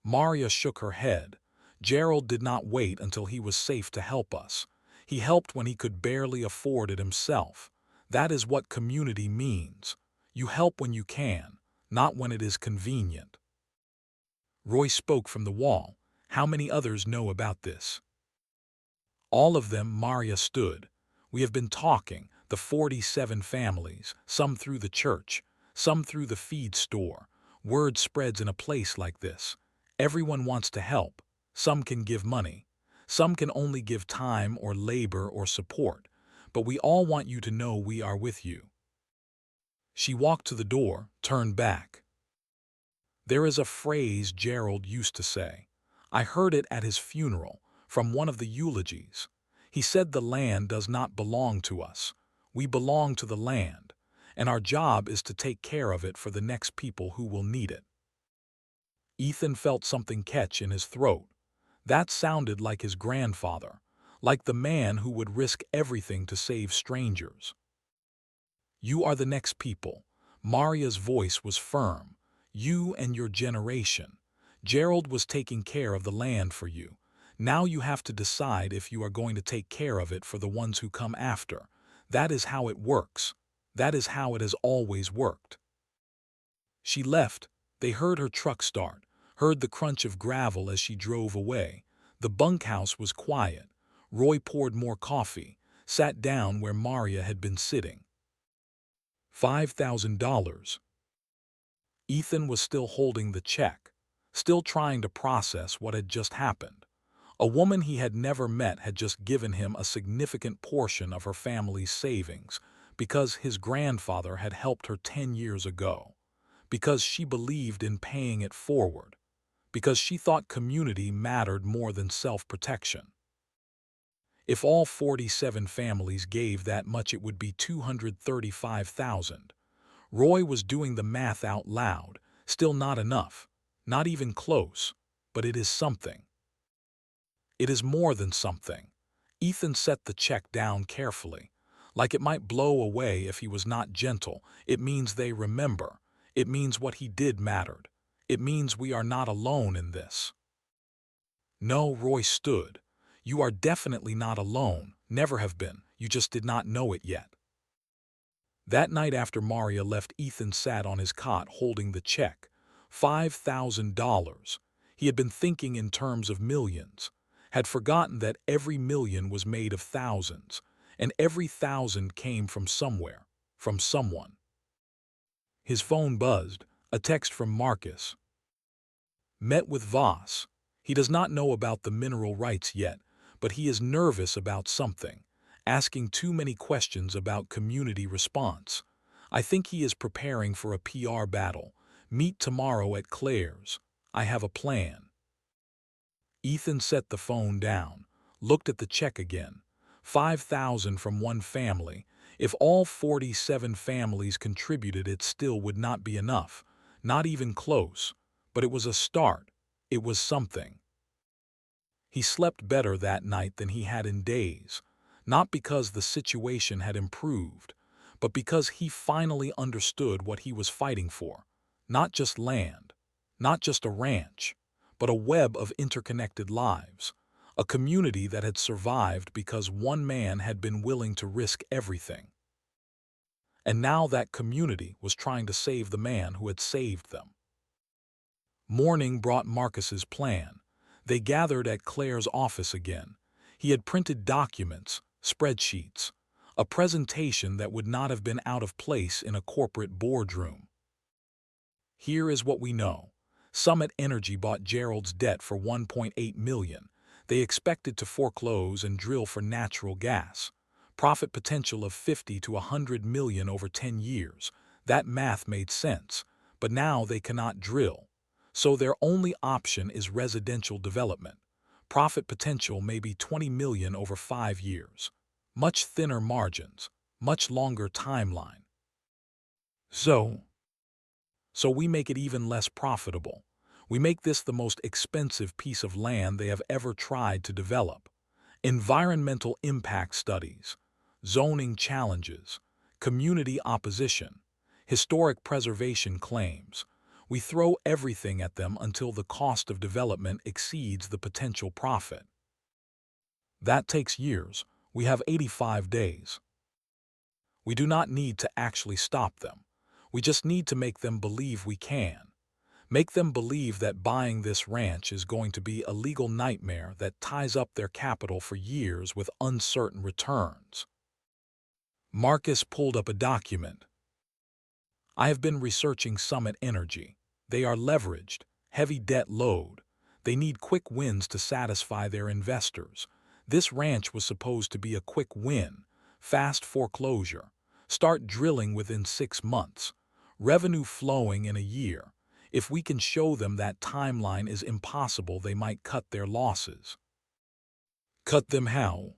Maria shook her head. Gerald did not wait until he was safe to help us. He helped when he could barely afford it himself. That is what community means. You help when you can, not when it is convenient. Roy spoke from the wall. How many others know about this? All of them. Maria stood. We have been talking, the 47 families, some through the church, some through the feed store. Word spreads in a place like this. Everyone wants to help. Some can give money. Some can only give time or labor or support. But we all want you to know we are with you. She walked to the door, turned back. There is a phrase Gerald used to say. I heard it at his funeral, from one of the eulogies. He said the land does not belong to us. We belong to the land, and our job is to take care of it for the next people who will need it. Ethan felt something catch in his throat. That sounded like his grandfather, like the man who would risk everything to save strangers. You are the next people. Maria's voice was firm. You and your generation. Gerald was taking care of the land for you. Now you have to decide if you are going to take care of it for the ones who come after. That is how it works. That is how it has always worked. She left. They heard her truck start, heard the crunch of gravel as she drove away. The bunkhouse was quiet. Roy poured more coffee, sat down where Maria had been sitting. $5,000. Ethan was still holding the check, still trying to process what had just happened. A woman he had never met had just given him a significant portion of her family's savings because his grandfather had helped her 10 years ago, because she believed in paying it forward, because she thought community mattered more than self-protection. If all 47 families gave that much, it would be $235,000. Roy was doing the math out loud. Still not enough. Not even close. But it is something. It is more than something. Ethan set the check down carefully. Like it might blow away if he was not gentle. It means they remember. It means what he did mattered. It means we are not alone in this. No, Roy stood. You are definitely not alone. Never have been. You just did not know it yet. That night after Maria left, Ethan sat on his cot holding the check. $5,000. He had been thinking in terms of millions, had forgotten that every million was made of thousands, and every thousand came from somewhere, from someone. His phone buzzed, a text from Marcus. Met with Voss. He does not know about the mineral rights yet, but he is nervous about something. Asking too many questions about community response. I think he is preparing for a PR battle. Meet tomorrow at Claire's. I have a plan. Ethan set the phone down, looked at the check again. $5,000 from one family. If all 47 families contributed, it still would not be enough. Not even close. But it was a start. It was something. He slept better that night than he had in days. Not because the situation had improved, but because he finally understood what he was fighting for. Not just land, not just a ranch, but a web of interconnected lives. A community that had survived because one man had been willing to risk everything. And now that community was trying to save the man who had saved them. Morning brought Marcus's plan. They gathered at Claire's office again. He had printed documents, spreadsheets, a presentation that would not have been out of place in a corporate boardroom. Here is what we know. Summit Energy bought Gerald's debt for $1.8 million. They expected to foreclose and drill for natural gas. Profit potential of $50 to $100 million over 10 years. That math made sense, but now they cannot drill. So their only option is residential development. Profit potential may be $20 million over 5 years. Much thinner margins, much longer timeline. So we make it even less profitable. We make this the most expensive piece of land they have ever tried to develop. Environmental impact studies, zoning challenges, community opposition, historic preservation claims. We throw everything at them until the cost of development exceeds the potential profit. That takes years. We have 85 days. We do not need to actually stop them. We just need to make them believe we can. Make them believe that buying this ranch is going to be a legal nightmare that ties up their capital for years with uncertain returns. Marcus pulled up a document. I have been researching Summit Energy. They are leveraged, heavy debt load. They need quick wins to satisfy their investors. This ranch was supposed to be a quick win, fast foreclosure, start drilling within 6 months, revenue flowing in a year. If we can show them that timeline is impossible, they might cut their losses. Cut them how?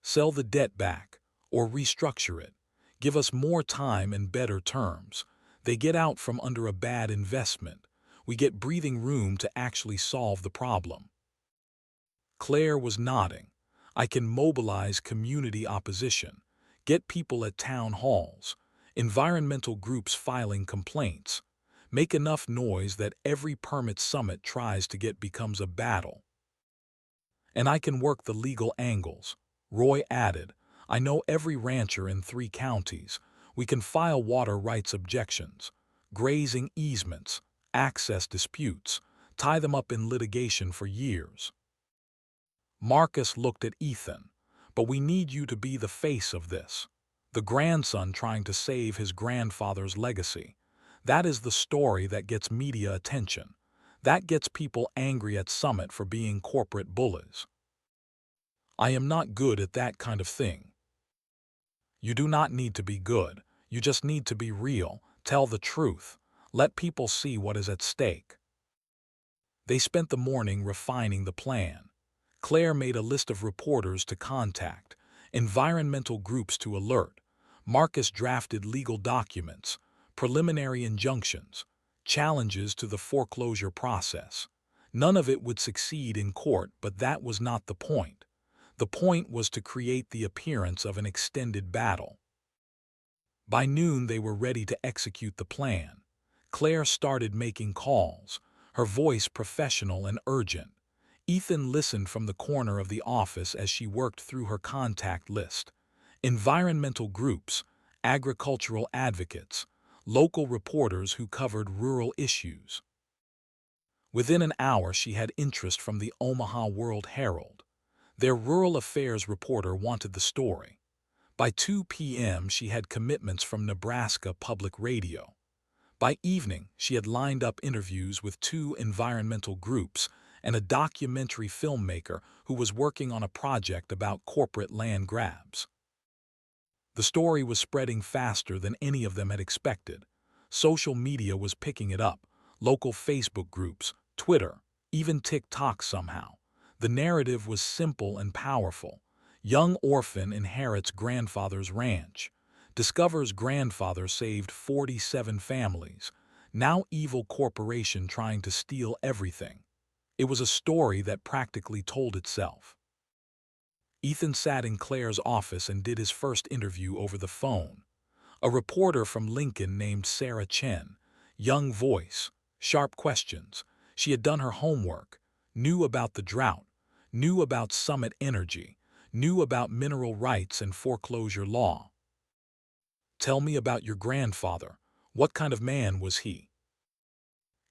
Sell the debt back, or restructure it. Give us more time and better terms. They get out from under a bad investment. We get breathing room to actually solve the problem. Claire was nodding. I can mobilize community opposition, get people at town halls, environmental groups filing complaints, make enough noise that every permit Summit tries to get becomes a battle. And I can work the legal angles. Roy added, I know every rancher in 3 counties. We can file water rights objections, grazing easements, access disputes, tie them up in litigation for years. Marcus looked at Ethan. But we need you to be the face of this. The grandson trying to save his grandfather's legacy. That is the story that gets media attention. That gets people angry at Summit for being corporate bullies. I am not good at that kind of thing. You do not need to be good. You just need to be real, tell the truth, let people see what is at stake. They spent the morning refining the plan. Claire made a list of reporters to contact, environmental groups to alert. Marcus drafted legal documents, preliminary injunctions, challenges to the foreclosure process. None of it would succeed in court, but that was not the point. The point was to create the appearance of an extended battle. By noon they were ready to execute the plan. Claire started making calls, her voice professional and urgent. Ethan listened from the corner of the office as she worked through her contact list. Environmental groups, agricultural advocates, local reporters who covered rural issues. Within an hour she had interest from the Omaha World Herald. Their rural affairs reporter wanted the story. By 2 p.m. she had commitments from Nebraska Public Radio. By evening she had lined up interviews with 2 environmental groups and a documentary filmmaker who was working on a project about corporate land grabs. The story was spreading faster than any of them had expected. Social media was picking it up, local Facebook groups, Twitter, even TikTok somehow. The narrative was simple and powerful. Young orphan inherits grandfather's ranch, discovers grandfather saved 47 families, now evil corporation trying to steal everything. It was a story that practically told itself. Ethan sat in Claire's office and did his first interview over the phone. A reporter from Lincoln named Sarah Chen, young voice, sharp questions. She had done her homework, knew about the drought, knew about Summit Energy, knew about mineral rights and foreclosure law. Tell me about your grandfather. What kind of man was he?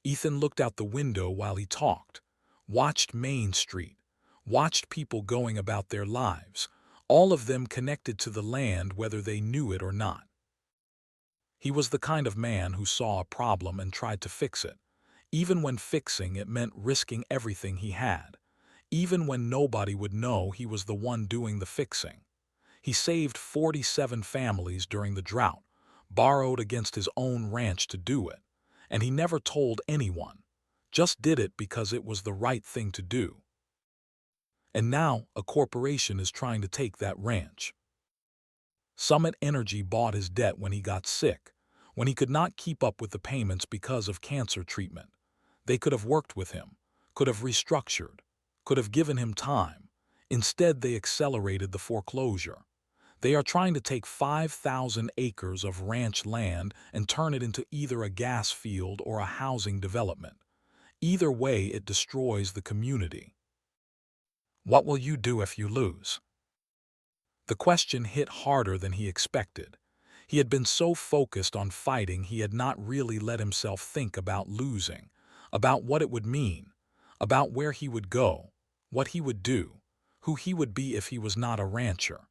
Ethan looked out the window while he talked, watched Main Street, watched people going about their lives, all of them connected to the land whether they knew it or not. He was the kind of man who saw a problem and tried to fix it, even when fixing it meant risking everything he had, even when nobody would know he was the one doing the fixing. He saved 47 families during the drought, borrowed against his own ranch to do it, and he never told anyone, just did it because it was the right thing to do. And now a corporation is trying to take that ranch. Summit Energy bought his debt when he got sick, when he could not keep up with the payments because of cancer treatment. They could have worked with him, could have restructured, could have given him time. Instead, they accelerated the foreclosure. They are trying to take 5,000 acres of ranch land and turn it into either a gas field or a housing development. Either way, it destroys the community. What will you do if you lose? The question hit harder than he expected. He had been so focused on fighting he had not really let himself think about losing, about what it would mean, about where he would go, what he would do, who he would be if he was not a rancher.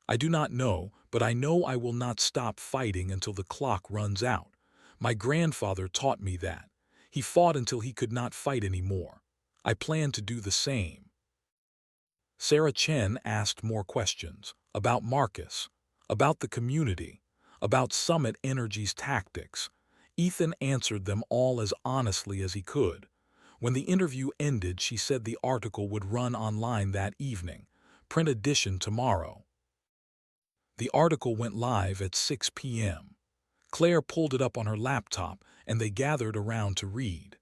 I do not know, but I know I will not stop fighting until the clock runs out. My grandfather taught me that. He fought until he could not fight anymore. I plan to do the same. Sarah Chen asked more questions about Marcus, about the community, about Summit Energy's tactics. Ethan answered them all as honestly as he could. When the interview ended, she said the article would run online that evening, print edition tomorrow. The article went live at 6 p.m. Claire pulled it up on her laptop and they gathered around to read.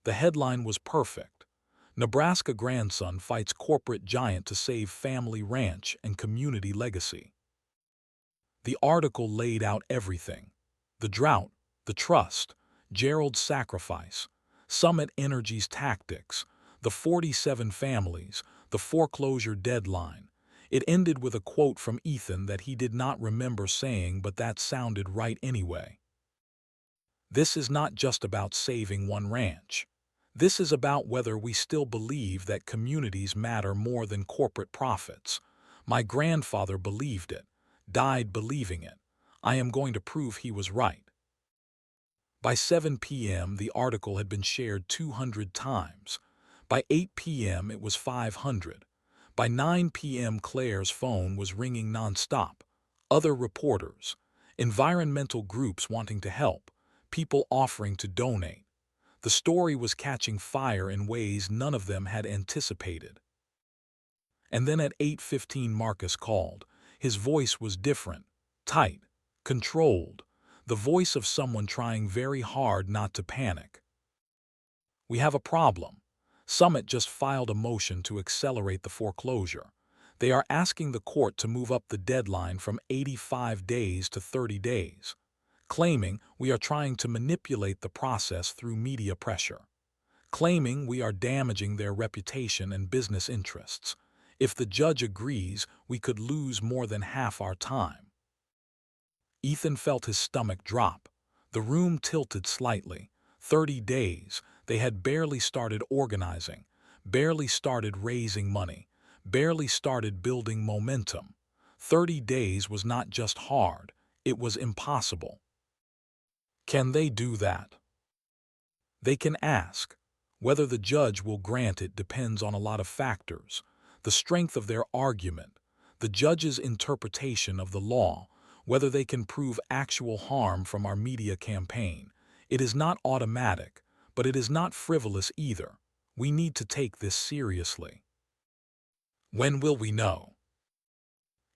The headline was perfect. Nebraska grandson fights corporate giant to save family ranch and community legacy. The article laid out everything: the drought, the trust, Gerald's sacrifice, Summit Energy's tactics, the 47 families, the foreclosure deadline. It ended with a quote from Ethan that he did not remember saying, but that sounded right anyway. This is not just about saving one ranch. This is about whether we still believe that communities matter more than corporate profits. My grandfather believed it, died believing it. I am going to prove he was right. By 7 p.m., the article had been shared 200 times. By 8 p.m., it was 500. By 9 p.m., Claire's phone was ringing nonstop. Other reporters, environmental groups wanting to help, people offering to donate. The story was catching fire in ways none of them had anticipated. And then at 8:15 Marcus called. His voice was different, tight, controlled, the voice of someone trying very hard not to panic. "We have a problem. Summit just filed a motion to accelerate the foreclosure. They are asking the court to move up the deadline from 85 days to 30 days, claiming we are trying to manipulate the process through media pressure, claiming we are damaging their reputation and business interests. If the judge agrees, we could lose more than half our time." Ethan felt his stomach drop. The room tilted slightly. 30 days. They had barely started organizing, barely started raising money, barely started building momentum. 30 days was not just hard, it was impossible. Can they do that? They can ask. Whether the judge will grant it depends on a lot of factors: the strength of their argument, the judge's interpretation of the law, whether they can prove actual harm from our media campaign. It is not automatic, but it is not frivolous either. We need to take this seriously. When will we know?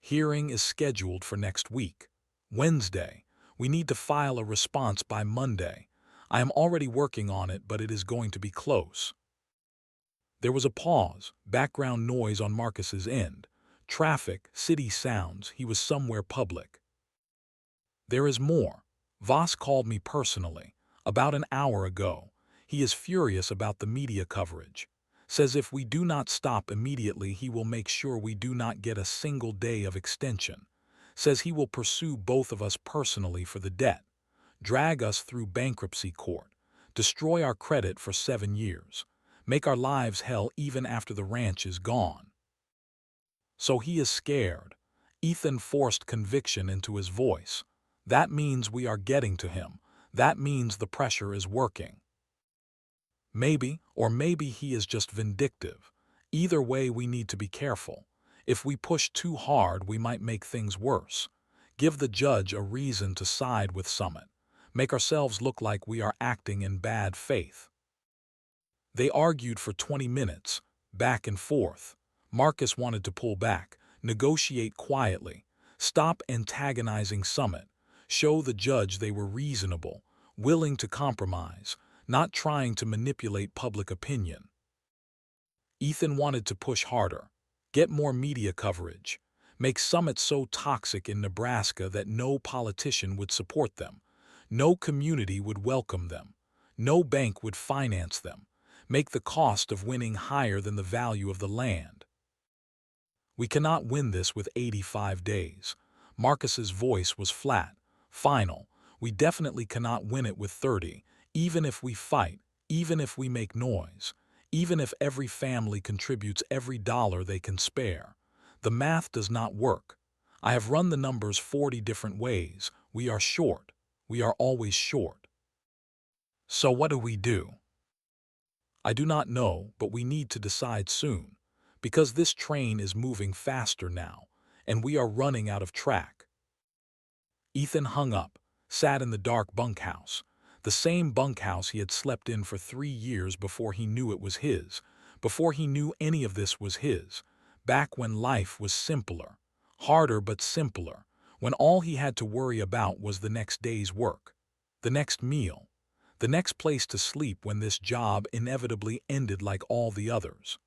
Hearing is scheduled for next week, Wednesday. We need to file a response by Monday. I am already working on it, but it is going to be close. There was a pause, background noise on Marcus's end. Traffic, city sounds, he was somewhere public. There is more. Voss called me personally, about an hour ago. He is furious about the media coverage. Says if we do not stop immediately, he will make sure we do not get a single day of extension. Says he will pursue both of us personally for the debt, drag us through bankruptcy court, destroy our credit for 7 years, make our lives hell even after the ranch is gone. So he is scared. Ethan forced conviction into his voice. That means we are getting to him. That means the pressure is working. Maybe, or maybe he is just vindictive. Either way, we need to be careful. If we push too hard, we might make things worse. Give the judge a reason to side with Summit. Make ourselves look like we are acting in bad faith. They argued for 20 minutes, back and forth. Marcus wanted to pull back, negotiate quietly, stop antagonizing Summit, show the judge they were reasonable, willing to compromise, not trying to manipulate public opinion. Ethan wanted to push harder, get more media coverage, make Summit so toxic in Nebraska that no politician would support them, no community would welcome them, no bank would finance them, make the cost of winning higher than the value of the land. We cannot win this with 85 days. Marcus's voice was flat, final. We definitely cannot win it with 30, even if we fight, even if we make noise, even if every family contributes every dollar they can spare. The math does not work. I have run the numbers 40 different ways. We are short. We are always short. So what do we do? I do not know, but we need to decide soon, because this train is moving faster now, and we are running out of track. Ethan hung up, sat in the dark bunkhouse, the same bunkhouse he had slept in for 3 years before he knew it was his, before he knew any of this was his, back when life was simpler, harder but simpler, when all he had to worry about was the next day's work, the next meal, the next place to sleep when this job inevitably ended like all the others.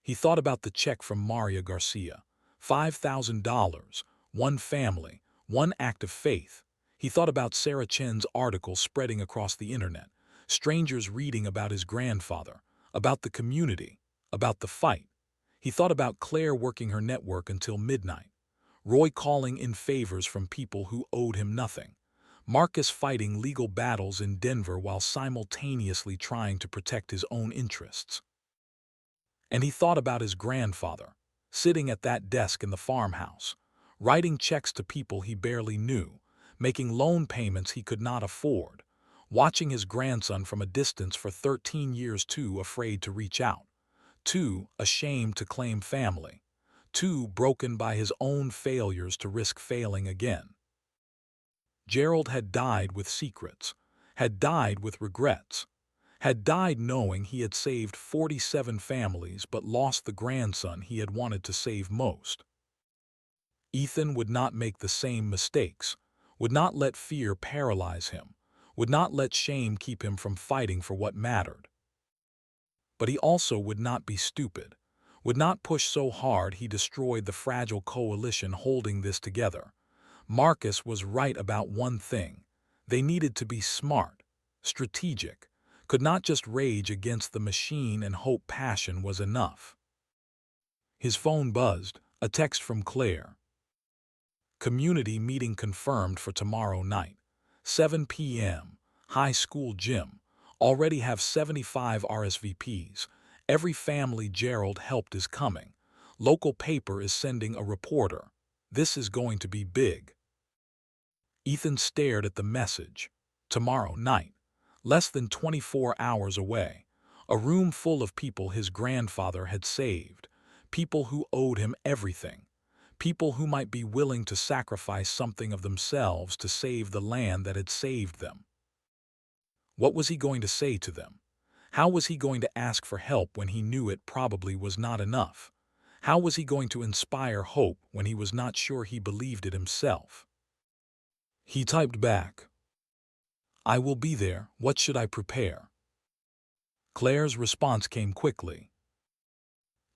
He thought about the check from Maria Garcia. $5,000, one family, one act of faith. He thought about Sarah Chen's article spreading across the internet, strangers reading about his grandfather, about the community, about the fight. He thought about Claire working her network until midnight, Roy calling in favors from people who owed him nothing, Marcus fighting legal battles in Denver while simultaneously trying to protect his own interests. And he thought about his grandfather, sitting at that desk in the farmhouse, writing checks to people he barely knew, making loan payments he could not afford, watching his grandson from a distance for 13 years too afraid to reach out, too ashamed to claim family, too broken by his own failures to risk failing again. Gerald had died with secrets, had died with regrets, had died knowing he had saved 47 families but lost the grandson he had wanted to save most. Ethan would not make the same mistakes, would not let fear paralyze him, would not let shame keep him from fighting for what mattered. But he also would not be stupid, would not push so hard he destroyed the fragile coalition holding this together. Marcus was right about one thing. They needed to be smart, strategic, could not just rage against the machine and hope passion was enough. His phone buzzed, a text from Claire. Community meeting confirmed for tomorrow night, 7 p.m., high school gym. Already have 75 RSVPs. Every family Gerald helped is coming. Local paper is sending a reporter. This is going to be big. Ethan stared at the message. Tomorrow night. Less than 24 hours away. A room full of people his grandfather had saved. People who owed him everything. People who might be willing to sacrifice something of themselves to save the land that had saved them. What was he going to say to them? How was he going to ask for help when he knew it probably was not enough? How was he going to inspire hope when he was not sure he believed it himself? He typed back, "I will be there. What should I prepare?" Claire's response came quickly.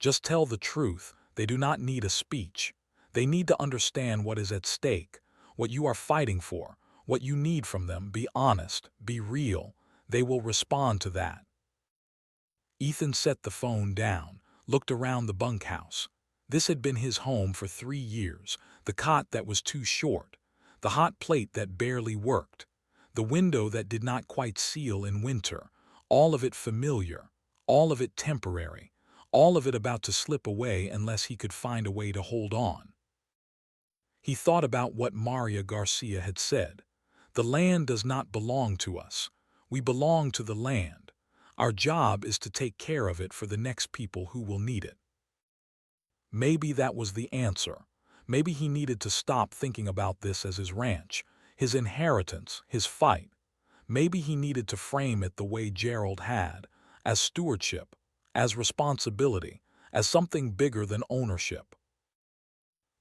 "Just tell the truth. They do not need a speech. They need to understand what is at stake, what you are fighting for, what you need from them. Be honest, be real. They will respond to that." Ethan set the phone down, looked around the bunkhouse. This had been his home for 3 years, the cot that was too short, the hot plate that barely worked, the window that did not quite seal in winter, all of it familiar, all of it temporary, all of it about to slip away unless he could find a way to hold on. He thought about what Maria Garcia had said. The land does not belong to us. We belong to the land. Our job is to take care of it for the next people who will need it. Maybe that was the answer. Maybe he needed to stop thinking about this as his ranch, his inheritance, his fight. Maybe he needed to frame it the way Gerald had, as stewardship, as responsibility, as something bigger than ownership.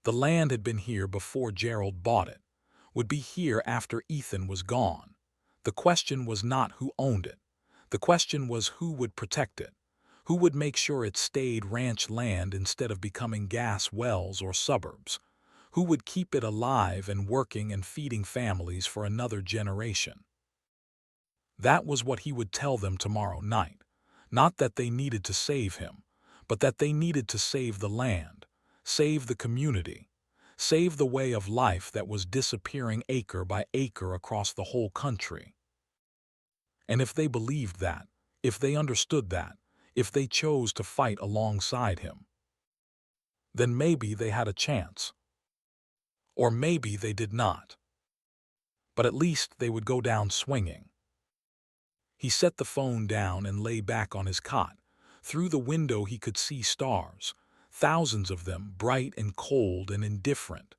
The land had been here before Gerald bought it, would be here after Ethan was gone. The question was not who owned it. The question was who would protect it, who would make sure it stayed ranch land instead of becoming gas wells or suburbs, who would keep it alive and working and feeding families for another generation. That was what he would tell them tomorrow night. Not that they needed to save him, but that they needed to save the land, save the community, save the way of life that was disappearing acre by acre across the whole country. And if they believed that, if they understood that, if they chose to fight alongside him, then maybe they had a chance. Or maybe they did not. But at least they would go down swinging. He set the phone down and lay back on his cot. Through the window he could see stars, thousands of them, bright and cold and indifferent.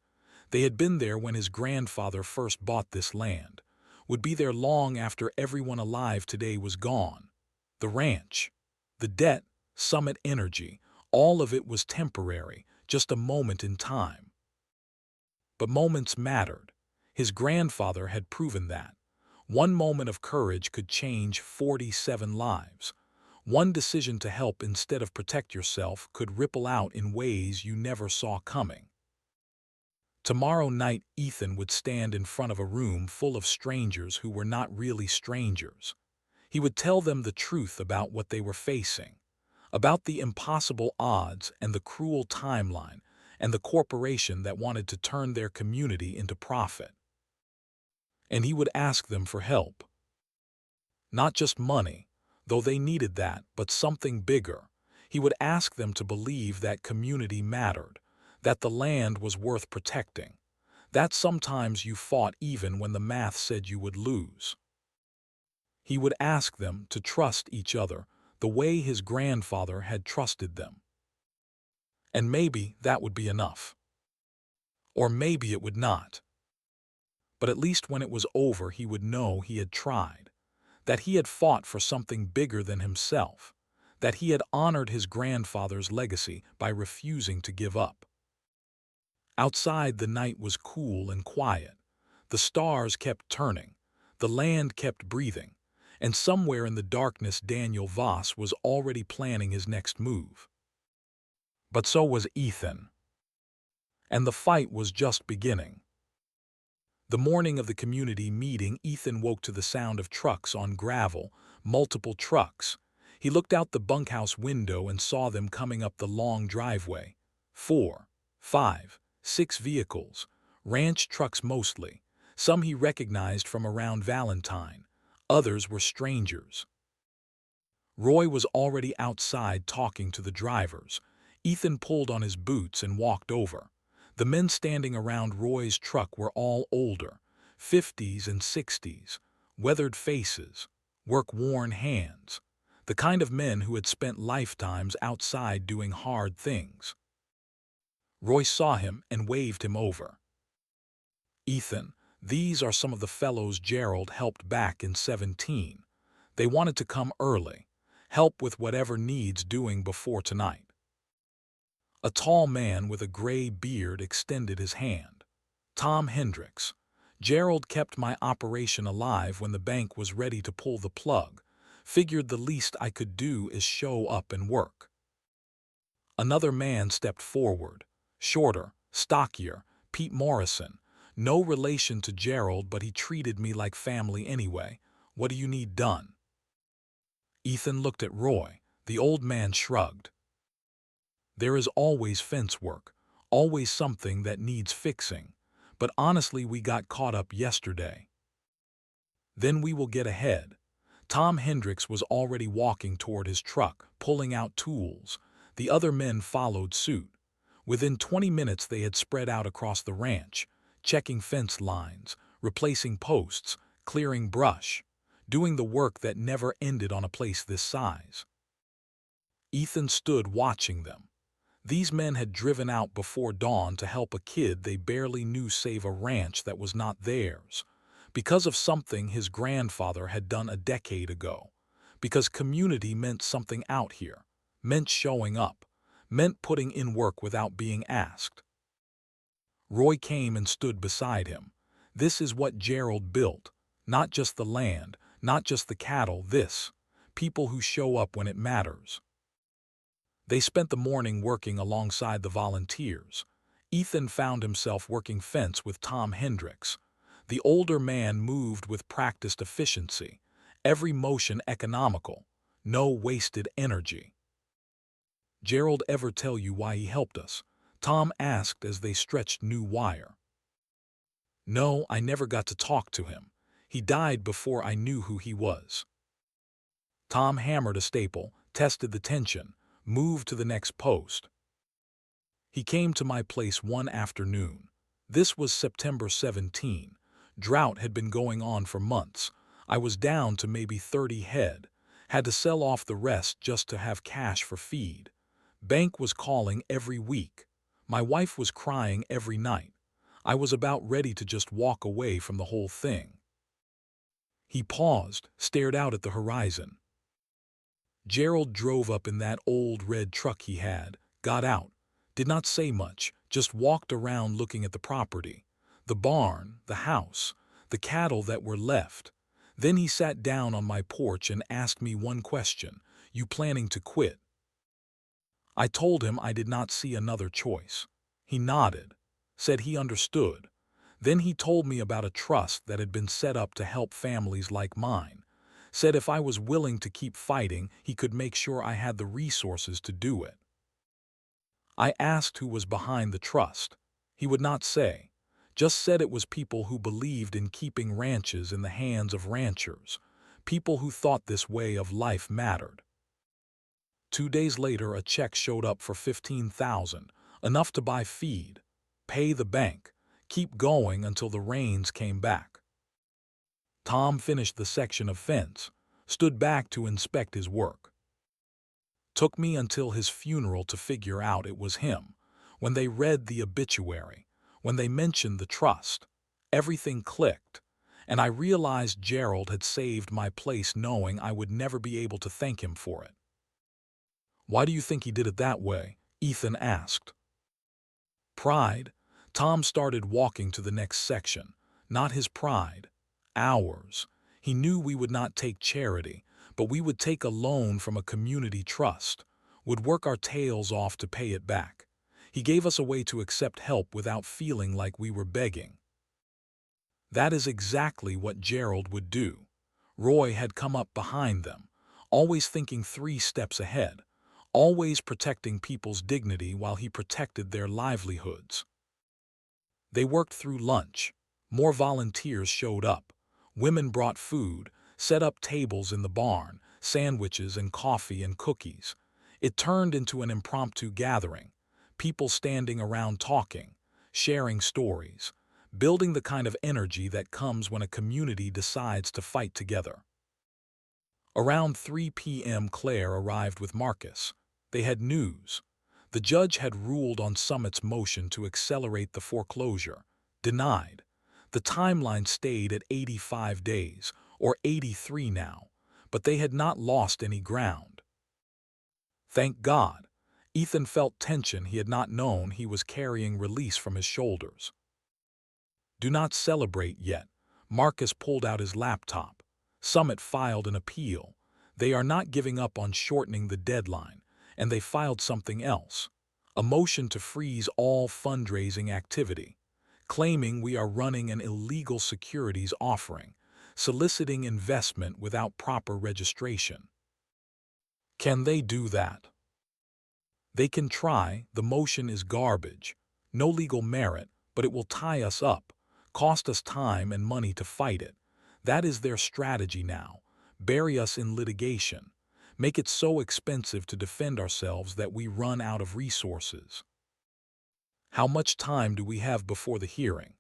They had been there when his grandfather first bought this land, would be there long after everyone alive today was gone. The ranch, the debt, Summit Energy, all of it was temporary, just a moment in time. But moments mattered. His grandfather had proven that. One moment of courage could change 47 lives. One decision to help instead of protect yourself could ripple out in ways you never saw coming. Tomorrow night, Ethan would stand in front of a room full of strangers who were not really strangers. He would tell them the truth about what they were facing, about the impossible odds and the cruel timeline and the corporation that wanted to turn their community into profit. And he would ask them for help. Not just money, though they needed that, but something bigger. He would ask them to believe that community mattered, that the land was worth protecting, that sometimes you fought even when the math said you would lose. He would ask them to trust each other the way his grandfather had trusted them. And maybe that would be enough. Or maybe it would not. But at least when it was over, he would know he had tried, that he had fought for something bigger than himself, that he had honored his grandfather's legacy by refusing to give up. Outside, the night was cool and quiet. The stars kept turning, the land kept breathing, and somewhere in the darkness Daniel Voss was already planning his next move. But so was Ethan. And the fight was just beginning. The morning of the community meeting, Ethan woke to the sound of trucks on gravel, multiple trucks. He looked out the bunkhouse window and saw them coming up the long driveway. 4, 5, 6 vehicles, ranch trucks mostly. Some he recognized from around Valentine. Others were strangers. Roy was already outside talking to the drivers. Ethan pulled on his boots and walked over. The men standing around Roy's truck were all older, 50s and 60s, weathered faces, work-worn hands, the kind of men who had spent lifetimes outside doing hard things. Roy saw him and waved him over. "Ethan, these are some of the fellows Gerald helped back in 17. They wanted to come early, help with whatever needs doing before tonight." A tall man with a gray beard extended his hand. "Tom Hendricks. Gerald kept my operation alive when the bank was ready to pull the plug. Figured the least I could do is show up and work." Another man stepped forward. Shorter, stockier, Pete Morrison. "No relation to Gerald, but he treated me like family anyway. What do you need done?" Ethan looked at Roy. The old man shrugged. "There is always fence work, always something that needs fixing. But honestly, we got caught up yesterday." "Then we will get ahead." Tom Hendricks was already walking toward his truck, pulling out tools. The other men followed suit. Within 20 minutes they had spread out across the ranch, checking fence lines, replacing posts, clearing brush, doing the work that never ended on a place this size. Ethan stood watching them. These men had driven out before dawn to help a kid they barely knew save a ranch that was not theirs, because of something his grandfather had done a decade ago, because community meant something out here, meant showing up, meant putting in work without being asked. Roy came and stood beside him. "This is what Gerald built, not just the land, not just the cattle, people who show up when it matters." They spent the morning working alongside the volunteers. Ethan found himself working fence with Tom Hendricks. The older man moved with practiced efficiency, every motion economical, no wasted energy. "Gerald ever tell you why he helped us?" Tom asked as they stretched new wire. "No, I never got to talk to him. He died before I knew who he was." Tom hammered a staple, tested the tension, moved to the next post. "He came to my place one afternoon. This was September 17. Drought had been going on for months. I was down to maybe 30 head. Had to sell off the rest just to have cash for feed. Bank was calling every week. My wife was crying every night. I was about ready to just walk away from the whole thing." He paused, stared out at the horizon. "Gerald drove up in that old red truck he had, got out, did not say much, just walked around looking at the property, the barn, the house, the cattle that were left. Then he sat down on my porch and asked me one question: "You planning to quit?" I told him I did not see another choice. He nodded, said he understood. Then he told me about a trust that had been set up to help families like mine. Said if I was willing to keep fighting, he could make sure I had the resources to do it. I asked who was behind the trust. He would not say, just said it was people who believed in keeping ranches in the hands of ranchers, people who thought this way of life mattered. 2 days later, a check showed up for $15,000, enough to buy feed, pay the bank, keep going until the rains came back. Tom finished the section of fence, stood back to inspect his work. Took me until his funeral to figure out it was him. When they read the obituary, when they mentioned the trust, everything clicked, and I realized Gerald had saved my place knowing I would never be able to thank him for it. "Why do you think he did it that way?" Ethan asked. Pride. Tom started walking to the next section. Not his pride, ours. He knew we would not take charity, but we would take a loan from a community trust, would work our tails off to pay it back. He gave us a way to accept help without feeling like we were begging. That is exactly what Gerald would do. Roy had come up behind them, always thinking 3 steps ahead, always protecting people's dignity while he protected their livelihoods. They worked through lunch. More volunteers showed up. Women brought food, set up tables in the barn, sandwiches and coffee and cookies. It turned into an impromptu gathering, people standing around talking, sharing stories, building the kind of energy that comes when a community decides to fight together. Around 3 p.m. Claire arrived with Marcus. They had news. The judge had ruled on Summit's motion to accelerate the foreclosure. Denied. The timeline stayed at 85 days, or 83 now, but they had not lost any ground. Thank God. Ethan felt tension he had not known he was carrying release from his shoulders. Do not celebrate yet. Marcus pulled out his laptop. Summit filed an appeal. They are not giving up on shortening the deadline, and they filed something else, a motion to freeze all fundraising activity, claiming we are running an illegal securities offering, soliciting investment without proper registration. Can they do that? They can try. The motion is garbage. No legal merit, but it will tie us up, cost us time and money to fight it. That is their strategy now. Bury us in litigation. Make it so expensive to defend ourselves that we run out of resources. How much time do we have before the hearing?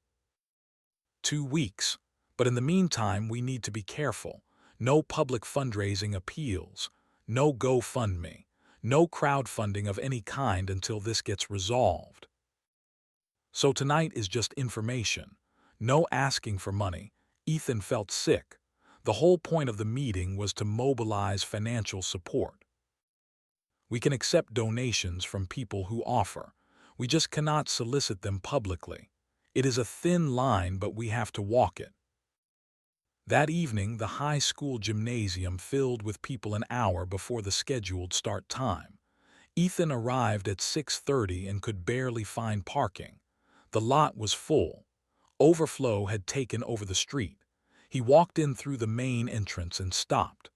2 weeks. But in the meantime, we need to be careful. No public fundraising appeals. No GoFundMe. No crowdfunding of any kind until this gets resolved. So tonight is just information. No asking for money. Ethan felt sick. The whole point of the meeting was to mobilize financial support. We can accept donations from people who offer. We just cannot solicit them publicly. It is a thin line, but we have to walk it. That evening, the high school gymnasium filled with people an hour before the scheduled start time. Ethan arrived at 6:30 and could barely find parking. The lot was full. Overflow had taken over the street. He walked in through the main entrance and stopped.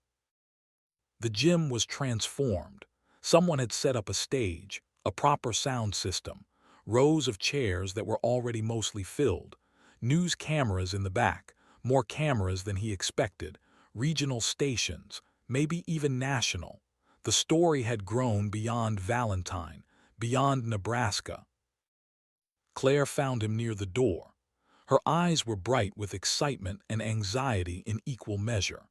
The gym was transformed. Someone had set up a stage, a proper sound system, rows of chairs that were already mostly filled, news cameras in the back, more cameras than he expected, regional stations, maybe even national. The story had grown beyond Valentine, beyond Nebraska. Claire found him near the door. Her eyes were bright with excitement and anxiety in equal measure.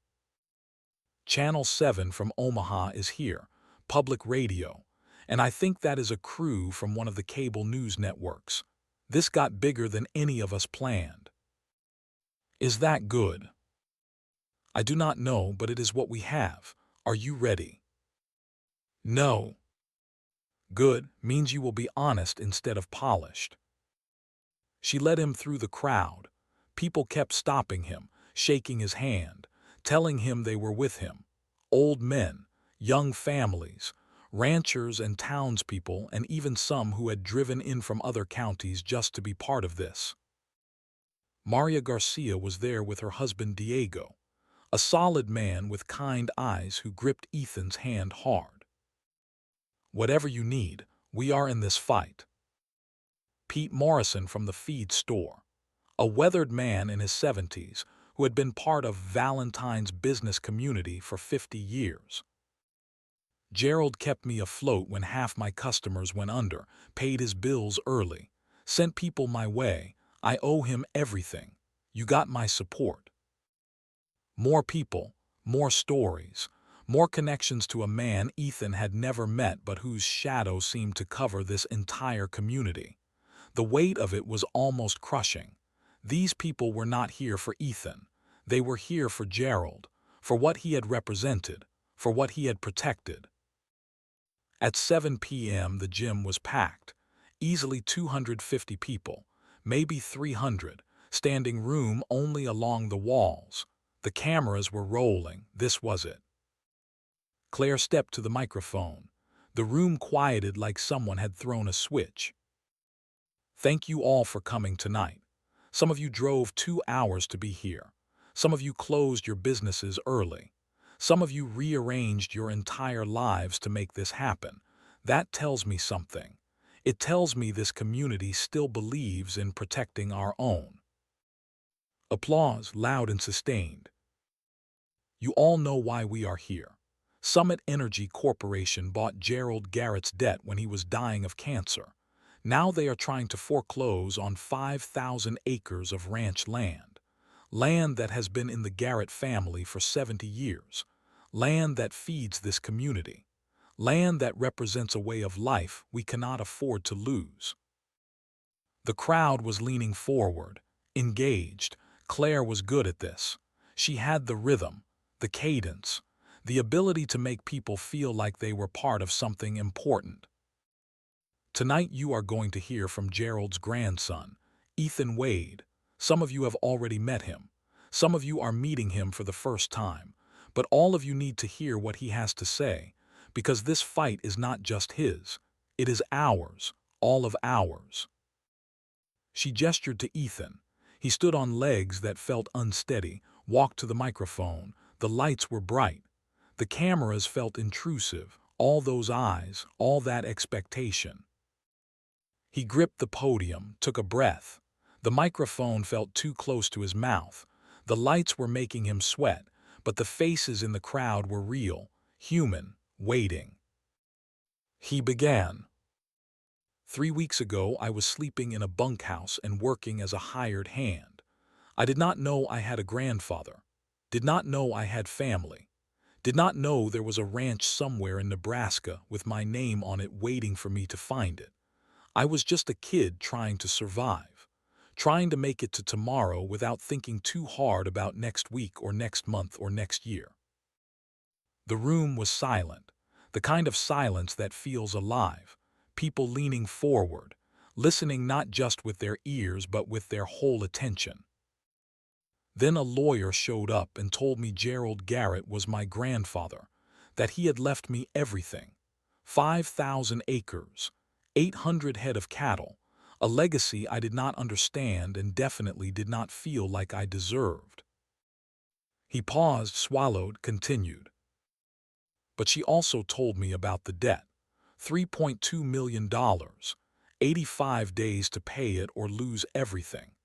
Channel 7 from Omaha is here, public radio, and I think that is a crew from one of the cable news networks. This got bigger than any of us planned. Is that good? I do not know, but it is what we have. Are you ready? No. Good means you will be honest instead of polished. She led him through the crowd. People kept stopping him, shaking his hand. telling him they were with him. Old men, young families, ranchers and townspeople, and even some who had driven in from other counties just to be part of this. Maria Garcia was there with her husband Diego, a solid man with kind eyes who gripped Ethan's hand hard. "Whatever you need, we are in this fight." Pete Morrison from the feed store, a weathered man in his 70s who had been part of Valentine's business community for 50 years. "Gerald kept me afloat when half my customers went under, paid his bills early, sent people my way. I owe him everything. You got my support." More people, more stories, more connections to a man Ethan had never met but whose shadow seemed to cover this entire community. The weight of it was almost crushing. These people were not here for Ethan. They were here for Gerald, for what he had represented, for what he had protected. At 7 p.m. the gym was packed, easily 250 people, maybe 300, standing room only along the walls. The cameras were rolling. This was it. Claire stepped to the microphone. The room quieted like someone had thrown a switch. "Thank you all for coming tonight. Some of you drove 2 hours to be here. Some of you closed your businesses early. Some of you rearranged your entire lives to make this happen. That tells me something. It tells me this community still believes in protecting our own." Applause, loud and sustained. "You all know why we are here. Summit Energy Corporation bought Gerald Garrett's debt when he was dying of cancer. Now they are trying to foreclose on 5,000 acres of ranch land. Land that has been in the Garrett family for 70 years. Land that feeds this community. Land that represents a way of life we cannot afford to lose." The crowd was leaning forward, engaged. Claire was good at this. She had the rhythm, the cadence, the ability to make people feel like they were part of something important. "Tonight you are going to hear from Gerald's grandson, Ethan Wade. Some of you have already met him. Some of you are meeting him for the first time. But all of you need to hear what he has to say, because this fight is not just his. It is ours, all of ours." She gestured to Ethan. He stood on legs that felt unsteady, walked to the microphone. The lights were bright. The cameras felt intrusive, all those eyes, all that expectation. He gripped the podium, took a breath. The microphone felt too close to his mouth. The lights were making him sweat, but the faces in the crowd were real, human, waiting. He began. "3 weeks ago I was sleeping in a bunkhouse and working as a hired hand. I did not know I had a grandfather. Did not know I had family. Did not know there was a ranch somewhere in Nebraska with my name on it waiting for me to find it. I was just a kid trying to survive, trying to make it to tomorrow without thinking too hard about next week or next month or next year." The room was silent, the kind of silence that feels alive, people leaning forward, listening not just with their ears but with their whole attention. Then a lawyer showed up and told me Gerald Garrett was my grandfather, that he had left me everything. 5,000 acres, 800 head of cattle, a legacy I did not understand and definitely did not feel like I deserved. He paused, swallowed, continued. "But she also told me about the debt. $3.2 million, 85 days to pay it or lose everything.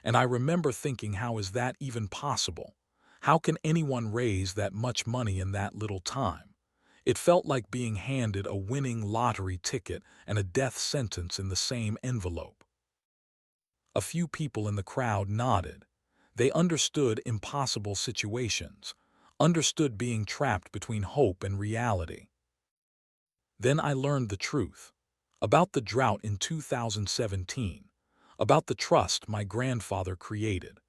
And I remember thinking, how is that even possible? How can anyone raise that much money in that little time? It felt like being handed a winning lottery ticket and a death sentence in the same envelope." A few people in the crowd nodded. They understood impossible situations, understood being trapped between hope and reality. Then I learned the truth. About the drought in 2017. About the trust my grandfather created.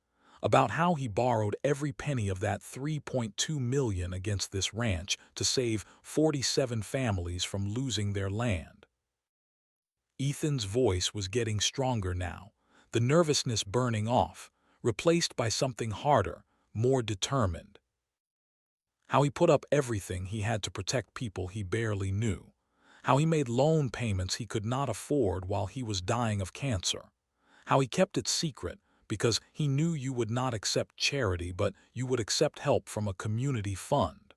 About how he borrowed every penny of that $3.2 million against this ranch to save 47 families from losing their land. Ethan's voice was getting stronger now, the nervousness burning off, replaced by something harder, more determined. How he put up everything he had to protect people he barely knew. How he made loan payments he could not afford while he was dying of cancer. How he kept it secret because he knew you would not accept charity but you would accept help from a community fund.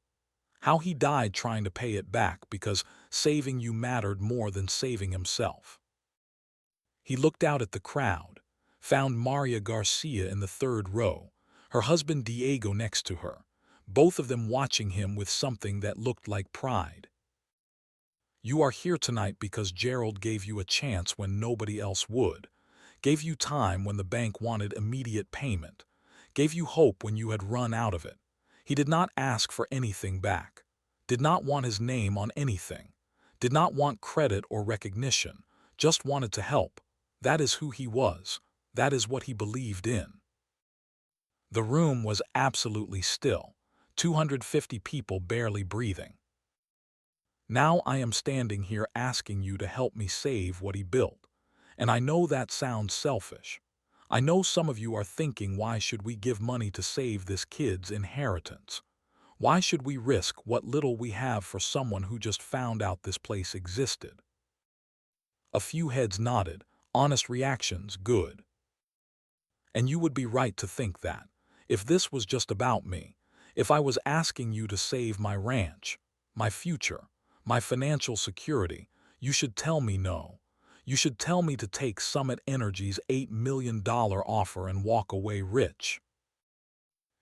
How he died trying to pay it back because saving you mattered more than saving himself. He looked out at the crowd, found Maria Garcia in the third row, her husband Diego next to her, both of them watching him with something that looked like pride. You are here tonight because Gerald gave you a chance when nobody else would, gave you time when the bank wanted immediate payment, gave you hope when you had run out of it. He did not ask for anything back, did not want his name on anything, did not want credit or recognition, just wanted to help. That is who he was. That is what he believed in. The room was absolutely still, 250 people barely breathing. Now I am standing here asking you to help me save what he built. And I know that sounds selfish. I know some of you are thinking, why should we give money to save this kid's inheritance? Why should we risk what little we have for someone who just found out this place existed? A few heads nodded, honest reactions, good. And you would be right to think that. If this was just about me, if I was asking you to save my ranch, my future, my financial security, you should tell me no. You should tell me to take Summit Energy's $8 million offer and walk away rich.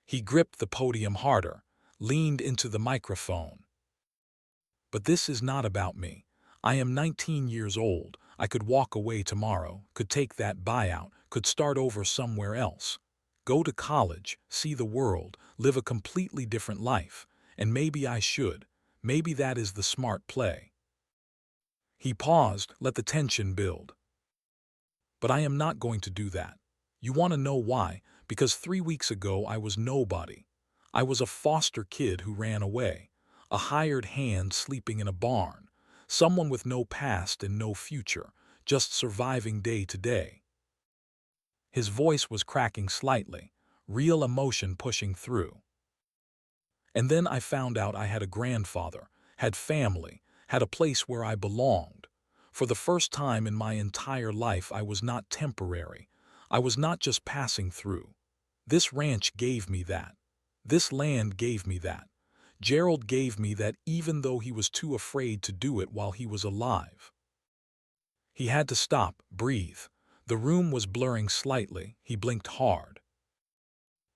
He gripped the podium harder, leaned into the microphone. But this is not about me. I am 19 years old. I could walk away tomorrow, could take that buyout, could start over somewhere else. Go to college, see the world, live a completely different life. And maybe I should. Maybe that is the smart play. He paused, let the tension build. But I am not going to do that. You want to know why? Because 3 weeks ago I was nobody. I was a foster kid who ran away, a hired hand sleeping in a barn, someone with no past and no future, just surviving day to day. His voice was cracking slightly, real emotion pushing through. And then I found out I had a grandfather, had family, had a place where I belonged. For the first time in my entire life I was not temporary. I was not just passing through. This ranch gave me that. This land gave me that. Gerald gave me that even though he was too afraid to do it while he was alive. He had to stop, breathe. The room was blurring slightly. He blinked hard.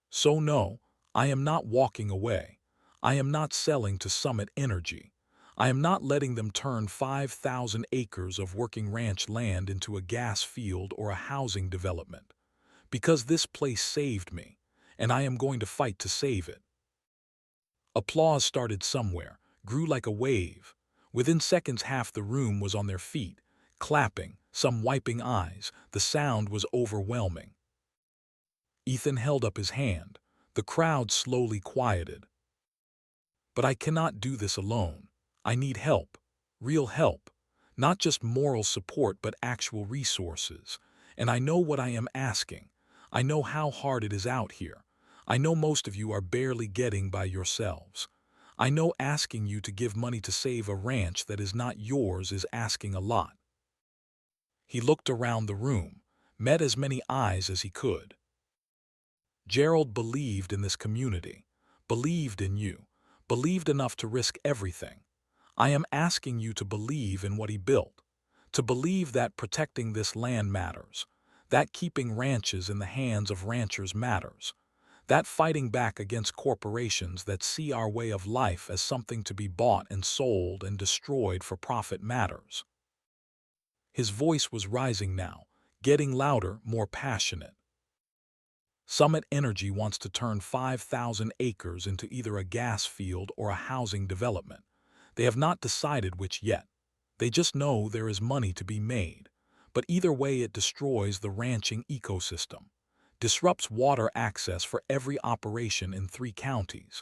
So no, I am not walking away. I am not selling to Summit Energy. I am not letting them turn 5,000 acres of working ranch land into a gas field or a housing development. Because this place saved me, and I am going to fight to save it. Applause started somewhere, grew like a wave. Within seconds half the room was on their feet, clapping, some wiping eyes. The sound was overwhelming. Ethan held up his hand. The crowd slowly quieted. But I cannot do this alone. I need help, real help, not just moral support but actual resources. And I know what I am asking. I know how hard it is out here. I know most of you are barely getting by yourselves. I know asking you to give money to save a ranch that is not yours is asking a lot. He looked around the room, met as many eyes as he could. Gerald believed in this community, believed in you, believed enough to risk everything. I am asking you to believe in what he built, to believe that protecting this land matters, that keeping ranches in the hands of ranchers matters, that fighting back against corporations that see our way of life as something to be bought and sold and destroyed for profit matters. His voice was rising now, getting louder, more passionate. Summit Energy wants to turn 5,000 acres into either a gas field or a housing development. They have not decided which yet. They just know there is money to be made. But either way it destroys the ranching ecosystem, disrupts water access for every operation in 3 counties,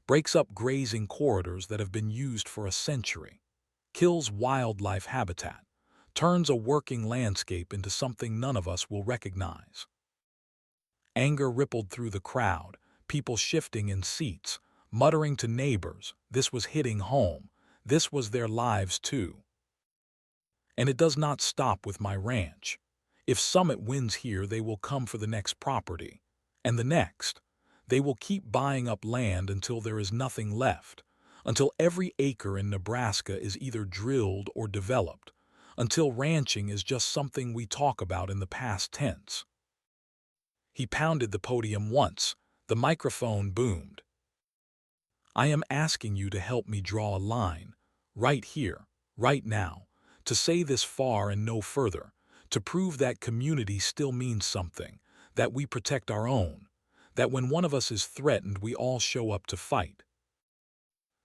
breaks up grazing corridors that have been used for a century, kills wildlife habitat, turns a working landscape into something none of us will recognize. Anger rippled through the crowd, people shifting in seats, muttering to neighbors. This was hitting home. This was their lives too. And it does not stop with my ranch. If Summit wins here, they will come for the next property. And the next. They will keep buying up land until there is nothing left. Until every acre in Nebraska is either drilled or developed. Until ranching is just something we talk about in the past tense. He pounded the podium once. The microphone boomed. I am asking you to help me draw a line. Right here, right now. To say this far and no further, to prove that community still means something, that we protect our own, that when one of us is threatened we all show up to fight.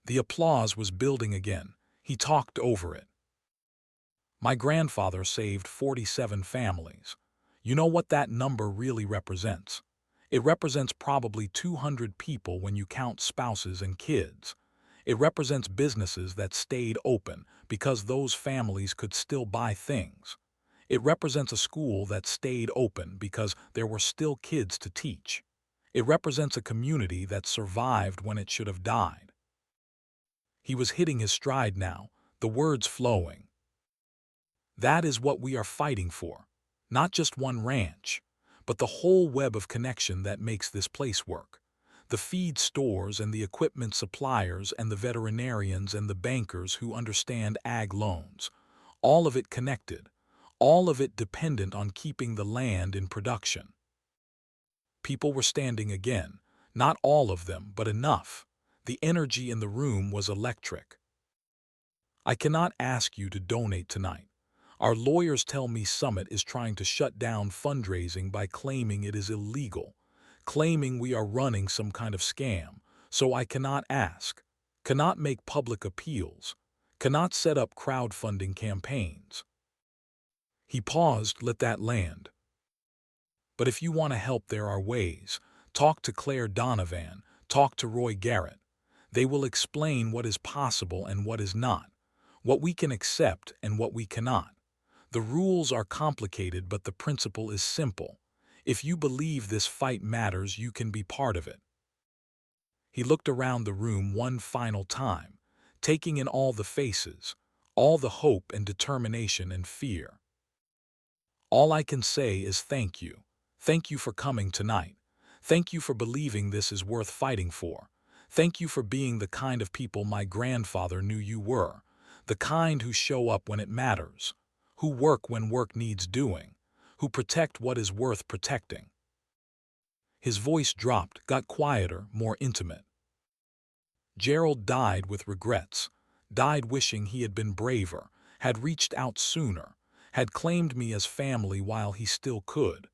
The applause was building again. He talked over it. My grandfather saved 47 families. You know what that number really represents? It represents probably 200 people when you count spouses and kids. It represents businesses that stayed open because those families could still buy things. It represents a school that stayed open because there were still kids to teach. It represents a community that survived when it should have died. He was hitting his stride now, the words flowing. That is what we are fighting for. Not just one ranch, but the whole web of connection that makes this place work. The feed stores and the equipment suppliers and the veterinarians and the bankers who understand ag loans. All of it connected. All of it dependent on keeping the land in production. People were standing again. Not all of them, but enough. The energy in the room was electric. I cannot ask you to donate tonight. Our lawyers tell me Summit is trying to shut down fundraising by claiming it is illegal, claiming we are running some kind of scam, so I cannot ask, cannot make public appeals, cannot set up crowdfunding campaigns. He paused, let that land. But if you want to help, there are ways. Talk to Claire Donovan, talk to Roy Garrett. They will explain what is possible and what is not, what we can accept and what we cannot. The rules are complicated, but the principle is simple. If you believe this fight matters, you can be part of it. He looked around the room one final time, taking in all the faces, all the hope and determination and fear. All I can say is thank you. Thank you for coming tonight. Thank you for believing this is worth fighting for. Thank you for being the kind of people my grandfather knew you were, the kind who show up when it matters, who work when work needs doing, who protect what is worth protecting. His voice dropped, got quieter, more intimate. Gerald died with regrets, died wishing he had been braver, had reached out sooner, had claimed me as family while he still could.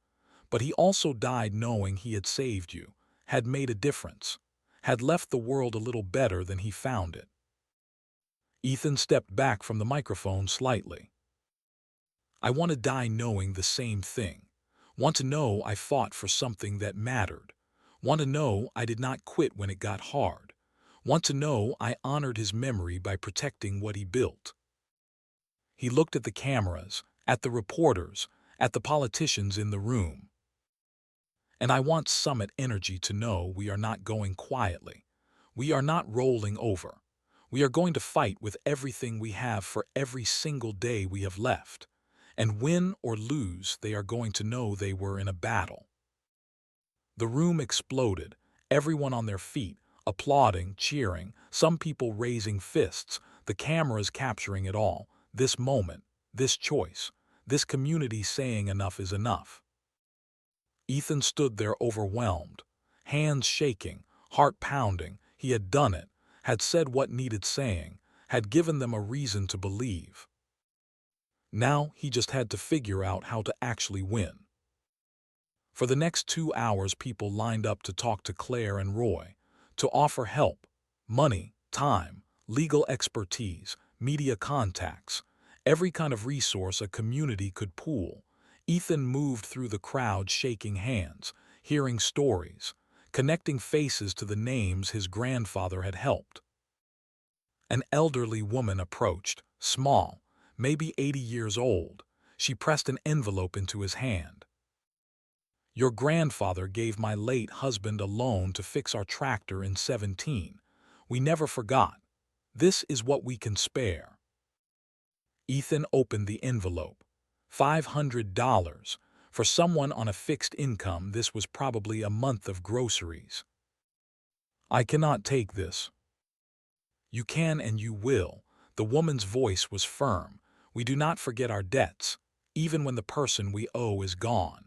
But he also died knowing he had saved you, had made a difference, had left the world a little better than he found it. Ethan stepped back from the microphone slightly. I want to die knowing the same thing. Want to know I fought for something that mattered. Want to know I did not quit when it got hard. Want to know I honored his memory by protecting what he built. He looked at the cameras, at the reporters, at the politicians in the room. And I want Summit Energy to know we are not going quietly. We are not rolling over. We are going to fight with everything we have for every single day we have left. And win or lose, they are going to know they were in a battle. The room exploded, everyone on their feet, applauding, cheering, some people raising fists, the cameras capturing it all, this moment, this choice, this community saying enough is enough. Ethan stood there overwhelmed, hands shaking, heart pounding. He had done it, had said what needed saying, had given them a reason to believe. Now he just had to figure out how to actually win. For the next 2 hours, people lined up to talk to Claire and Roy, to offer help, money, time, legal expertise, media contacts, every kind of resource a community could pool. Ethan moved through the crowd shaking hands, hearing stories, connecting faces to the names his grandfather had helped. An elderly woman approached, small, maybe 80 years old. She pressed an envelope into his hand. Your grandfather gave my late husband a loan to fix our tractor in 17. We never forgot. This is what we can spare. Ethan opened the envelope. $500. For someone on a fixed income, this was probably a month of groceries. I cannot take this. You can and you will. The woman's voice was firm. We do not forget our debts, even when the person we owe is gone.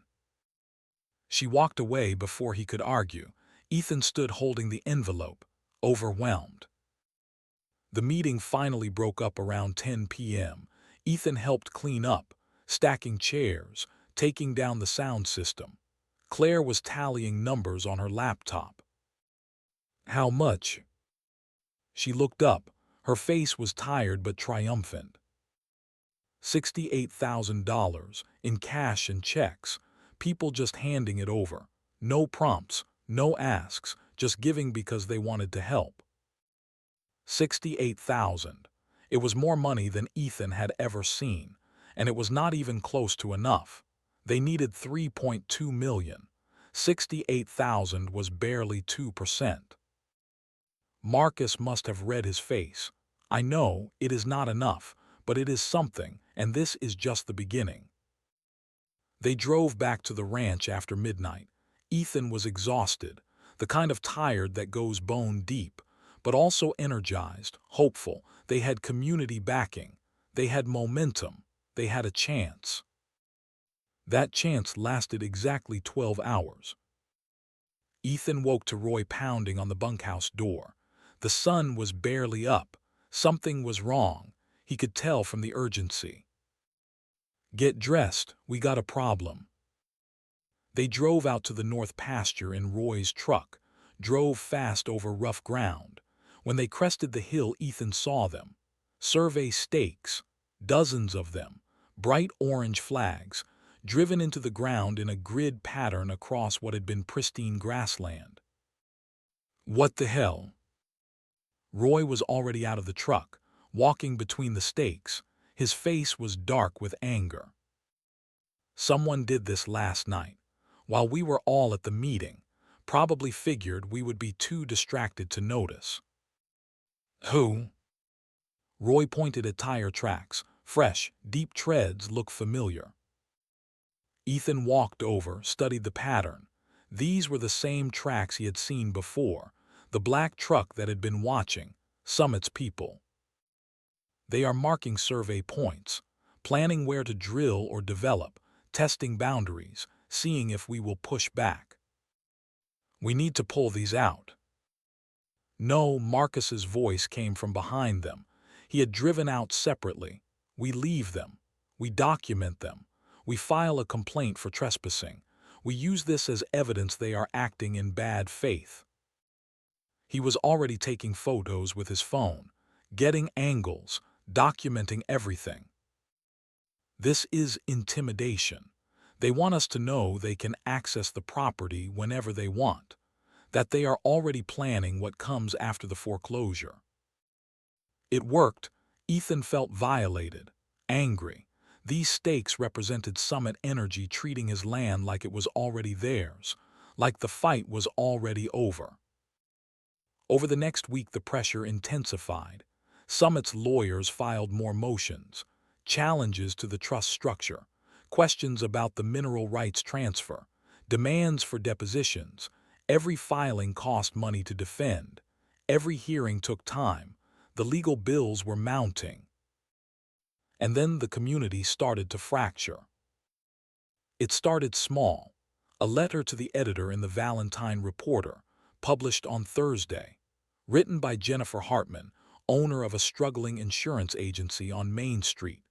She walked away before he could argue. Ethan stood holding the envelope, overwhelmed. The meeting finally broke up around 10 p.m. Ethan helped clean up, stacking chairs, taking down the sound system. Claire was tallying numbers on her laptop. How much? She looked up. Her face was tired but triumphant. $68,000 in cash and checks, people just handing it over. No prompts, no asks, just giving because they wanted to help. 68,000. It was more money than Ethan had ever seen, and it was not even close to enough. They needed 3.2 million. 68,000 was barely 2%. Marcus must have read his face. I know it is not enough, but it is something, and this is just the beginning. They drove back to the ranch after midnight. Ethan was exhausted, the kind of tired that goes bone deep, but also energized, hopeful. They had community backing. They had momentum. They had a chance. That chance lasted exactly 12 hours. Ethan woke to Roy pounding on the bunkhouse door. The sun was barely up. Something was wrong. He could tell from the urgency. Get dressed, we got a problem. They drove out to the north pasture in Roy's truck, drove fast over rough ground. When they crested the hill, Ethan saw them. Survey stakes, dozens of them, bright orange flags, driven into the ground in a grid pattern across what had been pristine grassland. What the hell? Roy was already out of the truck, walking between the stakes. His face was dark with anger. Someone did this last night, while we were all at the meeting. Probably figured we would be too distracted to notice. Who? Roy pointed at tire tracks. Fresh, deep treads look familiar. Ethan walked over, studied the pattern. These were the same tracks he had seen before, the black truck that had been watching, Summit's people. They are marking survey points, planning where to drill or develop, testing boundaries, seeing if we will push back. We need to pull these out. No, Marcus's voice came from behind them. He had driven out separately. We leave them. We document them. We file a complaint for trespassing. We use this as evidence they are acting in bad faith. He was already taking photos with his phone, getting angles, documenting everything. This is intimidation. They want us to know they can access the property whenever they want, that they are already planning what comes after the foreclosure. It worked. Ethan felt violated, angry. These stakes represented Summit Energy treating his land like it was already theirs, like the fight was already over. Over the next week, the pressure intensified. Summit's lawyers filed more motions, challenges to the trust structure, questions about the mineral rights transfer, demands for depositions. Every filing cost money to defend. Every hearing took time. The legal bills were mounting. And then the community started to fracture. It started small. A letter to the editor in the Valentine Reporter, published on Thursday, written by Jennifer Hartman, owner of a struggling insurance agency on Main Street.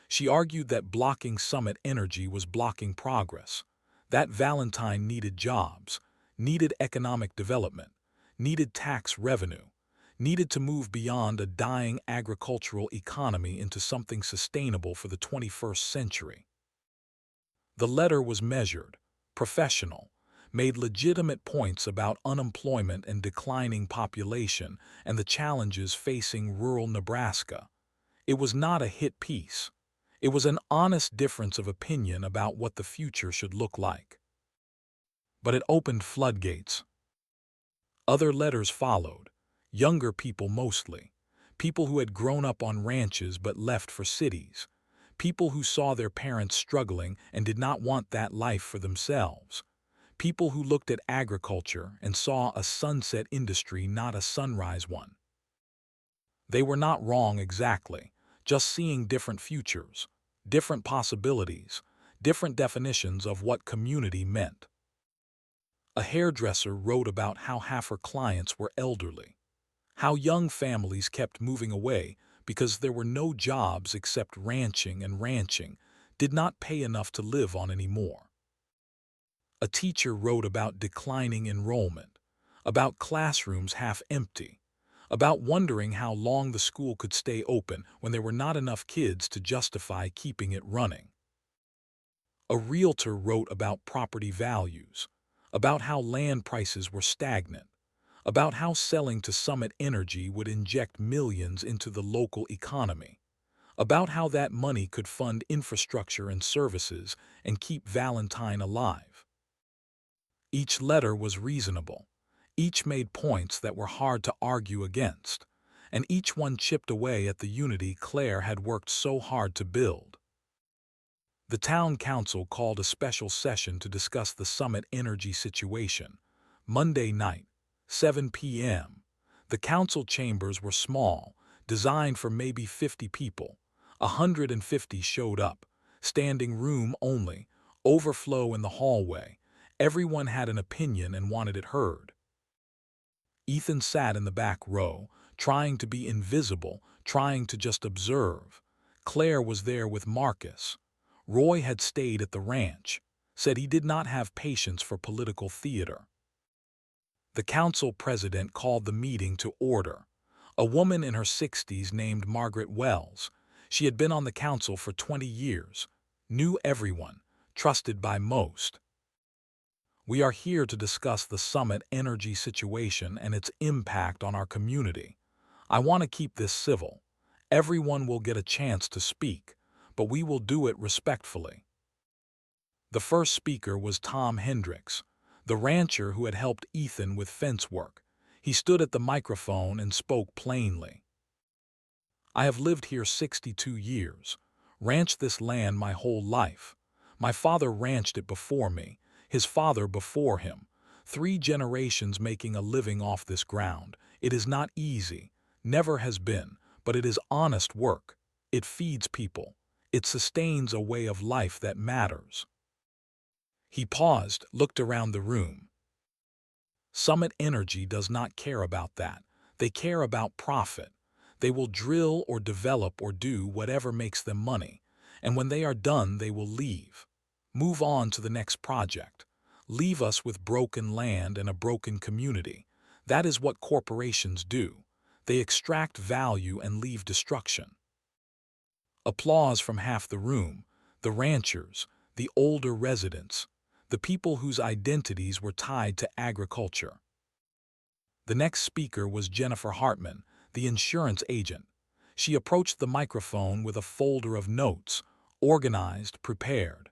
She argued that blocking Summit Energy was blocking progress, that Valentine needed jobs, needed economic development, needed tax revenue, needed to move beyond a dying agricultural economy into something sustainable for the 21st century. The letter was measured, professional, made legitimate points about unemployment and declining population and the challenges facing rural Nebraska. It was not a hit piece. It was an honest difference of opinion about what the future should look like. but it opened floodgates. Other letters followed, younger people mostly, people who had grown up on ranches but left for cities, people who saw their parents struggling and did not want that life for themselves, people who looked at agriculture and saw a sunset industry, not a sunrise one. They were not wrong exactly, just seeing different futures, different possibilities, different definitions of what community meant. A hairdresser wrote about how half her clients were elderly, how young families kept moving away because there were no jobs except ranching, and ranching did not pay enough to live on anymore. A teacher wrote about declining enrollment, about classrooms half empty, about wondering how long the school could stay open when there were not enough kids to justify keeping it running. A realtor wrote about property values, about how land prices were stagnant, about how selling to Summit Energy would inject millions into the local economy, about how that money could fund infrastructure and services and keep Valentine alive. Each letter was reasonable. Each made points that were hard to argue against, and each one chipped away at the unity Claire had worked so hard to build. The town council called a special session to discuss the Summit Energy situation. Monday night, 7 p.m. The council chambers were small, designed for maybe 50 people. 150 showed up, standing room only, overflow in the hallway. Everyone had an opinion and wanted it heard. Ethan sat in the back row, trying to be invisible, trying to just observe. Claire was there with Marcus. Roy had stayed at the ranch, said he did not have patience for political theater. The council president called the meeting to order. A woman in her 60s named Margaret Wells. She had been on the council for 20 years, knew everyone, trusted by most. We are here to discuss the Summit Energy situation and its impact on our community. I want to keep this civil. Everyone will get a chance to speak, but we will do it respectfully. The first speaker was Tom Hendricks, the rancher who had helped Ethan with fence work. He stood at the microphone and spoke plainly. I have lived here 62 years, ranched this land my whole life. My father ranched it before me, his father before him, 3 generations making a living off this ground. It is not easy, never has been, but it is honest work. It feeds people. It sustains a way of life that matters. He paused, looked around the room. Summit Energy does not care about that. They care about profit. They will drill or develop or do whatever makes them money, and when they are done they will leave. Move on to the next project. Leave us with broken land and a broken community. That is what corporations do. They extract value and leave destruction. Applause from half the room, the ranchers, the older residents, the people whose identities were tied to agriculture. The next speaker was Jennifer Hartman, the insurance agent. She approached the microphone with a folder of notes, organized, prepared.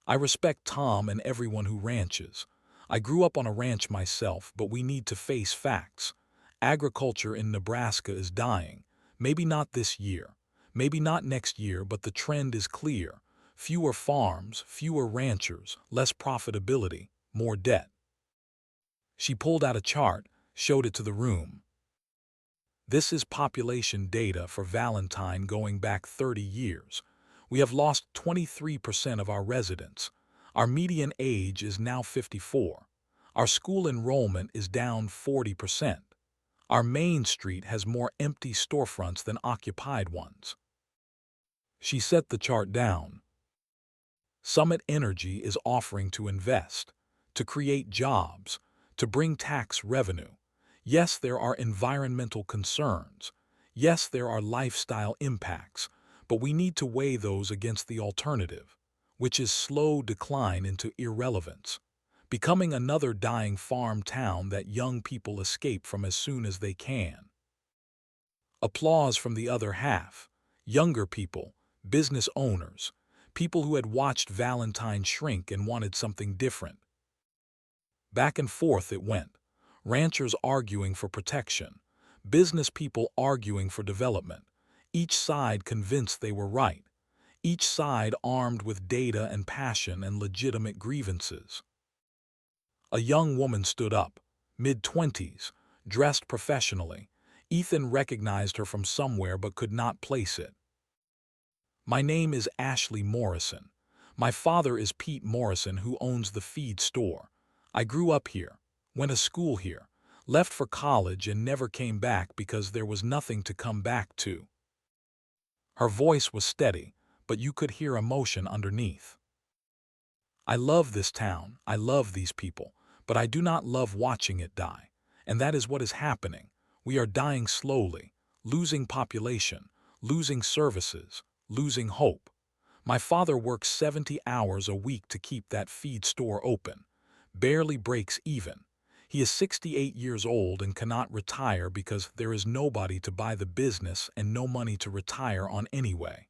I respect Tom and everyone who ranches. I grew up on a ranch myself, but we need to face facts. Agriculture in Nebraska is dying. Maybe not this year. Maybe not next year, but the trend is clear. Fewer farms, fewer ranchers, less profitability, more debt. She pulled out a chart, showed it to the room. This is population data for Valentine going back 30 years. We have lost 23% of our residents. Our median age is now 54. Our school enrollment is down 40%. Our main street has more empty storefronts than occupied ones. She set the chart down. Summit Energy is offering to invest, to create jobs, to bring tax revenue. Yes, there are environmental concerns. Yes, there are lifestyle impacts, but we need to weigh those against the alternative, which is slow decline into irrelevance, becoming another dying farm town that young people escape from as soon as they can. Applause from the other half, younger people, business owners, people who had watched Valentine shrink and wanted something different. Back and forth it went. Ranchers arguing for protection. Business people arguing for development. Each side convinced they were right. Each side armed with data and passion and legitimate grievances. A young woman stood up, mid-20s, dressed professionally. Ethan recognized her from somewhere but could not place it. "My name is Ashley Morrison. My father is Pete Morrison, who owns the feed store. I grew up here, went to school here, left for college and never came back because there was nothing to come back to." Her voice was steady, but you could hear emotion underneath. "I love this town, I love these people, but I do not love watching it die. And that is what is happening. We are dying slowly, losing population, losing services, losing hope. My father works 70 hours a week to keep that feed store open, barely breaks even. He is 68 years old and cannot retire because there is nobody to buy the business and no money to retire on anyway."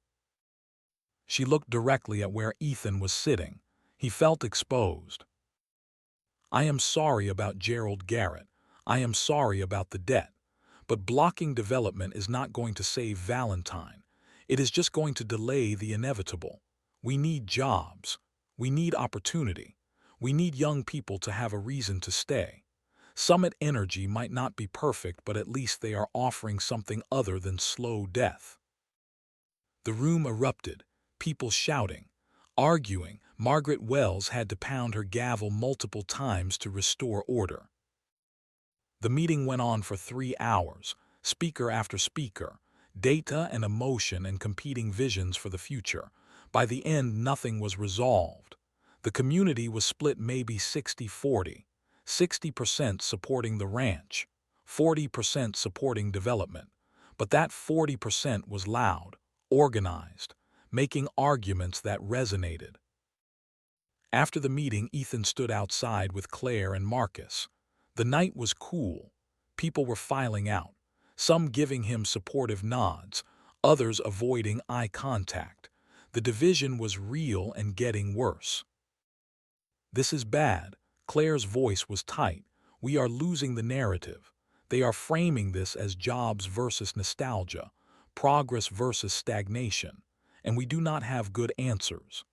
She looked directly at where Ethan was sitting. He felt exposed. "I am sorry about Gerald Garrett. I am sorry about the debt. But blocking development is not going to save Valentine. It is just going to delay the inevitable. We need jobs. We need opportunity. We need young people to have a reason to stay. Summit Energy might not be perfect, but at least they are offering something other than slow death." The room erupted, people shouting, arguing. Margaret Wells had to pound her gavel multiple times to restore order. The meeting went on for 3 hours, speaker after speaker, data and emotion and competing visions for the future. By the end, nothing was resolved. The community was split maybe 60-40, 60% supporting the ranch, 40% supporting development. But that 40% was loud, organized, making arguments that resonated. After the meeting, Ethan stood outside with Claire and Marcus. The night was cool. People were filing out, some giving him supportive nods, others avoiding eye contact. The division was real and getting worse. "This is bad." Claire's voice was tight. "We are losing the narrative. They are framing this as jobs versus nostalgia, progress versus stagnation, and we do not have good answers."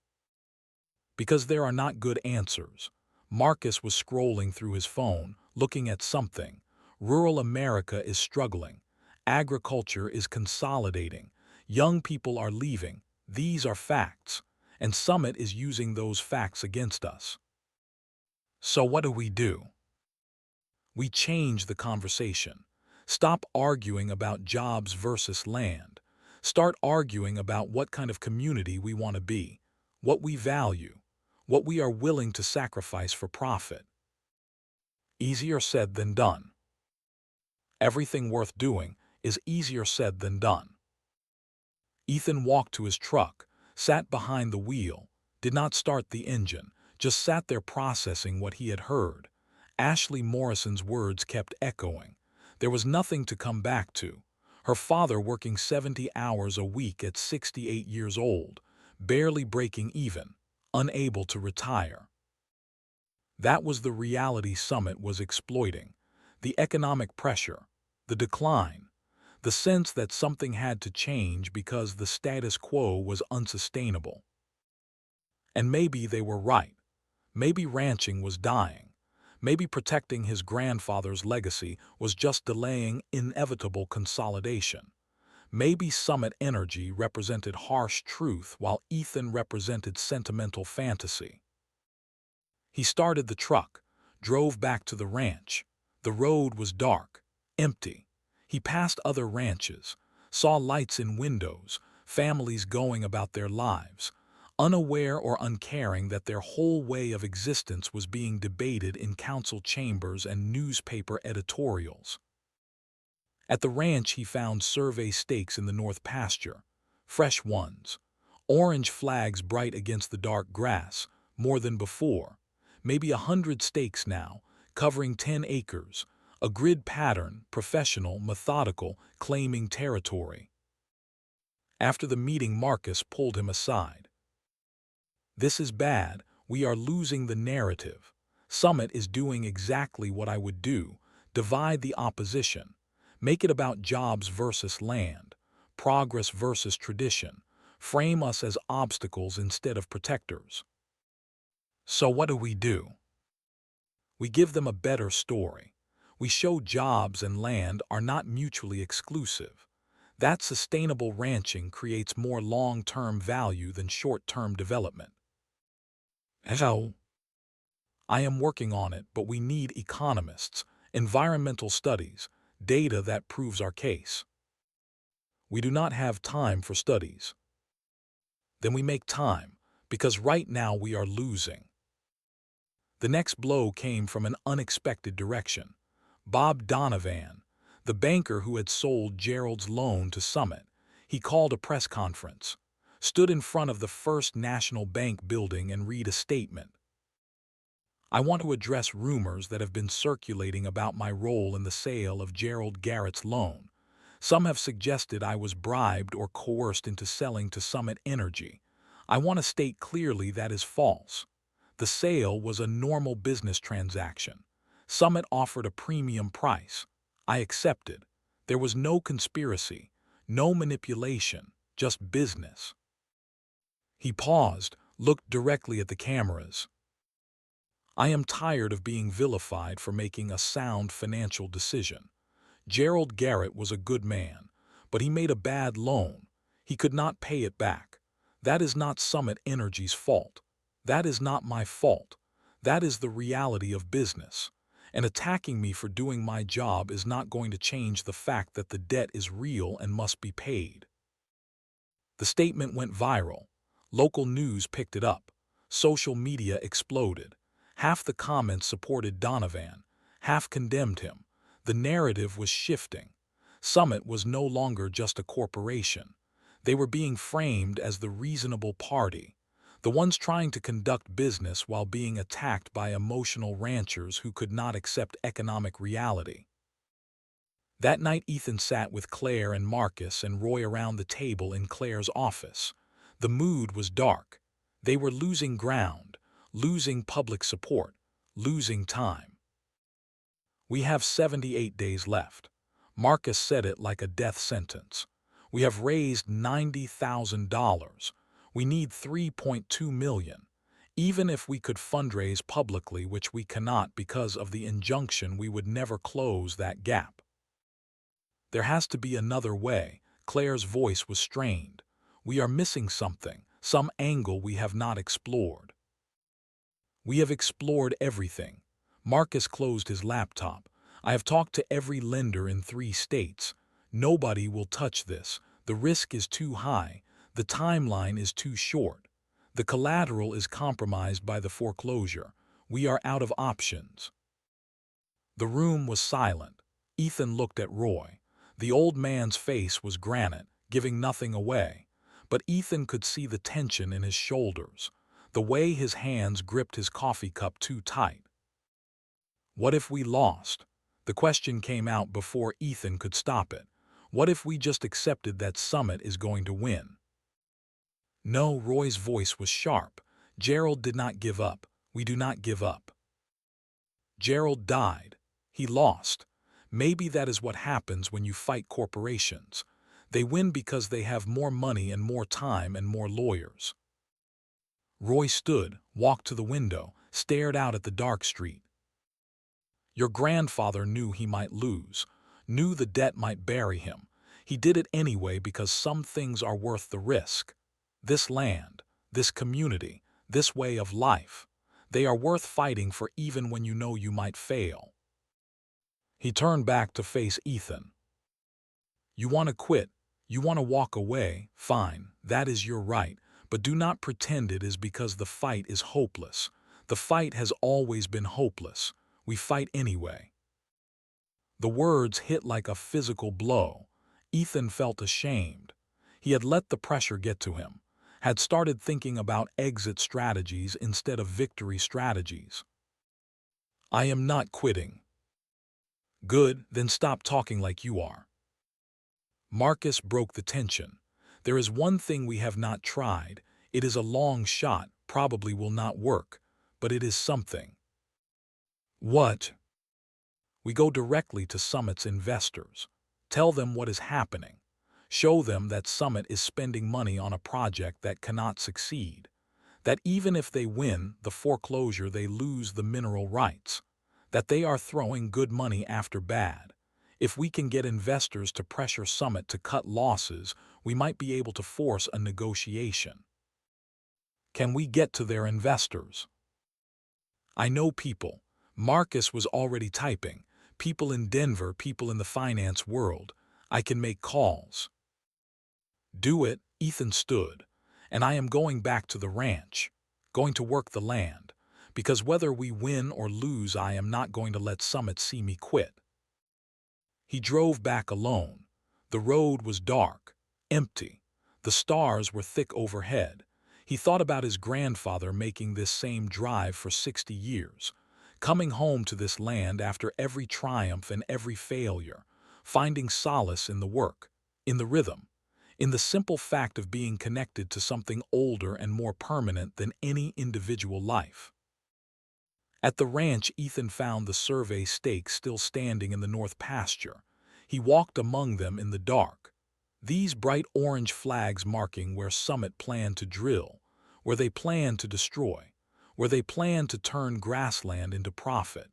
Because there are not good answers. Marcus was scrolling through his phone, looking at something. Rural America is struggling. Agriculture is consolidating. Young people are leaving. These are facts. And Summit is using those facts against us. So what do? We change the conversation. Stop arguing about jobs versus land. Start arguing about what kind of community we want to be, what we value, what we are willing to sacrifice for profit. Easier said than done. Everything worth doing is easier said than done. Ethan walked to his truck, sat behind the wheel, did not start the engine, just sat there processing what he had heard. Ashley Morrison's words kept echoing. There was nothing to come back to. Her father working 70 hours a week at 68 years old, barely breaking even, unable to retire. That was the reality Summit was exploiting. The economic pressure, the decline, the sense that something had to change because the status quo was unsustainable. And maybe they were right. Maybe ranching was dying. Maybe protecting his grandfather's legacy was just delaying inevitable consolidation. Maybe Summit Energy represented harsh truth while Ethan represented sentimental fantasy. He started the truck, drove back to the ranch. The road was dark, empty. He passed other ranches, saw lights in windows, families going about their lives, unaware or uncaring that their whole way of existence was being debated in council chambers and newspaper editorials. At the ranch he found survey stakes in the north pasture, fresh ones, orange flags bright against the dark grass, more than before, maybe 100 stakes now, covering 10 acres, a grid pattern, professional, methodical, claiming territory. After the meeting, Marcus pulled him aside. "This is bad. We are losing the narrative. Summit is doing exactly what I would do: divide the opposition, make it about jobs versus land, progress versus tradition, frame us as obstacles instead of protectors. So what do? We give them a better story. We show jobs and land are not mutually exclusive. That sustainable ranching creates more long-term value than short-term development. How? I am working on it, but we need economists, environmental studies, data that proves our case. We do not have time for studies. Then we make time, because right now we are losing. The next blow came from an unexpected direction. Bob Donovan, the banker who had sold Gerald's loan to Summit, he called a press conference, stood in front of the First National Bank building and read a statement. I want to address rumors that have been circulating about my role in the sale of Gerald Garrett's loan. Some have suggested I was bribed or coerced into selling to Summit Energy. I want to state clearly that is false. The sale was a normal business transaction. Summit offered a premium price. I accepted. There was no conspiracy, no manipulation, just business. He paused, looked directly at the cameras. I am tired of being vilified for making a sound financial decision. Gerald Garrett was a good man, but he made a bad loan. He could not pay it back. That is not Summit Energy's fault. That is not my fault. That is the reality of business. And attacking me for doing my job is not going to change the fact that the debt is real and must be paid. The statement went viral. Local news picked it up. Social media exploded. Half the comments supported Donovan, half condemned him. The narrative was shifting. Summit was no longer just a corporation. They were being framed as the reasonable party, the ones trying to conduct business while being attacked by emotional ranchers who could not accept economic reality. That night Ethan sat with Claire and Marcus and Roy around the table in Claire's office. The mood was dark. They were losing ground, losing public support, losing time. We have 78 days left. Marcus said it like a death sentence. We have raised $90,000. We need $3.2 million. Even if we could fundraise publicly, which we cannot because of the injunction, we would never close that gap. There has to be another way. Claire's voice was strained. We are missing something, some angle we have not explored. We have explored everything. Marcus closed his laptop. I have talked to every lender in 3 states. Nobody will touch this. The risk is too high. The timeline is too short. The collateral is compromised by the foreclosure. We are out of options. The room was silent. Ethan looked at Roy. The old man's face was granite, giving nothing away. But Ethan could see the tension in his shoulders, the way his hands gripped his coffee cup too tight. What if we lost? The question came out before Ethan could stop it. What if we just accepted that Summit is going to win? No, Roy's voice was sharp. Gerald did not give up. We do not give up. Gerald died. He lost. Maybe that is what happens when you fight corporations. They win because they have more money and more time and more lawyers. Roy stood, walked to the window, stared out at the dark street. Your grandfather knew he might lose, knew the debt might bury him. He did it anyway because some things are worth the risk. This land, this community, this way of life, they are worth fighting for even when you know you might fail. He turned back to face Ethan. You want to quit, you want to walk away, fine, that is your right, but do not pretend it is because the fight is hopeless. The fight has always been hopeless. We fight anyway. The words hit like a physical blow. Ethan felt ashamed. He had let the pressure get to him, had started thinking about exit strategies instead of victory strategies. I am not quitting. Good, then stop talking like you are. Marcus broke the tension. There is one thing we have not tried. It is a long shot, probably will not work, but it is something. What? We go directly to Summit's investors. Tell them what is happening. Show them that Summit is spending money on a project that cannot succeed. That even if they win the foreclosure, they lose the mineral rights. That they are throwing good money after bad. If we can get investors to pressure Summit to cut losses, we might be able to force a negotiation. Can we get to their investors? I know people. Marcus was already typing. People in Denver, people in the finance world. I can make calls. Do it, Ethan stood. And I am going back to the ranch. Going to work the land. Because whether we win or lose, I am not going to let Summit see me quit. He drove back alone. The road was dark, empty. The stars were thick overhead. He thought about his grandfather making this same drive for 60 years, coming home to this land after every triumph and every failure, finding solace in the work, in the rhythm, in the simple fact of being connected to something older and more permanent than any individual life. At the ranch, Ethan found the survey stakes still standing in the north pasture. He walked among them in the dark. These bright orange flags marking where Summit planned to drill, where they planned to destroy, where they planned to turn grassland into profit.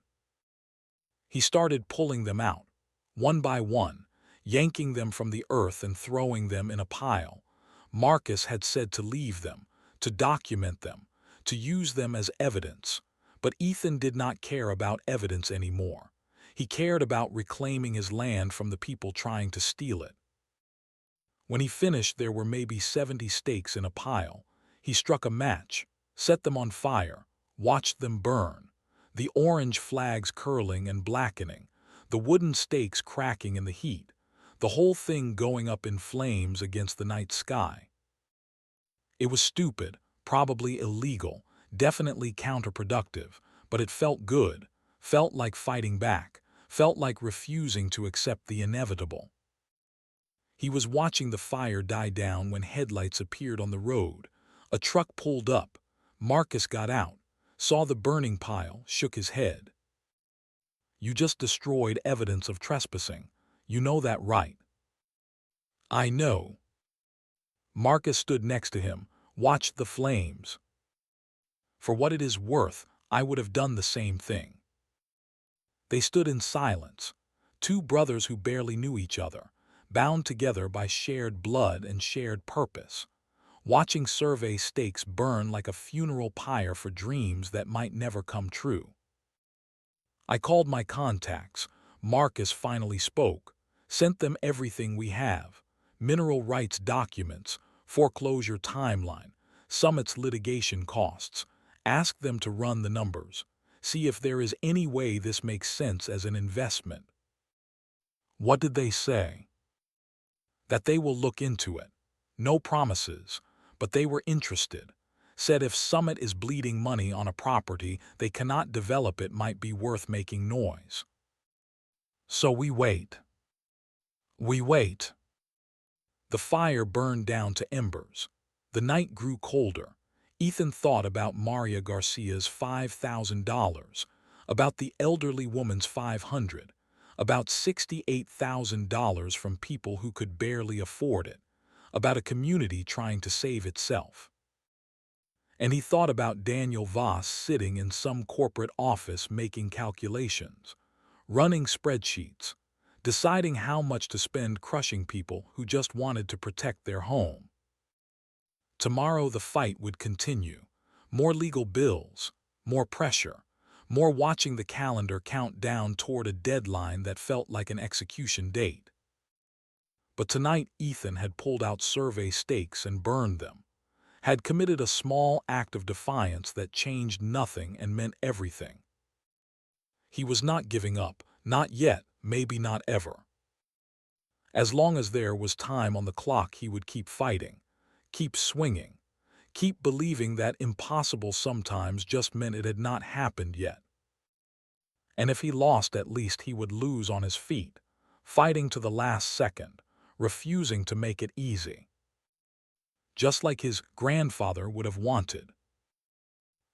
He started pulling them out, one by one, yanking them from the earth and throwing them in a pile. Marcus had said to leave them, to document them, to use them as evidence. But Ethan did not care about evidence anymore. He cared about reclaiming his land from the people trying to steal it. When he finished, there were maybe 70 stakes in a pile. He struck a match, set them on fire, watched them burn, the orange flags curling and blackening, the wooden stakes cracking in the heat, the whole thing going up in flames against the night sky. It was stupid, probably illegal, definitely counterproductive, but it felt good, felt like fighting back, felt like refusing to accept the inevitable. He was watching the fire die down when headlights appeared on the road. A truck pulled up. Marcus got out, saw the burning pile, shook his head. You just destroyed evidence of trespassing. You know that, right? I know. Marcus stood next to him, watched the flames. For what it is worth, I would have done the same thing. They stood in silence, two brothers who barely knew each other, bound together by shared blood and shared purpose, watching survey stakes burn like a funeral pyre for dreams that might never come true. I called my contacts. Marcus finally spoke, sent them everything we have, mineral rights documents, foreclosure timeline, Summit's litigation costs. Asked them to run the numbers, see if there is any way this makes sense as an investment. What did they say? That they will look into it. No promises, but they were interested. Said if Summit is bleeding money on a property they cannot develop, it might be worth making noise. So we wait. We wait. The fire burned down to embers. The night grew colder. Ethan thought about Maria Garcia's $5,000, about the elderly woman's $500, about $68,000 from people who could barely afford it, about a community trying to save itself. And he thought about Daniel Voss sitting in some corporate office making calculations, running spreadsheets, deciding how much to spend crushing people who just wanted to protect their home. Tomorrow the fight would continue. More legal bills, more pressure, more watching the calendar count down toward a deadline that felt like an execution date. But tonight Ethan had pulled out survey stakes and burned them, had committed a small act of defiance that changed nothing and meant everything. He was not giving up, not yet, maybe not ever. As long as there was time on the clock, he would keep fighting, keep swinging, keep believing that impossible sometimes just meant it had not happened yet. And if he lost, at least he would lose on his feet, fighting to the last second, refusing to make it easy. Just like his grandfather would have wanted.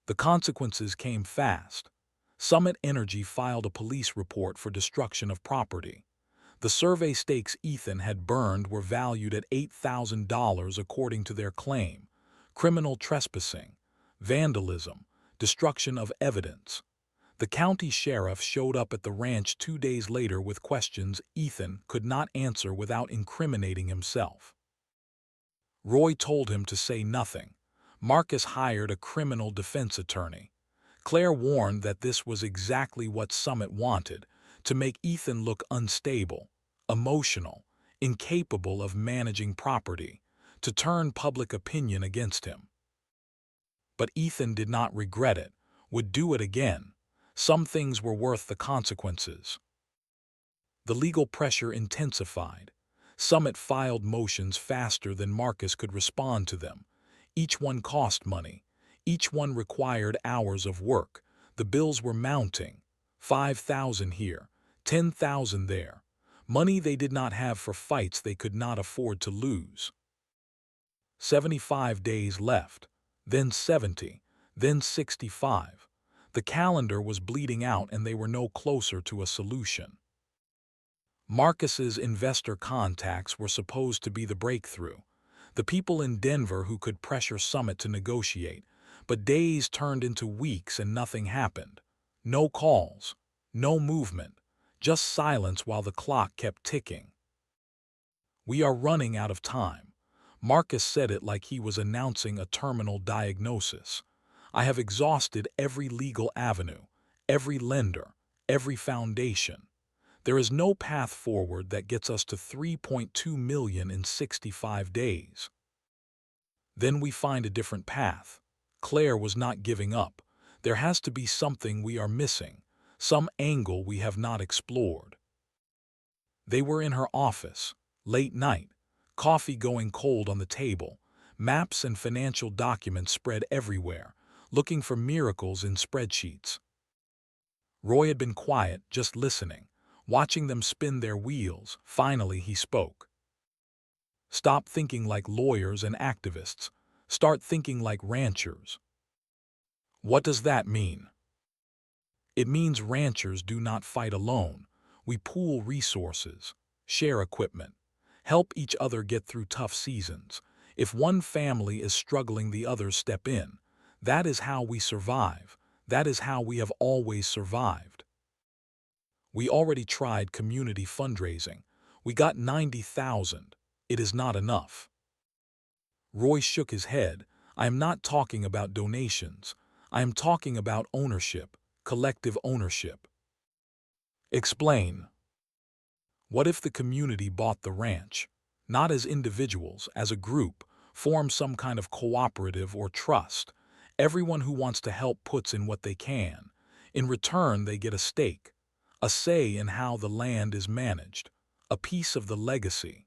The consequences came fast. Summit Energy filed a police report for destruction of property. The survey stakes Ethan had burned were valued at $8,000 according to their claim. Criminal trespassing, vandalism, destruction of evidence. The county sheriff showed up at the ranch 2 days later with questions Ethan could not answer without incriminating himself. Roy told him to say nothing. Marcus hired a criminal defense attorney. Claire warned that this was exactly what Summit wanted, to make Ethan look unstable, emotional, incapable of managing property, to turn public opinion against him. But Ethan did not regret it, would do it again. Some things were worth the consequences. The legal pressure intensified. Summit filed motions faster than Marcus could respond to them. Each one cost money. Each one required hours of work. The bills were mounting. 5,000 here, 10,000 there. Money they did not have for fights they could not afford to lose. 75 days left, then 70, then 65. The calendar was bleeding out and they were no closer to a solution. Marcus's investor contacts were supposed to be the breakthrough, the people in Denver who could pressure Summit to negotiate, but days turned into weeks and nothing happened. No calls, no movement, just silence while the clock kept ticking. "We are running out of time." Marcus said it like he was announcing a terminal diagnosis. "I have exhausted every legal avenue, every lender, every foundation. There is no path forward that gets us to 3.2 million in 65 days. Then we find a different path. Claire was not giving up. There has to be something we are missing, some angle we have not explored. They were in her office, late night, coffee going cold on the table, maps and financial documents spread everywhere, looking for miracles in spreadsheets. Roy had been quiet, just listening, watching them spin their wheels. Finally he spoke. "Stop thinking like lawyers and activists. Start thinking like ranchers." "What does that mean?" "It means ranchers do not fight alone. We pool resources, share equipment, help each other get through tough seasons. If one family is struggling, the others step in. That is how we survive. That is how we have always survived. We already tried community fundraising. We got 90,000. It is not enough." Roy shook his head. "I am not talking about donations. I am talking about ownership, collective ownership." "Explain." "What if the community bought the ranch? Not as individuals, as a group, form some kind of cooperative or trust. Everyone who wants to help puts in what they can. In return, they get a stake, a say in how the land is managed, a piece of the legacy."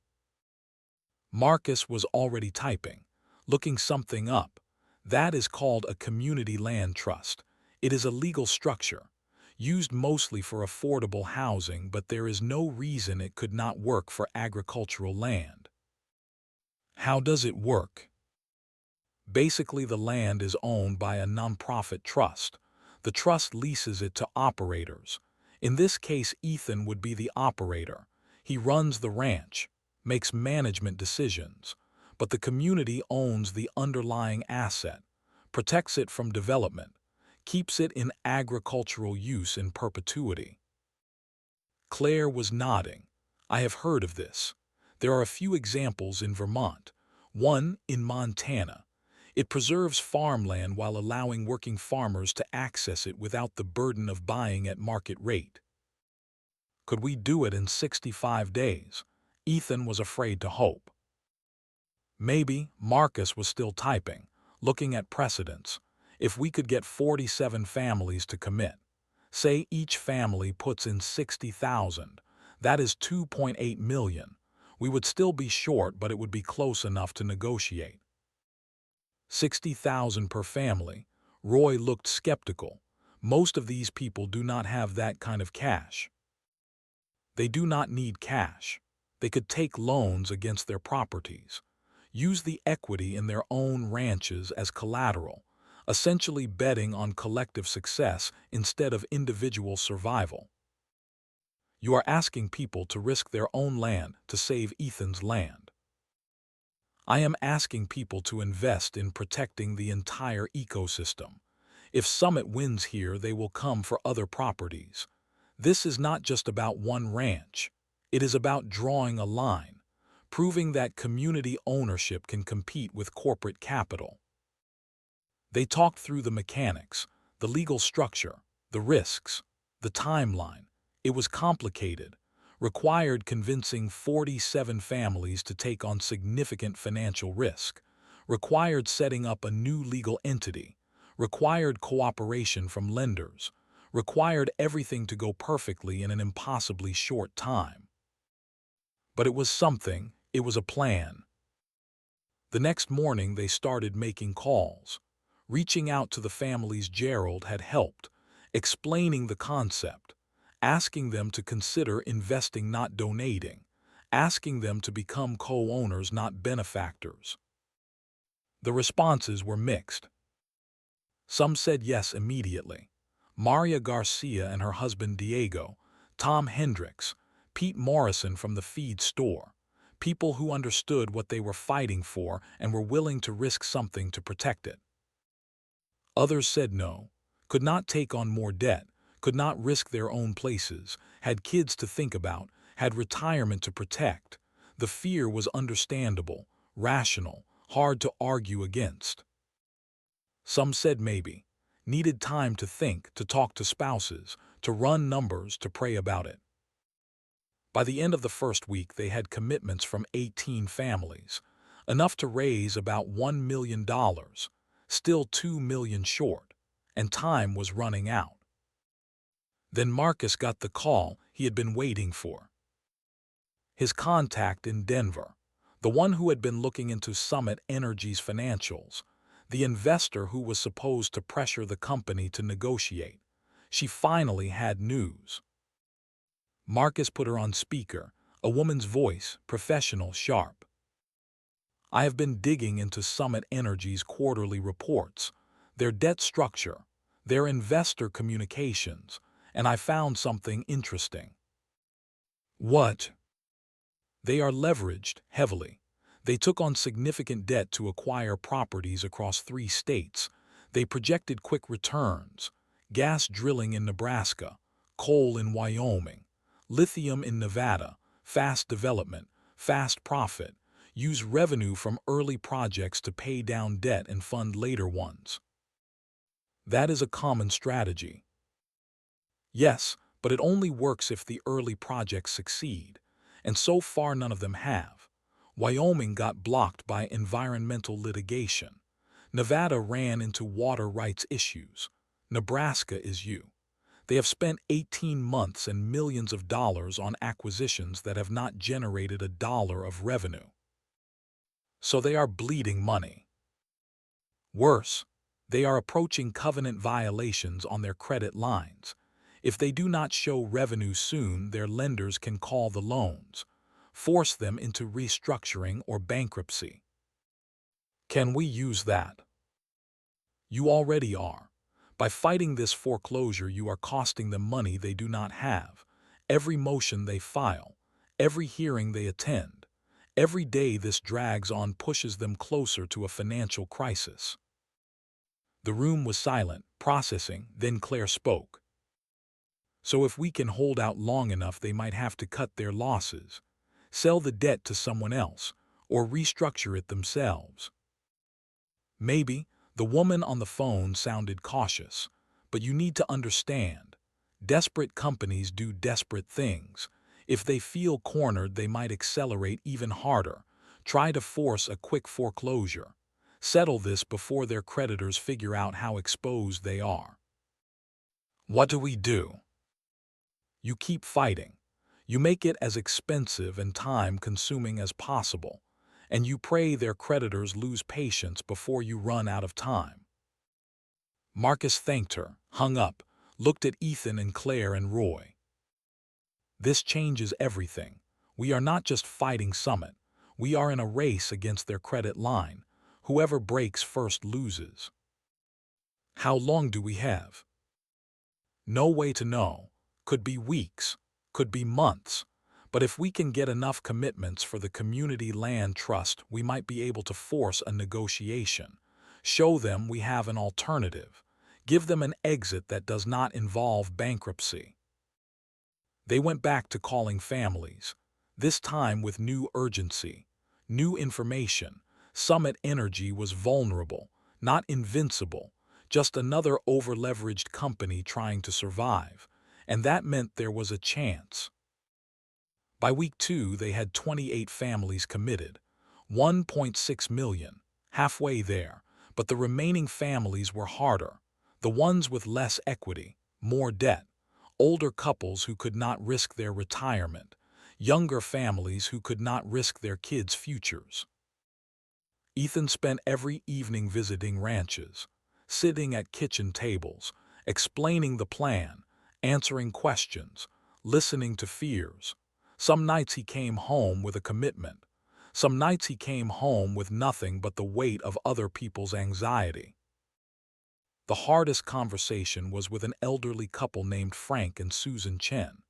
Marcus was already typing, looking something up. "That is called a community land trust. It is a legal structure, used mostly for affordable housing, but there is no reason it could not work for agricultural land." "How does it work?" "Basically, the land is owned by a nonprofit trust. The trust leases it to operators. In this case, Ethan would be the operator. He runs the ranch, makes management decisions, but the community owns the underlying asset, protects it from development, keeps it in agricultural use in perpetuity." Claire was nodding. "I have heard of this. There are a few examples in Vermont, one in Montana. It preserves farmland while allowing working farmers to access it without the burden of buying at market rate." "Could we do it in 65 days? Ethan was afraid to hope. "Maybe." Marcus was still typing, looking at precedents. "If we could get 47 families to commit, say each family puts in 60,000, that is 2.8 million. We would still be short, but it would be close enough to negotiate." 60,000 per family. Roy looked skeptical. "Most of these people do not have that kind of cash." "They do not need cash. They could take loans against their properties, use the equity in their own ranches as collateral. essentially betting on collective success instead of individual survival. You are asking people to risk their own land to save Ethan's land. I am asking people to invest in protecting the entire ecosystem. If Summit wins here, they will come for other properties. This is not just about one ranch. It is about drawing a line, proving that community ownership can compete with corporate capital. They talked through the mechanics, the legal structure, the risks, the timeline. It was complicated, required convincing 47 families to take on significant financial risk, required setting up a new legal entity, required cooperation from lenders, required everything to go perfectly in an impossibly short time. But it was something, it was a plan. The next morning they started making calls, reaching out to the families Gerald had helped, explaining the concept, asking them to consider investing, not donating, asking them to become co-owners, not benefactors. The responses were mixed. Some said yes immediately. Maria Garcia and her husband Diego, Tom Hendricks, Pete Morrison from the feed store, people who understood what they were fighting for and were willing to risk something to protect it. Others said no, could not take on more debt, could not risk their own places, had kids to think about, had retirement to protect. The fear was understandable, rational, hard to argue against. Some said maybe, needed time to think, to talk to spouses, to run numbers, to pray about it. By the end of the first week, they had commitments from 18 families, enough to raise about $1 million, still $2 million short, and time was running out. Then Marcus got the call he had been waiting for. His contact in Denver, the one who had been looking into Summit Energy's financials, the investor who was supposed to pressure the company to negotiate. She finally had news. Marcus put her on speaker, a woman's voice, professional, sharp. I have been digging into Summit Energy's quarterly reports, their debt structure, their investor communications, and I found something interesting. What? They are leveraged heavily. They took on significant debt to acquire properties across 3 states. They projected quick returns, gas drilling in Nebraska, coal in Wyoming, lithium in Nevada, fast development, fast profit, use revenue from early projects to pay down debt and fund later ones. That is a common strategy. Yes, but it only works if the early projects succeed, and so far none of them have. Wyoming got blocked by environmental litigation. Nevada ran into water rights issues. Nebraska is you. They have spent 18 months and millions of dollars on acquisitions that have not generated $1 of revenue. So they are bleeding money. Worse, they are approaching covenant violations on their credit lines. If they do not show revenue soon, their lenders can call the loans, force them into restructuring or bankruptcy. Can we use that? You already are. By fighting this foreclosure, you are costing them money they do not have. Every motion they file, every hearing they attend, every day this drags on pushes them closer to a financial crisis. The room was silent, processing, then Claire spoke. So if we can hold out long enough, they might have to cut their losses, sell the debt to someone else, or restructure it themselves. Maybe. The woman on the phone sounded cautious, but you need to understand, desperate companies do desperate things. If they feel cornered, they might accelerate even harder, try to force a quick foreclosure, settle this before their creditors figure out how exposed they are. What do we do? You keep fighting. You make it as expensive and time-consuming as possible, and you pray their creditors lose patience before you run out of time. Marcus thanked her, hung up, looked at Ethan and Claire and Roy. This changes everything. We are not just fighting Summit. We are in a race against their credit line. Whoever breaks first loses. How long do we have? No way to know. Could be weeks, could be months. But if we can get enough commitments for the community land trust, we might be able to force a negotiation. Show them we have an alternative. Give them an exit that does not involve bankruptcy. They went back to calling families, this time with new urgency, new information. Summit Energy was vulnerable, not invincible, just another over-leveraged company trying to survive, and that meant there was a chance. By week 2, they had 28 families committed, 1.6 million, halfway there, but the remaining families were harder, the ones with less equity, more debt, older couples who could not risk their retirement, younger families who could not risk their kids' futures. Ethan spent every evening visiting ranches, sitting at kitchen tables, explaining the plan, answering questions, listening to fears. Some nights he came home with a commitment. Some nights he came home with nothing but the weight of other people's anxiety. The hardest conversation was with an elderly couple named Frank and Susan Chen.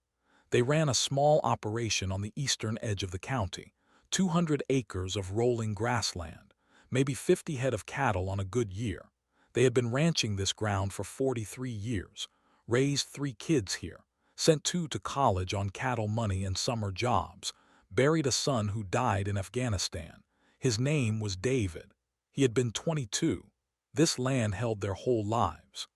They ran a small operation on the eastern edge of the county, 200 acres of rolling grassland, maybe 50 head of cattle on a good year. They had been ranching this ground for 43 years, raised 3 kids here, sent 2 to college on cattle money and summer jobs, buried a son who died in Afghanistan. His name was David. He had been 22. This land held their whole lives.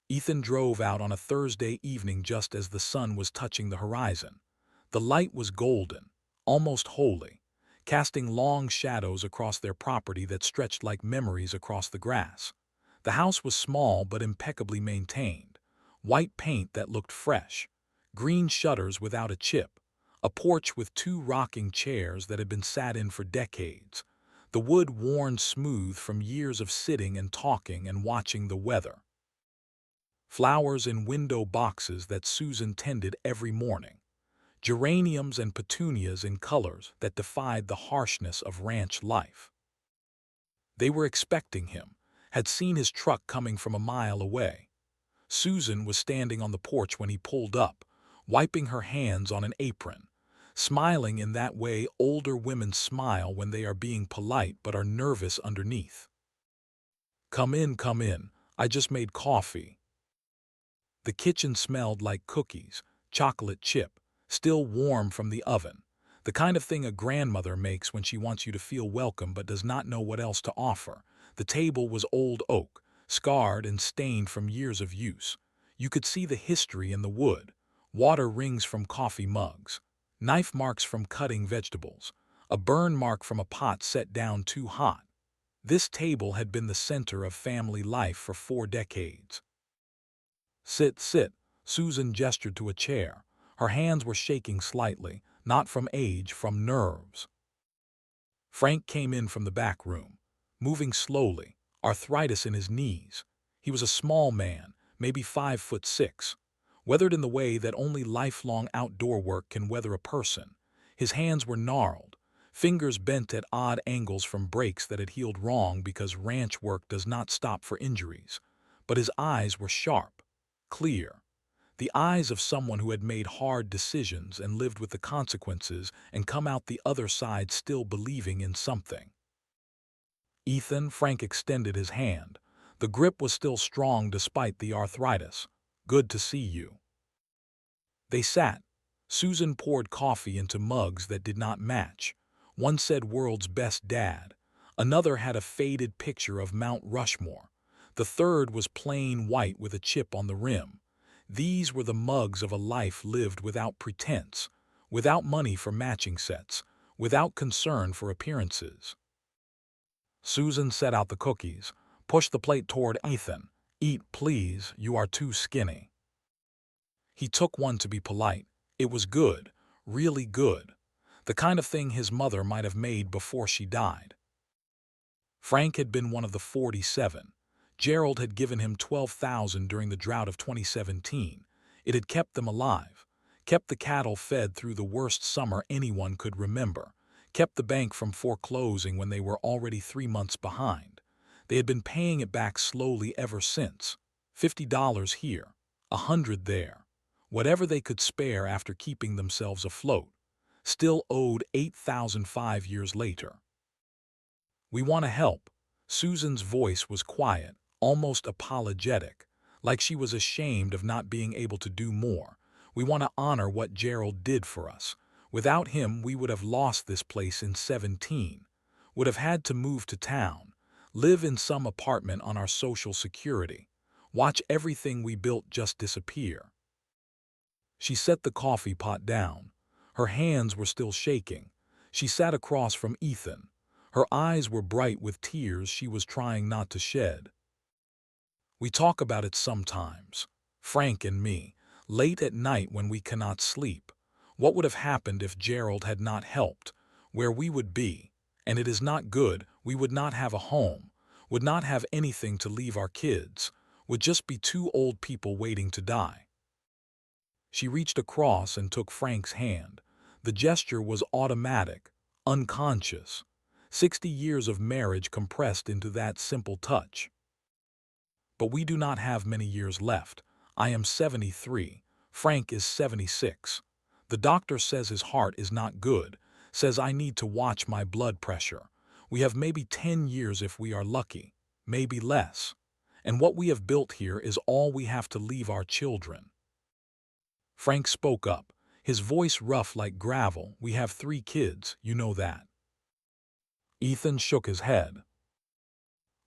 Ethan drove out on a Thursday evening just as the sun was touching the horizon. The light was golden, almost holy, casting long shadows across their property that stretched like memories across the grass. The house was small but impeccably maintained, white paint that looked fresh, green shutters without a chip, a porch with 2 rocking chairs that had been sat in for decades, the wood worn smooth from years of sitting and talking and watching the weather. Flowers in window boxes that Susan tended every morning, geraniums and petunias in colors that defied the harshness of ranch life. They were expecting him, had seen his truck coming from a mile away. Susan was standing on the porch when he pulled up, wiping her hands on an apron, smiling in that way older women smile when they are being polite but are nervous underneath. Come in, I just made coffee." The kitchen smelled like cookies, chocolate chip, still warm from the oven, the kind of thing a grandmother makes when she wants you to feel welcome but does not know what else to offer. The table was old oak, scarred and stained from years of use. You could see the history in the wood, water rings from coffee mugs, knife marks from cutting vegetables, a burn mark from a pot set down too hot. This table had been the center of family life for 4 decades. Sit, Susan gestured to a chair. Her hands were shaking slightly, not from age, from nerves. Frank came in from the back room, moving slowly, arthritis in his knees. He was a small man, maybe 5'6", weathered in the way that only lifelong outdoor work can weather a person. His hands were gnarled, fingers bent at odd angles from breaks that had healed wrong because ranch work does not stop for injuries. But his eyes were sharp, clear, the eyes of someone who had made hard decisions and lived with the consequences and come out the other side still believing in something. "Ethan," Frank extended his hand. The grip was still strong despite the arthritis. "Good to see you." They sat. Susan poured coffee into mugs that did not match. One said "World's Best Dad." Another had a faded picture of Mount Rushmore. The third was plain white with a chip on the rim. These were the mugs of a life lived without pretense, without money for matching sets, without concern for appearances. Susan set out the cookies, pushed the plate toward Ethan. "Eat, please, you are too skinny." He took one to be polite. It was good, really good. The kind of thing his mother might have made before she died. Frank had been one of the 47. Gerald had given him 12,000 during the drought of 2017. It had kept them alive, kept the cattle fed through the worst summer anyone could remember, kept the bank from foreclosing when they were already 3 months behind. They had been paying it back slowly ever since. $50 here, 100 there. Whatever they could spare after keeping themselves afloat. Still owed 8,005 years later. We want to help. Susan's voice was quiet, almost apologetic, like she was ashamed of not being able to do more. We want to honor what Gerald did for us. Without him, we would have lost this place in 17, would have had to move to town, live in some apartment on our Social Security, watch everything we built just disappear. She set the coffee pot down. Her hands were still shaking. She sat across from Ethan. Her eyes were bright with tears she was trying not to shed. We talk about it sometimes, Frank and me, late at night when we cannot sleep. What would have happened if Gerald had not helped? Where we would be. And it is not good. We would not have a home, would not have anything to leave our kids, would just be two old people waiting to die. She reached across and took Frank's hand. The gesture was automatic, unconscious. 60 years of marriage compressed into that simple touch. But we do not have many years left. I am 73. Frank is 76. The doctor says his heart is not good, says I need to watch my blood pressure. We have maybe 10 years if we are lucky, maybe less. And what we have built here is all we have to leave our children. Frank spoke up, his voice rough like gravel. We have 3 kids, you know that. Ethan shook his head.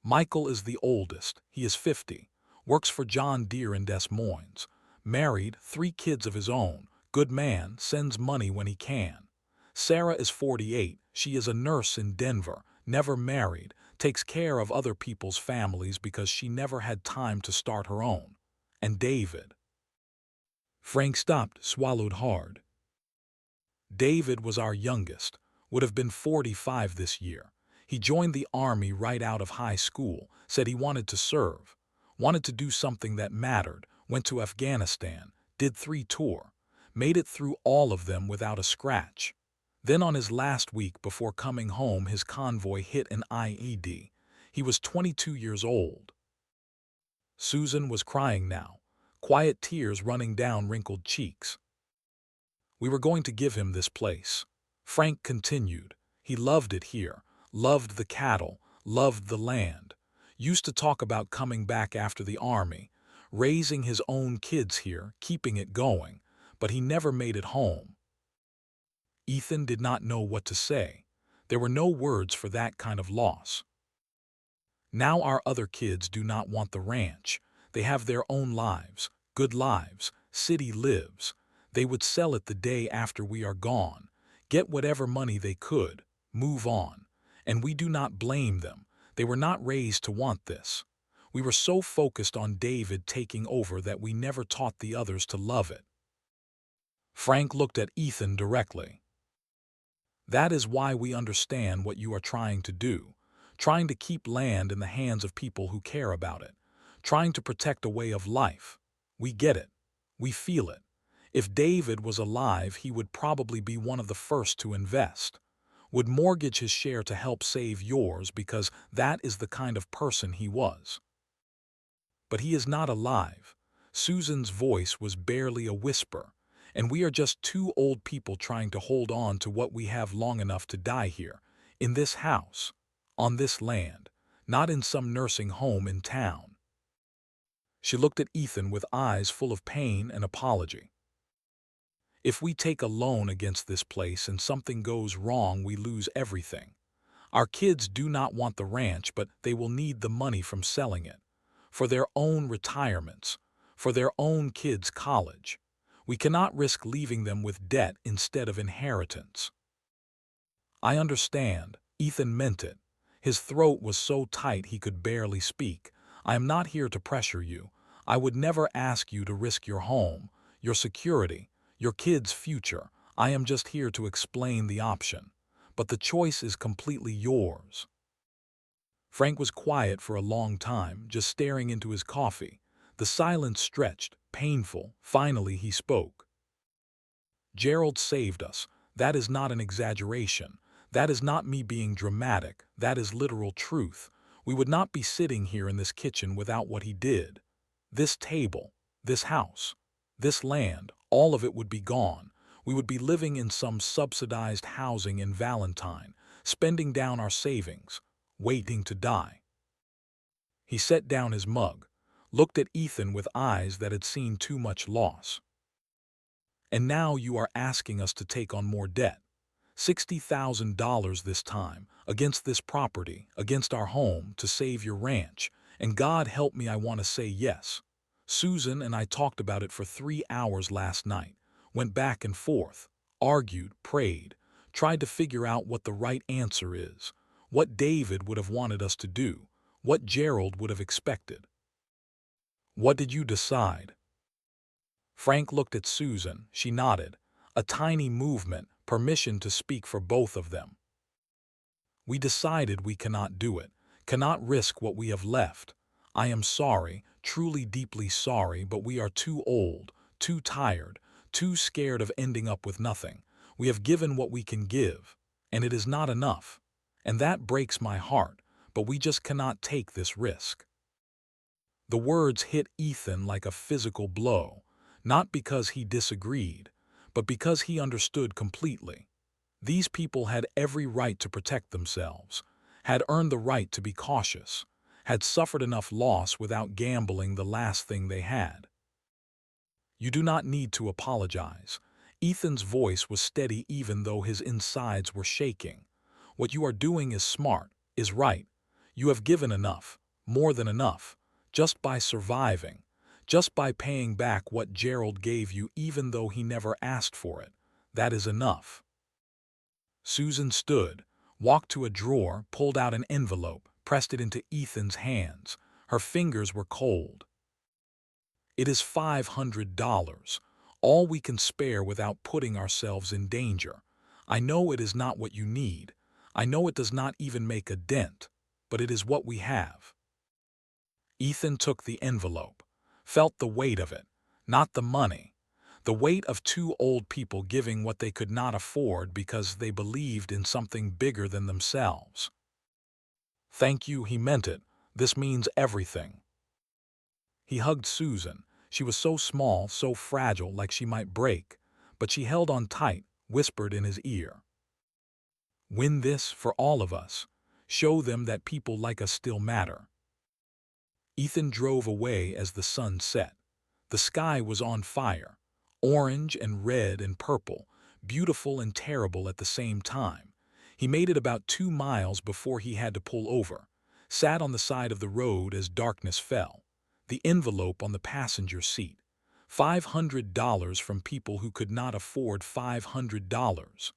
Michael is the oldest. He is 50, works for John Deere in Des Moines, married, 3 kids of his own, good man, sends money when he can. Sarah is 48. She is a nurse in Denver, never married, takes care of other people's families because she never had time to start her own. And David. Frank stopped, swallowed hard. David was our youngest, would have been 45 this year. He joined the Army right out of high school, said he wanted to serve, wanted to do something that mattered, went to Afghanistan, did 3 tours, made it through all of them without a scratch. Then on his last week before coming home, his convoy hit an IED. He was 22 years old. Susan was crying now, quiet tears running down wrinkled cheeks. We were going to give him this place. Frank continued. He loved it here, loved the cattle, loved the land. Used to talk about coming back after the Army, raising his own kids here, keeping it going, but he never made it home. Ethan did not know what to say. There were no words for that kind of loss. Now our other kids do not want the ranch. They have their own lives, good lives, city lives. They would sell it the day after we are gone, get whatever money they could, move on. And we do not blame them. They were not raised to want this. We were so focused on David taking over that we never taught the others to love it. Frank looked at Ethan directly. That is why we understand what you are trying to do, trying to keep land in the hands of people who care about it, trying to protect a way of life. We get it. We feel it. If David was alive, he would probably be one of the first to invest, would mortgage his share to help save yours because that is the kind of person he was. But he is not alive. Susan's voice was barely a whisper, and we are just 2 old people trying to hold on to what we have long enough to die here, in this house, on this land, not in some nursing home in town. She looked at Ethan with eyes full of pain and apology. If we take a loan against this place and something goes wrong, we lose everything. Our kids do not want the ranch, but they will need the money from selling it, for their own retirements, for their own kids' college. We cannot risk leaving them with debt instead of inheritance. I understand. Ethan meant it. His throat was so tight he could barely speak. I am not here to pressure you. I would never ask you to risk your home, your security, your kids' future. I am just here to explain the option. But the choice is completely yours. Frank was quiet for a long time, just staring into his coffee. The silence stretched, painful. Finally he spoke. Gerald saved us. That is not an exaggeration. That is not me being dramatic. That is literal truth. We would not be sitting here in this kitchen without what he did. This table, this house, this land, all of it would be gone. We would be living in some subsidized housing in Valentine, spending down our savings, waiting to die. He set down his mug, looked at Ethan with eyes that had seen too much loss. And now you are asking us to take on more debt. $60,000 this time, against this property, against our home, to save your ranch. And God help me, I want to say yes. Susan and I talked about it for 3 hours last night, went back and forth, argued, prayed, tried to figure out what the right answer is, what David would have wanted us to do, what Gerald would have expected. What did you decide? Frank looked at Susan. She nodded. A tiny movement, permission to speak for both of them. We decided we cannot do it, cannot risk what we have left. I am sorry, truly deeply sorry, but we are too old, too tired, too scared of ending up with nothing. We have given what we can give, and it is not enough. And that breaks my heart, but we just cannot take this risk. The words hit Ethan like a physical blow, not because he disagreed, but because he understood completely. These people had every right to protect themselves, had earned the right to be cautious, had suffered enough loss without gambling the last thing they had. You do not need to apologize. Ethan's voice was steady even though his insides were shaking. What you are doing is smart, is right. You have given enough, more than enough, just by surviving, just by paying back what Gerald gave you even though he never asked for it. That is enough. Susan stood, walked to a drawer, pulled out an envelope, pressed it into Ethan's hands. Her fingers were cold. It is $500, all we can spare without putting ourselves in danger. I know it is not what you need. I know it does not even make a dent, but it is what we have. Ethan took the envelope, felt the weight of it, not the money. The weight of two old people giving what they could not afford because they believed in something bigger than themselves. Thank you, he meant it. This means everything. He hugged Susan. She was so small, so fragile, like she might break, but she held on tight, whispered in his ear. Win this for all of us. Show them that people like us still matter. Ethan drove away as the sun set. The sky was on fire. Orange and red and purple, beautiful and terrible at the same time. He made it about 2 miles before he had to pull over, sat on the side of the road as darkness fell. The envelope on the passenger seat. $500 from people who could not afford $500.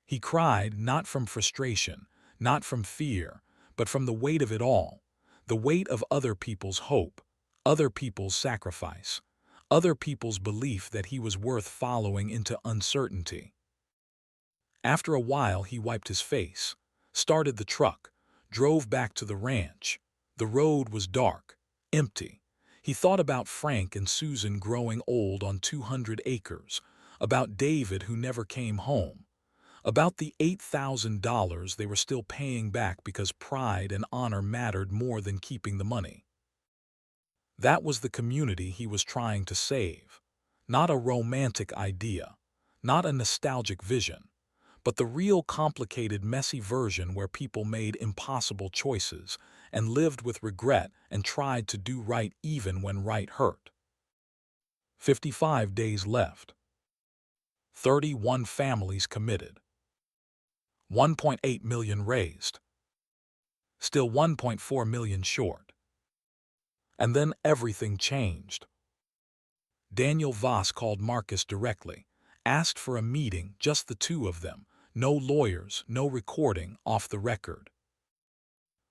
He cried, not from frustration, not from fear, but from the weight of it all, the weight of other people's hope, other people's sacrifice, other people's belief that he was worth following into uncertainty. After a while he wiped his face, started the truck, drove back to the ranch. The road was dark, empty. He thought about Frank and Susan growing old on 200 acres, about David who never came home, about the $8,000 they were still paying back because pride and honor mattered more than keeping the money. That was the community he was trying to save. Not a romantic idea, not a nostalgic vision, but the real complicated, messy version where people made impossible choices and lived with regret and tried to do right even when right hurt. 55 days left. 31 families committed. 1.8 million raised. Still 1.4 million short. And then everything changed. Daniel Voss called Marcus directly, asked for a meeting, just the two of them, no lawyers, no recording, off the record.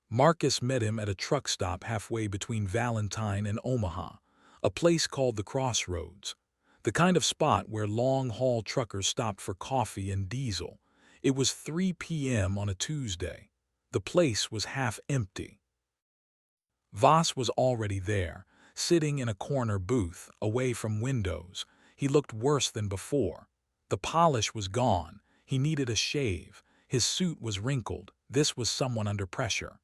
Marcus met him at a truck stop halfway between Valentine and Omaha, a place called the Crossroads, the kind of spot where long-haul truckers stopped for coffee and diesel. It was 3 p.m. on a Tuesday. The place was half empty. Voss was already there, sitting in a corner booth, away from windows. He looked worse than before. The polish was gone. He needed a shave. His suit was wrinkled. This was someone under pressure.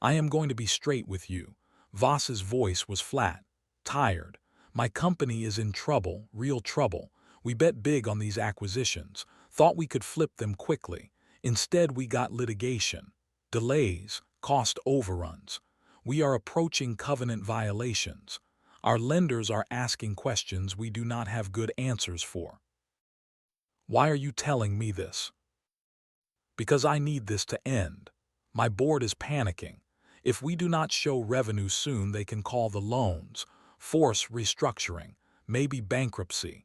I am going to be straight with you. Voss's voice was flat, tired. My company is in trouble, real trouble. We bet big on these acquisitions, thought we could flip them quickly. Instead, we got litigation, delays, cost overruns. We are approaching covenant violations. Our lenders are asking questions we do not have good answers for. Why are you telling me this? Because I need this to end. My board is panicking. If we do not show revenue soon, they can call the loans, force restructuring, maybe bankruptcy.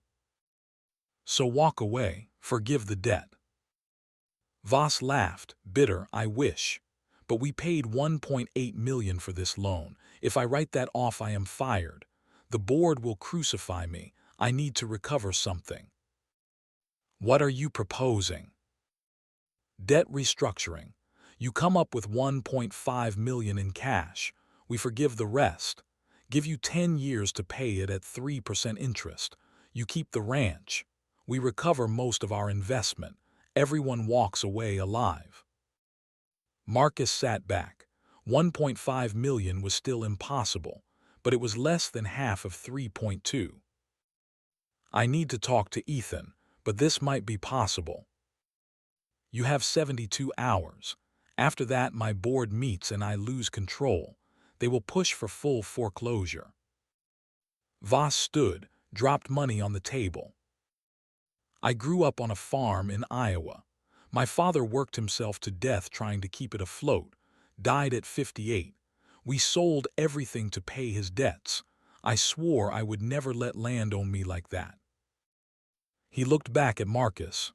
So walk away, forgive the debt. Voss laughed, bitter, I wish. But we paid $1.8 million for this loan. If I write that off, I am fired. The board will crucify me. I need to recover something. What are you proposing? Debt restructuring. You come up with $1.5 million in cash. We forgive the rest. Give you 10 years to pay it at 3% interest. You keep the ranch. We recover most of our investment. Everyone walks away alive. Marcus sat back. $1.5 million was still impossible, but it was less than half of 3.2. I need to talk to Ethan, but this might be possible. You have 72 hours. After that, my board meets and I lose control. They will push for full foreclosure. Voss stood, dropped money on the table. I grew up on a farm in Iowa. My father worked himself to death trying to keep it afloat, died at 58. We sold everything to pay his debts. I swore I would never let land own me like that. He looked back at Marcus.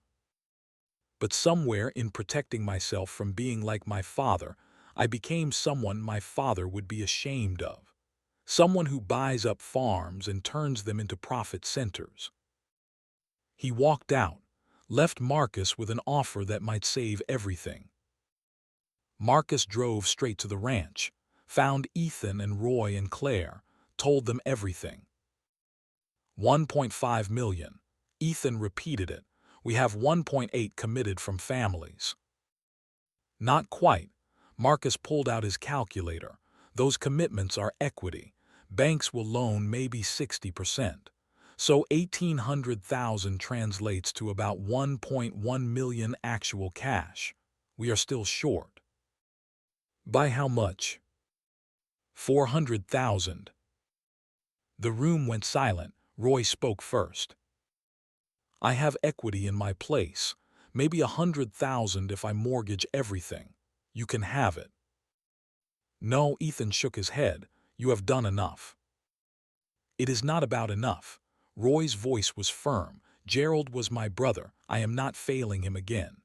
But somewhere in protecting myself from being like my father, I became someone my father would be ashamed of. Someone who buys up farms and turns them into profit centers. He walked out, left Marcus with an offer that might save everything. Marcus drove straight to the ranch, found Ethan and Roy and Claire, told them everything. $1.5 million. Ethan repeated it. We have 1.8 committed from families. Not quite. Marcus pulled out his calculator. Those commitments are equity. Banks will loan maybe 60%. So $1,800,000 translates to about 1.1 million actual cash. We are still short. By how much? 400,000. The room went silent. Roy spoke first. I have equity in my place. Maybe 100,000 if I mortgage everything. You can have it. No, Ethan shook his head. You have done enough. It is not about enough. Roy's voice was firm. Gerald was my brother. I am not failing him again.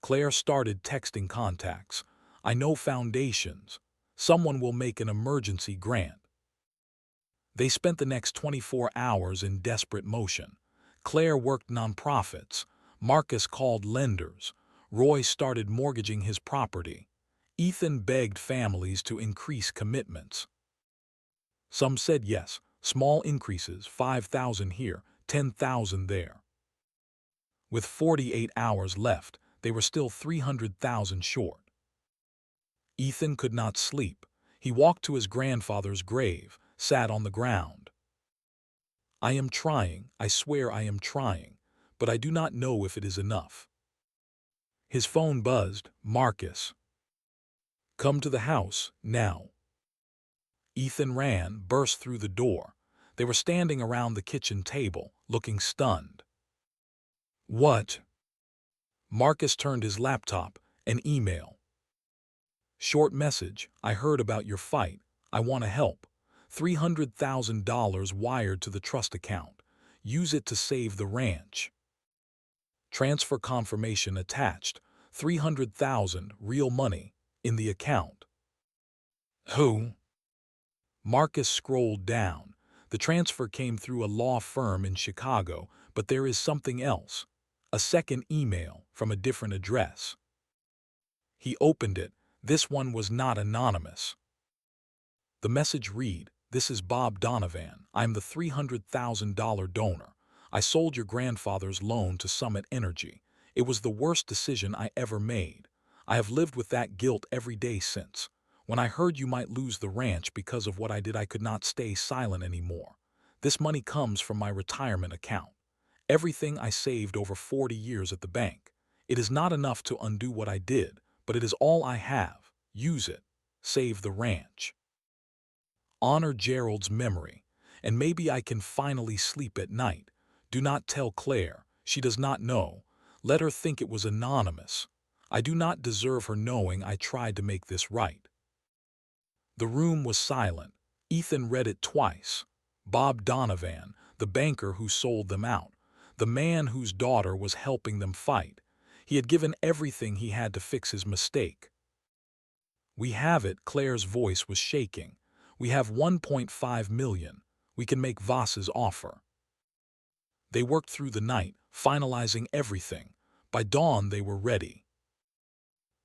Claire started texting contacts. I know foundations. Someone will make an emergency grant. They spent the next 24 hours in desperate motion. Claire worked nonprofits. Marcus called lenders. Roy started mortgaging his property. Ethan begged families to increase commitments. Some said yes, small increases, 5,000 here, 10,000 there. With 48 hours left, they were still 300,000 short. Ethan could not sleep. He walked to his grandfather's grave, sat on the ground. I am trying, I swear I am trying, but I do not know if it is enough. His phone buzzed. Marcus. Come to the house, now. Ethan ran, burst through the door. They were standing around the kitchen table, looking stunned. What? Marcus turned his laptop, an email. Short message, I heard about your fight. I want to help. $300,000 wired to the trust account. Use it to save the ranch. Transfer confirmation attached. $300,000 real money in the account. Who? Marcus scrolled down. The transfer came through a law firm in Chicago, but there is something else. A second email from a different address. He opened it. This one was not anonymous. The message read, This is Bob Donovan. I'm the $300,000 donor. I sold your grandfather's loan to Summit Energy. It was the worst decision I ever made. I have lived with that guilt every day since. When I heard you might lose the ranch because of what I did, I could not stay silent anymore. This money comes from my retirement account. Everything I saved over 40 years at the bank. It is not enough to undo what I did, but it is all I have. Use it. Save the ranch. Honor Gerald's memory, and maybe I can finally sleep at night. Do not tell Claire. She does not know. Let her think it was anonymous. I do not deserve her knowing I tried to make this right. The room was silent. Ethan read it twice. Bob Donovan, the banker who sold them out, the man whose daughter was helping them fight. He had given everything he had to fix his mistake. We have it, Claire's voice was shaking. We have 1.5 million. We can make Voss's offer. They worked through the night, finalizing everything. By dawn they were ready.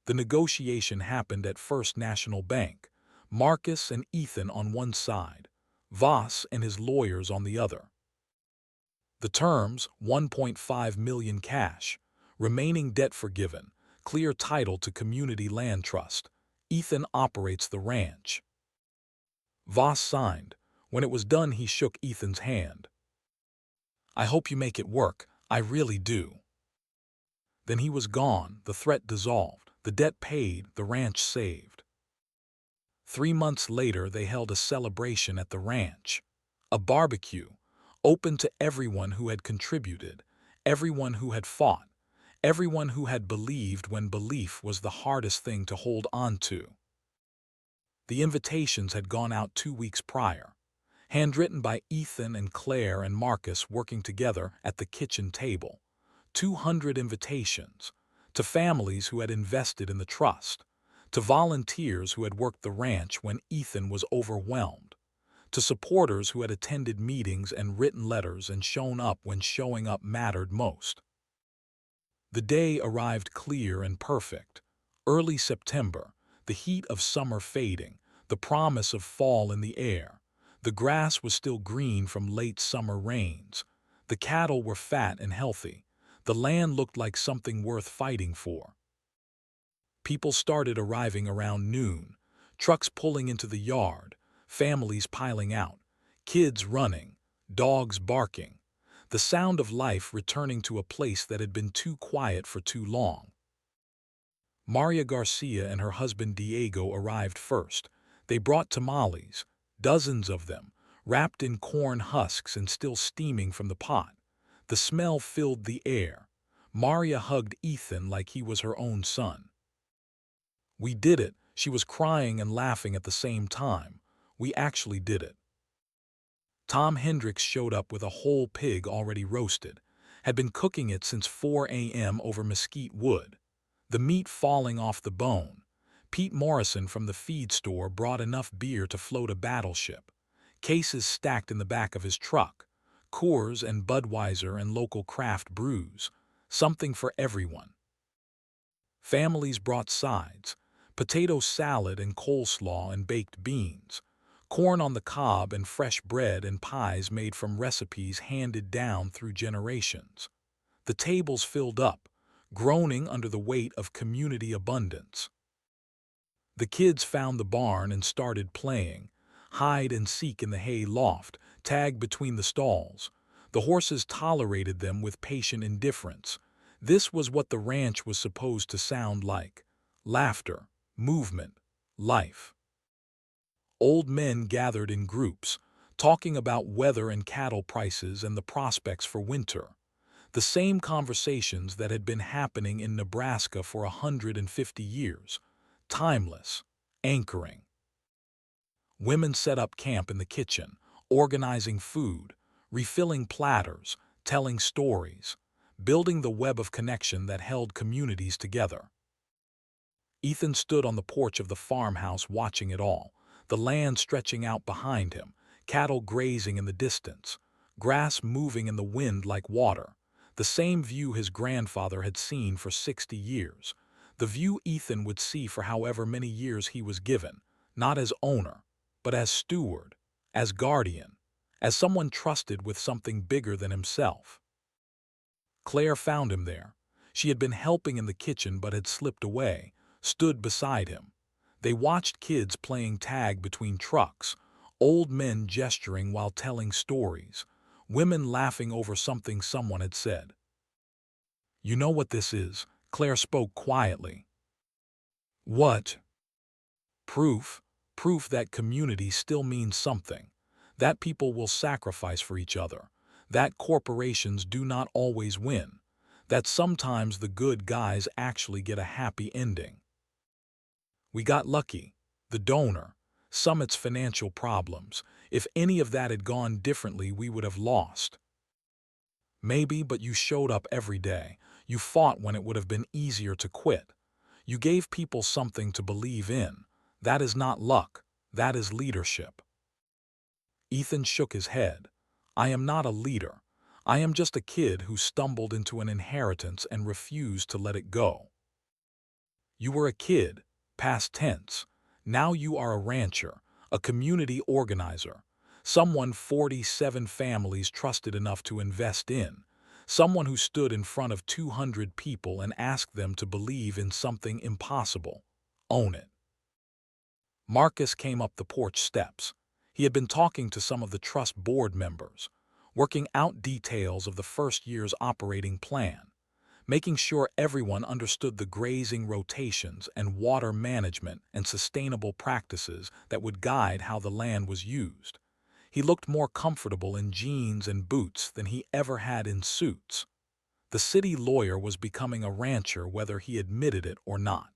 The negotiation happened at First National Bank. Marcus and Ethan on one side, Voss and his lawyers on the other. The terms, 1.5 million cash, remaining debt forgiven, clear title to community land trust. Ethan operates the ranch. Voss signed. When it was done, he shook Ethan's hand. I hope you make it work. I really do. Then he was gone, the threat dissolved, the debt paid, the ranch saved. 3 months later, they held a celebration at the ranch. A barbecue, open to everyone who had contributed, everyone who had fought, everyone who had believed when belief was the hardest thing to hold on to. The invitations had gone out 2 weeks prior, handwritten by Ethan and Claire and Marcus working together at the kitchen table. 200 invitations, to families who had invested in the trust, to volunteers who had worked the ranch when Ethan was overwhelmed, to supporters who had attended meetings and written letters and shown up when showing up mattered most. The day arrived clear and perfect. Early September, the heat of summer fading, the promise of fall in the air. The grass was still green from late summer rains. The cattle were fat and healthy. The land looked like something worth fighting for. People started arriving around noon, trucks pulling into the yard, families piling out, kids running, dogs barking, the sound of life returning to a place that had been too quiet for too long. Maria Garcia and her husband Diego arrived first. They brought tamales, dozens of them, wrapped in corn husks and still steaming from the pot. The smell filled the air. Maria hugged Ethan like he was her own son. We did it. She was crying and laughing at the same time. We actually did it. Tom Hendricks showed up with a whole pig already roasted, had been cooking it since 4 a.m. over mesquite wood, the meat falling off the bone. Pete Morrison from the feed store brought enough beer to float a battleship. Cases stacked in the back of his truck, Coors and Budweiser and local craft brews, something for everyone. Families brought sides, potato salad and coleslaw and baked beans, corn on the cob and fresh bread and pies made from recipes handed down through generations. The tables filled up, groaning under the weight of community abundance. The kids found the barn and started playing, hide and seek in the hay loft, tag between the stalls. The horses tolerated them with patient indifference. This was what the ranch was supposed to sound like: laughter, movement, life. Old men gathered in groups, talking about weather and cattle prices and the prospects for winter. The same conversations that had been happening in Nebraska for 150 years, timeless, anchoring. Women set up camp in the kitchen, organizing food, refilling platters, telling stories, building the web of connection that held communities together. Ethan stood on the porch of the farmhouse watching it all, the land stretching out behind him, cattle grazing in the distance, grass moving in the wind like water, the same view his grandfather had seen for 60 years, the view Ethan would see for however many years he was given, not as owner, but as steward, as guardian, as someone trusted with something bigger than himself. Claire found him there. She had been helping in the kitchen but had slipped away, stood beside him. They watched kids playing tag between trucks, old men gesturing while telling stories, women laughing over something someone had said. "You know what this is?" Claire spoke quietly. "What?" "Proof. Proof that community still means something. That people will sacrifice for each other. That corporations do not always win. That sometimes the good guys actually get a happy ending. We got lucky. The donor. Summit's financial problems. If any of that had gone differently, we would have lost. Maybe, but you showed up every day. You fought when it would have been easier to quit. You gave people something to believe in. That is not luck. That is leadership." Ethan shook his head. "I am not a leader. I am just a kid who stumbled into an inheritance and refused to let it go." "You were a kid, past tense. Now you are a rancher, a community organizer, someone 47 families trusted enough to invest in, someone who stood in front of 200 people and asked them to believe in something impossible. Own it." Marcus came up the porch steps. He had been talking to some of the trust board members, working out details of the first year's operating plan, making sure everyone understood the grazing rotations and water management and sustainable practices that would guide how the land was used. He looked more comfortable in jeans and boots than he ever had in suits. The city lawyer was becoming a rancher whether he admitted it or not.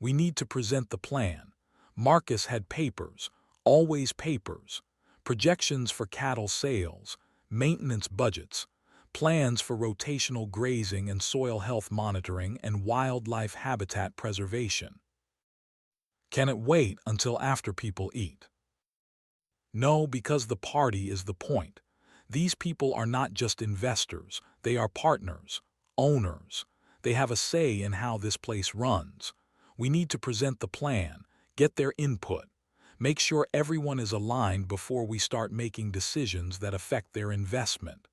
"We need to present the plan." Marcus had papers, always papers, projections for cattle sales, maintenance budgets, plans for rotational grazing and soil health monitoring and wildlife habitat preservation. "Can it wait until after people eat?" "No, because the party is the point. These people are not just investors, they are partners, owners. They have a say in how this place runs. We need to present the plan, get their input, make sure everyone is aligned before we start making decisions that affect their investment."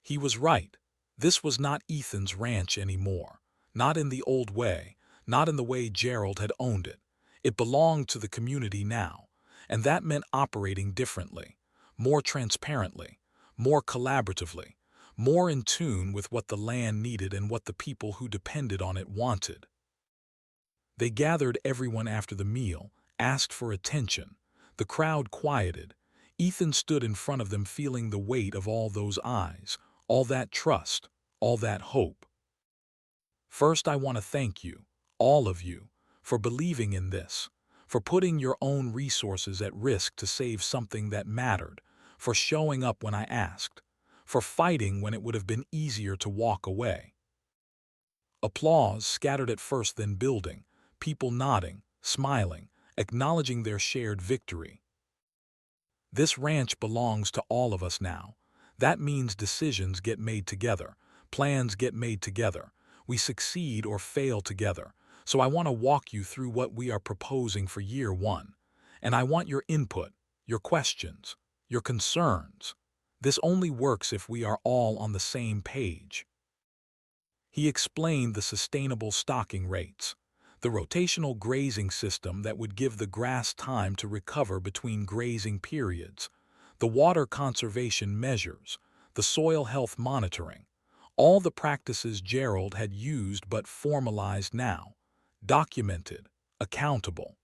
He was right. This was not Ethan's ranch anymore. Not in the old way, not in the way Gerald had owned it. It belonged to the community now, and that meant operating differently, more transparently, more collaboratively, more in tune with what the land needed and what the people who depended on it wanted. They gathered everyone after the meal, asked for attention. The crowd quieted. Ethan stood in front of them feeling the weight of all those eyes, all that trust, all that hope. "First, I want to thank you, all of you, for believing in this, for putting your own resources at risk to save something that mattered, for showing up when I asked, for fighting when it would have been easier to walk away." Applause scattered at first, then building, people nodding, smiling, acknowledging their shared victory. "This ranch belongs to all of us now. That means decisions get made together, plans get made together. We succeed or fail together. So I want to walk you through what we are proposing for year one. And I want your input, your questions, your concerns. This only works if we are all on the same page." He explained the sustainable stocking rates, the rotational grazing system that would give the grass time to recover between grazing periods, the water conservation measures, the soil health monitoring, all the practices Gerald had used but formalized now, documented, accountable.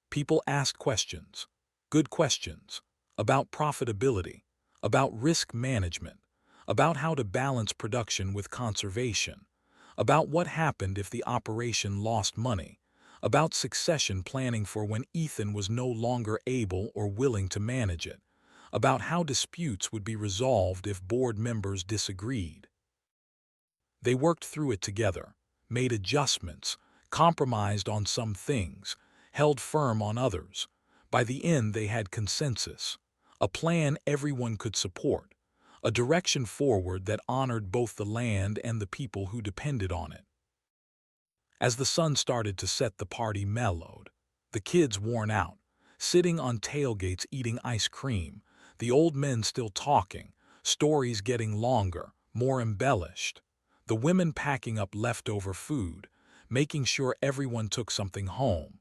People asked questions, good questions, about profitability, about risk management, about how to balance production with conservation, about what happened if the operation lost money, about succession planning for when Ethan was no longer able or willing to manage it, about how disputes would be resolved if board members disagreed. They worked through it together, made adjustments, compromised on some things, held firm on others. By the end they had consensus, a plan everyone could support, a direction forward that honored both the land and the people who depended on it. As the sun started to set, the party mellowed. The kids worn out, sitting on tailgates eating ice cream, the old men still talking, stories getting longer, more embellished, the women packing up leftover food, making sure everyone took something home.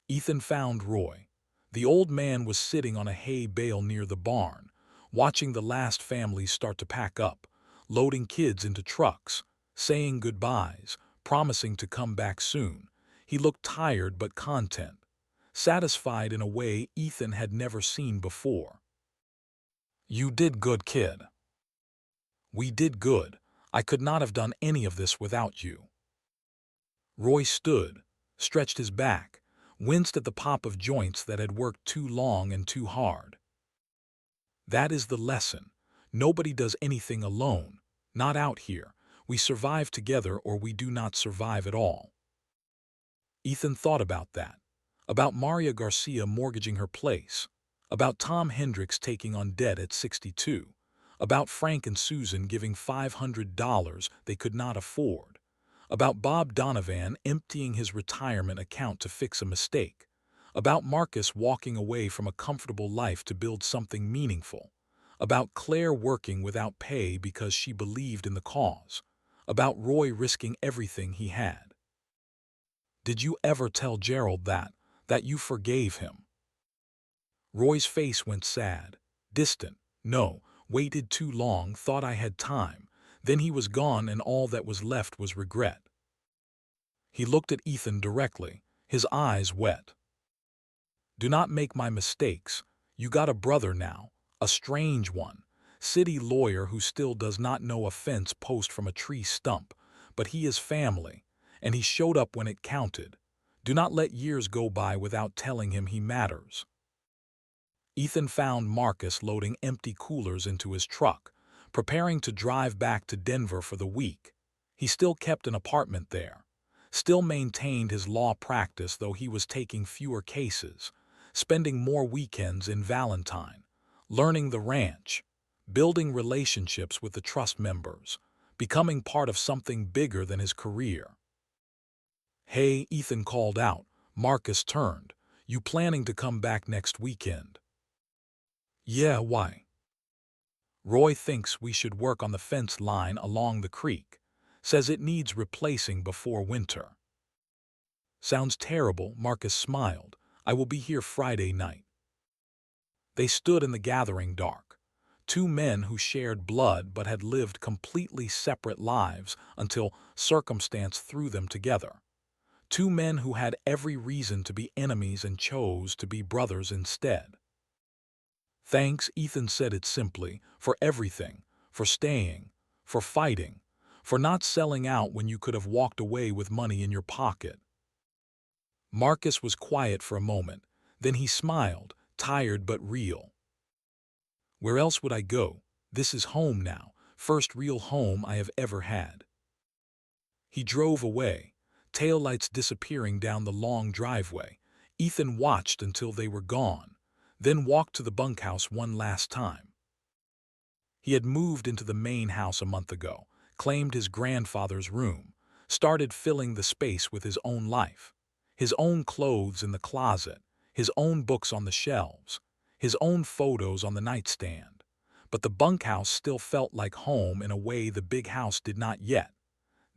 Ethan found Roy. The old man was sitting on a hay bale near the barn, watching the last families start to pack up, loading kids into trucks, saying goodbyes, promising to come back soon. He looked tired but content, satisfied in a way Ethan had never seen before. "You did good, kid." "We did good. I could not have done any of this without you." Roy stood, stretched his back, winced at the pop of joints that had worked too long and too hard. That is the lesson. Nobody does anything alone. Not out here. We survive together or we do not survive at all. Ethan thought about that. About Maria Garcia mortgaging her place. About Tom Hendricks taking on debt at 62. About Frank and Susan giving $500 they could not afford. About Bob Donovan emptying his retirement account to fix a mistake. About Marcus walking away from a comfortable life to build something meaningful. About Claire working without pay because she believed in the cause. About Roy risking everything he had. Did you ever tell Gerald that you forgave him? Roy's face went sad, distant. No, waited too long, thought I had time. Then he was gone and all that was left was regret. He looked at Ethan directly, his eyes wet. Do not make my mistakes. You got a brother now, a strange one. City lawyer who still does not know a fence post from a tree stump, but he is family, and he showed up when it counted. Do not let years go by without telling him he matters. Ethan found Marcus loading empty coolers into his truck, preparing to drive back to Denver for the week. He still kept an apartment there, still maintained his law practice though he was taking fewer cases, spending more weekends in Valentine, learning the ranch, building relationships with the trust members, becoming part of something bigger than his career. "Hey," Ethan called out. Marcus turned. "You planning to come back next weekend?" "Yeah, why?" "Roy thinks we should work on the fence line along the creek. Says it needs replacing before winter." "Sounds terrible," Marcus smiled. "I will be here Friday night." They stood in the gathering dark. Two men who shared blood but had lived completely separate lives until circumstance threw them together. Two men who had every reason to be enemies and chose to be brothers instead. "Thanks," Ethan said it simply, "for everything, for staying, for fighting, for not selling out when you could have walked away with money in your pocket." Marcus was quiet for a moment, then he smiled, tired but real. "Where else would I go? This is home now, first real home I have ever had." He drove away, taillights disappearing down the long driveway. Ethan watched until they were gone, then walked to the bunkhouse one last time. He had moved into the main house a month ago, claimed his grandfather's room, started filling the space with his own life. His own clothes in the closet, his own books on the shelves, his own photos on the nightstand. But the bunkhouse still felt like home in a way the big house did not yet.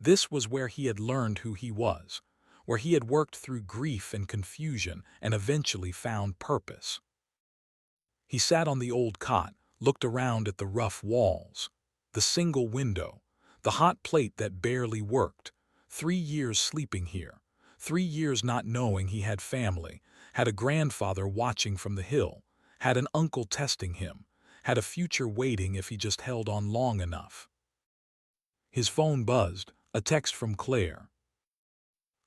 This was where he had learned who he was, where he had worked through grief and confusion and eventually found purpose. He sat on the old cot, looked around at the rough walls, the single window, the hot plate that barely worked. 3 years sleeping here, 3 years not knowing he had family, had a grandfather watching from the hill, had an uncle testing him, had a future waiting if he just held on long enough. His phone buzzed, a text from Claire.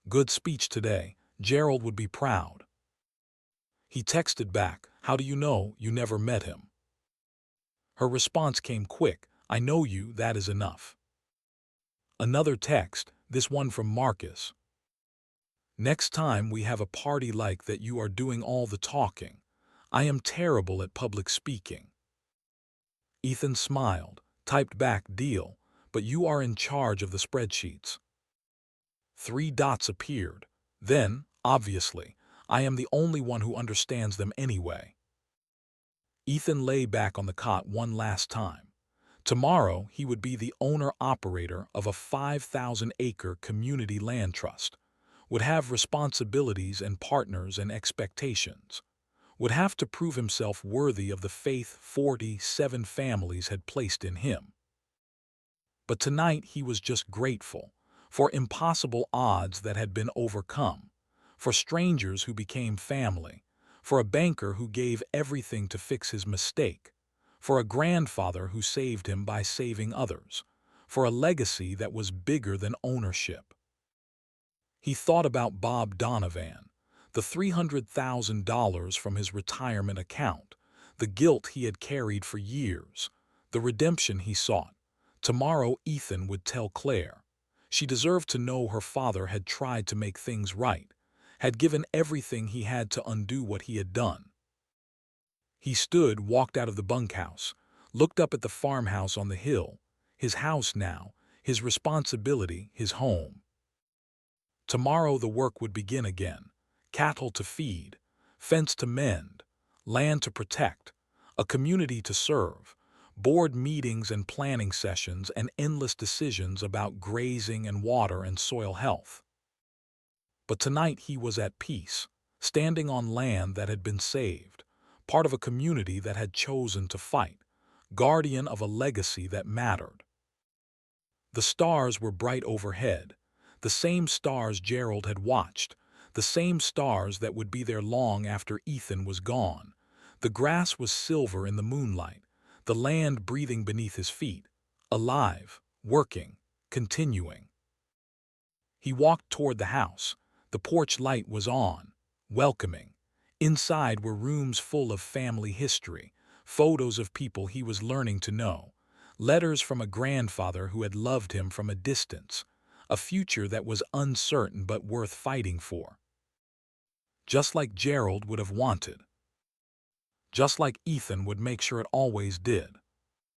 "Good speech today. Gerald would be proud." He texted back, "How do you know? You never met him." Her response came quick, "I know you, that is enough." Another text, this one from Marcus. "Next time we have a party like that you are doing all the talking. I am terrible at public speaking." Ethan smiled, typed back, "Deal, but you are in charge of the spreadsheets." 3 dots appeared. Then, obviously, "I am the only one who understands them anyway." Ethan lay back on the cot one last time. Tomorrow, he would be the owner-operator of a 5,000-acre community land trust, would have responsibilities and partners and expectations, would have to prove himself worthy of the faith 47 families had placed in him. But tonight he was just grateful for impossible odds that had been overcome, for strangers who became family, for a banker who gave everything to fix his mistake, for a grandfather who saved him by saving others, for a legacy that was bigger than ownership. He thought about Bob Donovan, the $300,000 from his retirement account, the guilt he had carried for years, the redemption he sought. Tomorrow Ethan would tell Claire. She deserved to know her father had tried to make things right, had given everything he had to undo what he had done. He stood, walked out of the bunkhouse, looked up at the farmhouse on the hill, his house now, his responsibility, his home. Tomorrow the work would begin again. Cattle to feed, fence to mend, land to protect, a community to serve, board meetings and planning sessions and endless decisions about grazing and water and soil health. But tonight he was at peace, standing on land that had been saved, part of a community that had chosen to fight, guardian of a legacy that mattered. The stars were bright overhead, the same stars Gerald had watched, the same stars that would be there long after Ethan was gone. The grass was silver in the moonlight, the land breathing beneath his feet, alive, working, continuing. He walked toward the house. The porch light was on, welcoming. Inside were rooms full of family history, photos of people he was learning to know, letters from a grandfather who had loved him from a distance, a future that was uncertain but worth fighting for. Just like Gerald would have wanted. Just like Ethan would make sure it always did.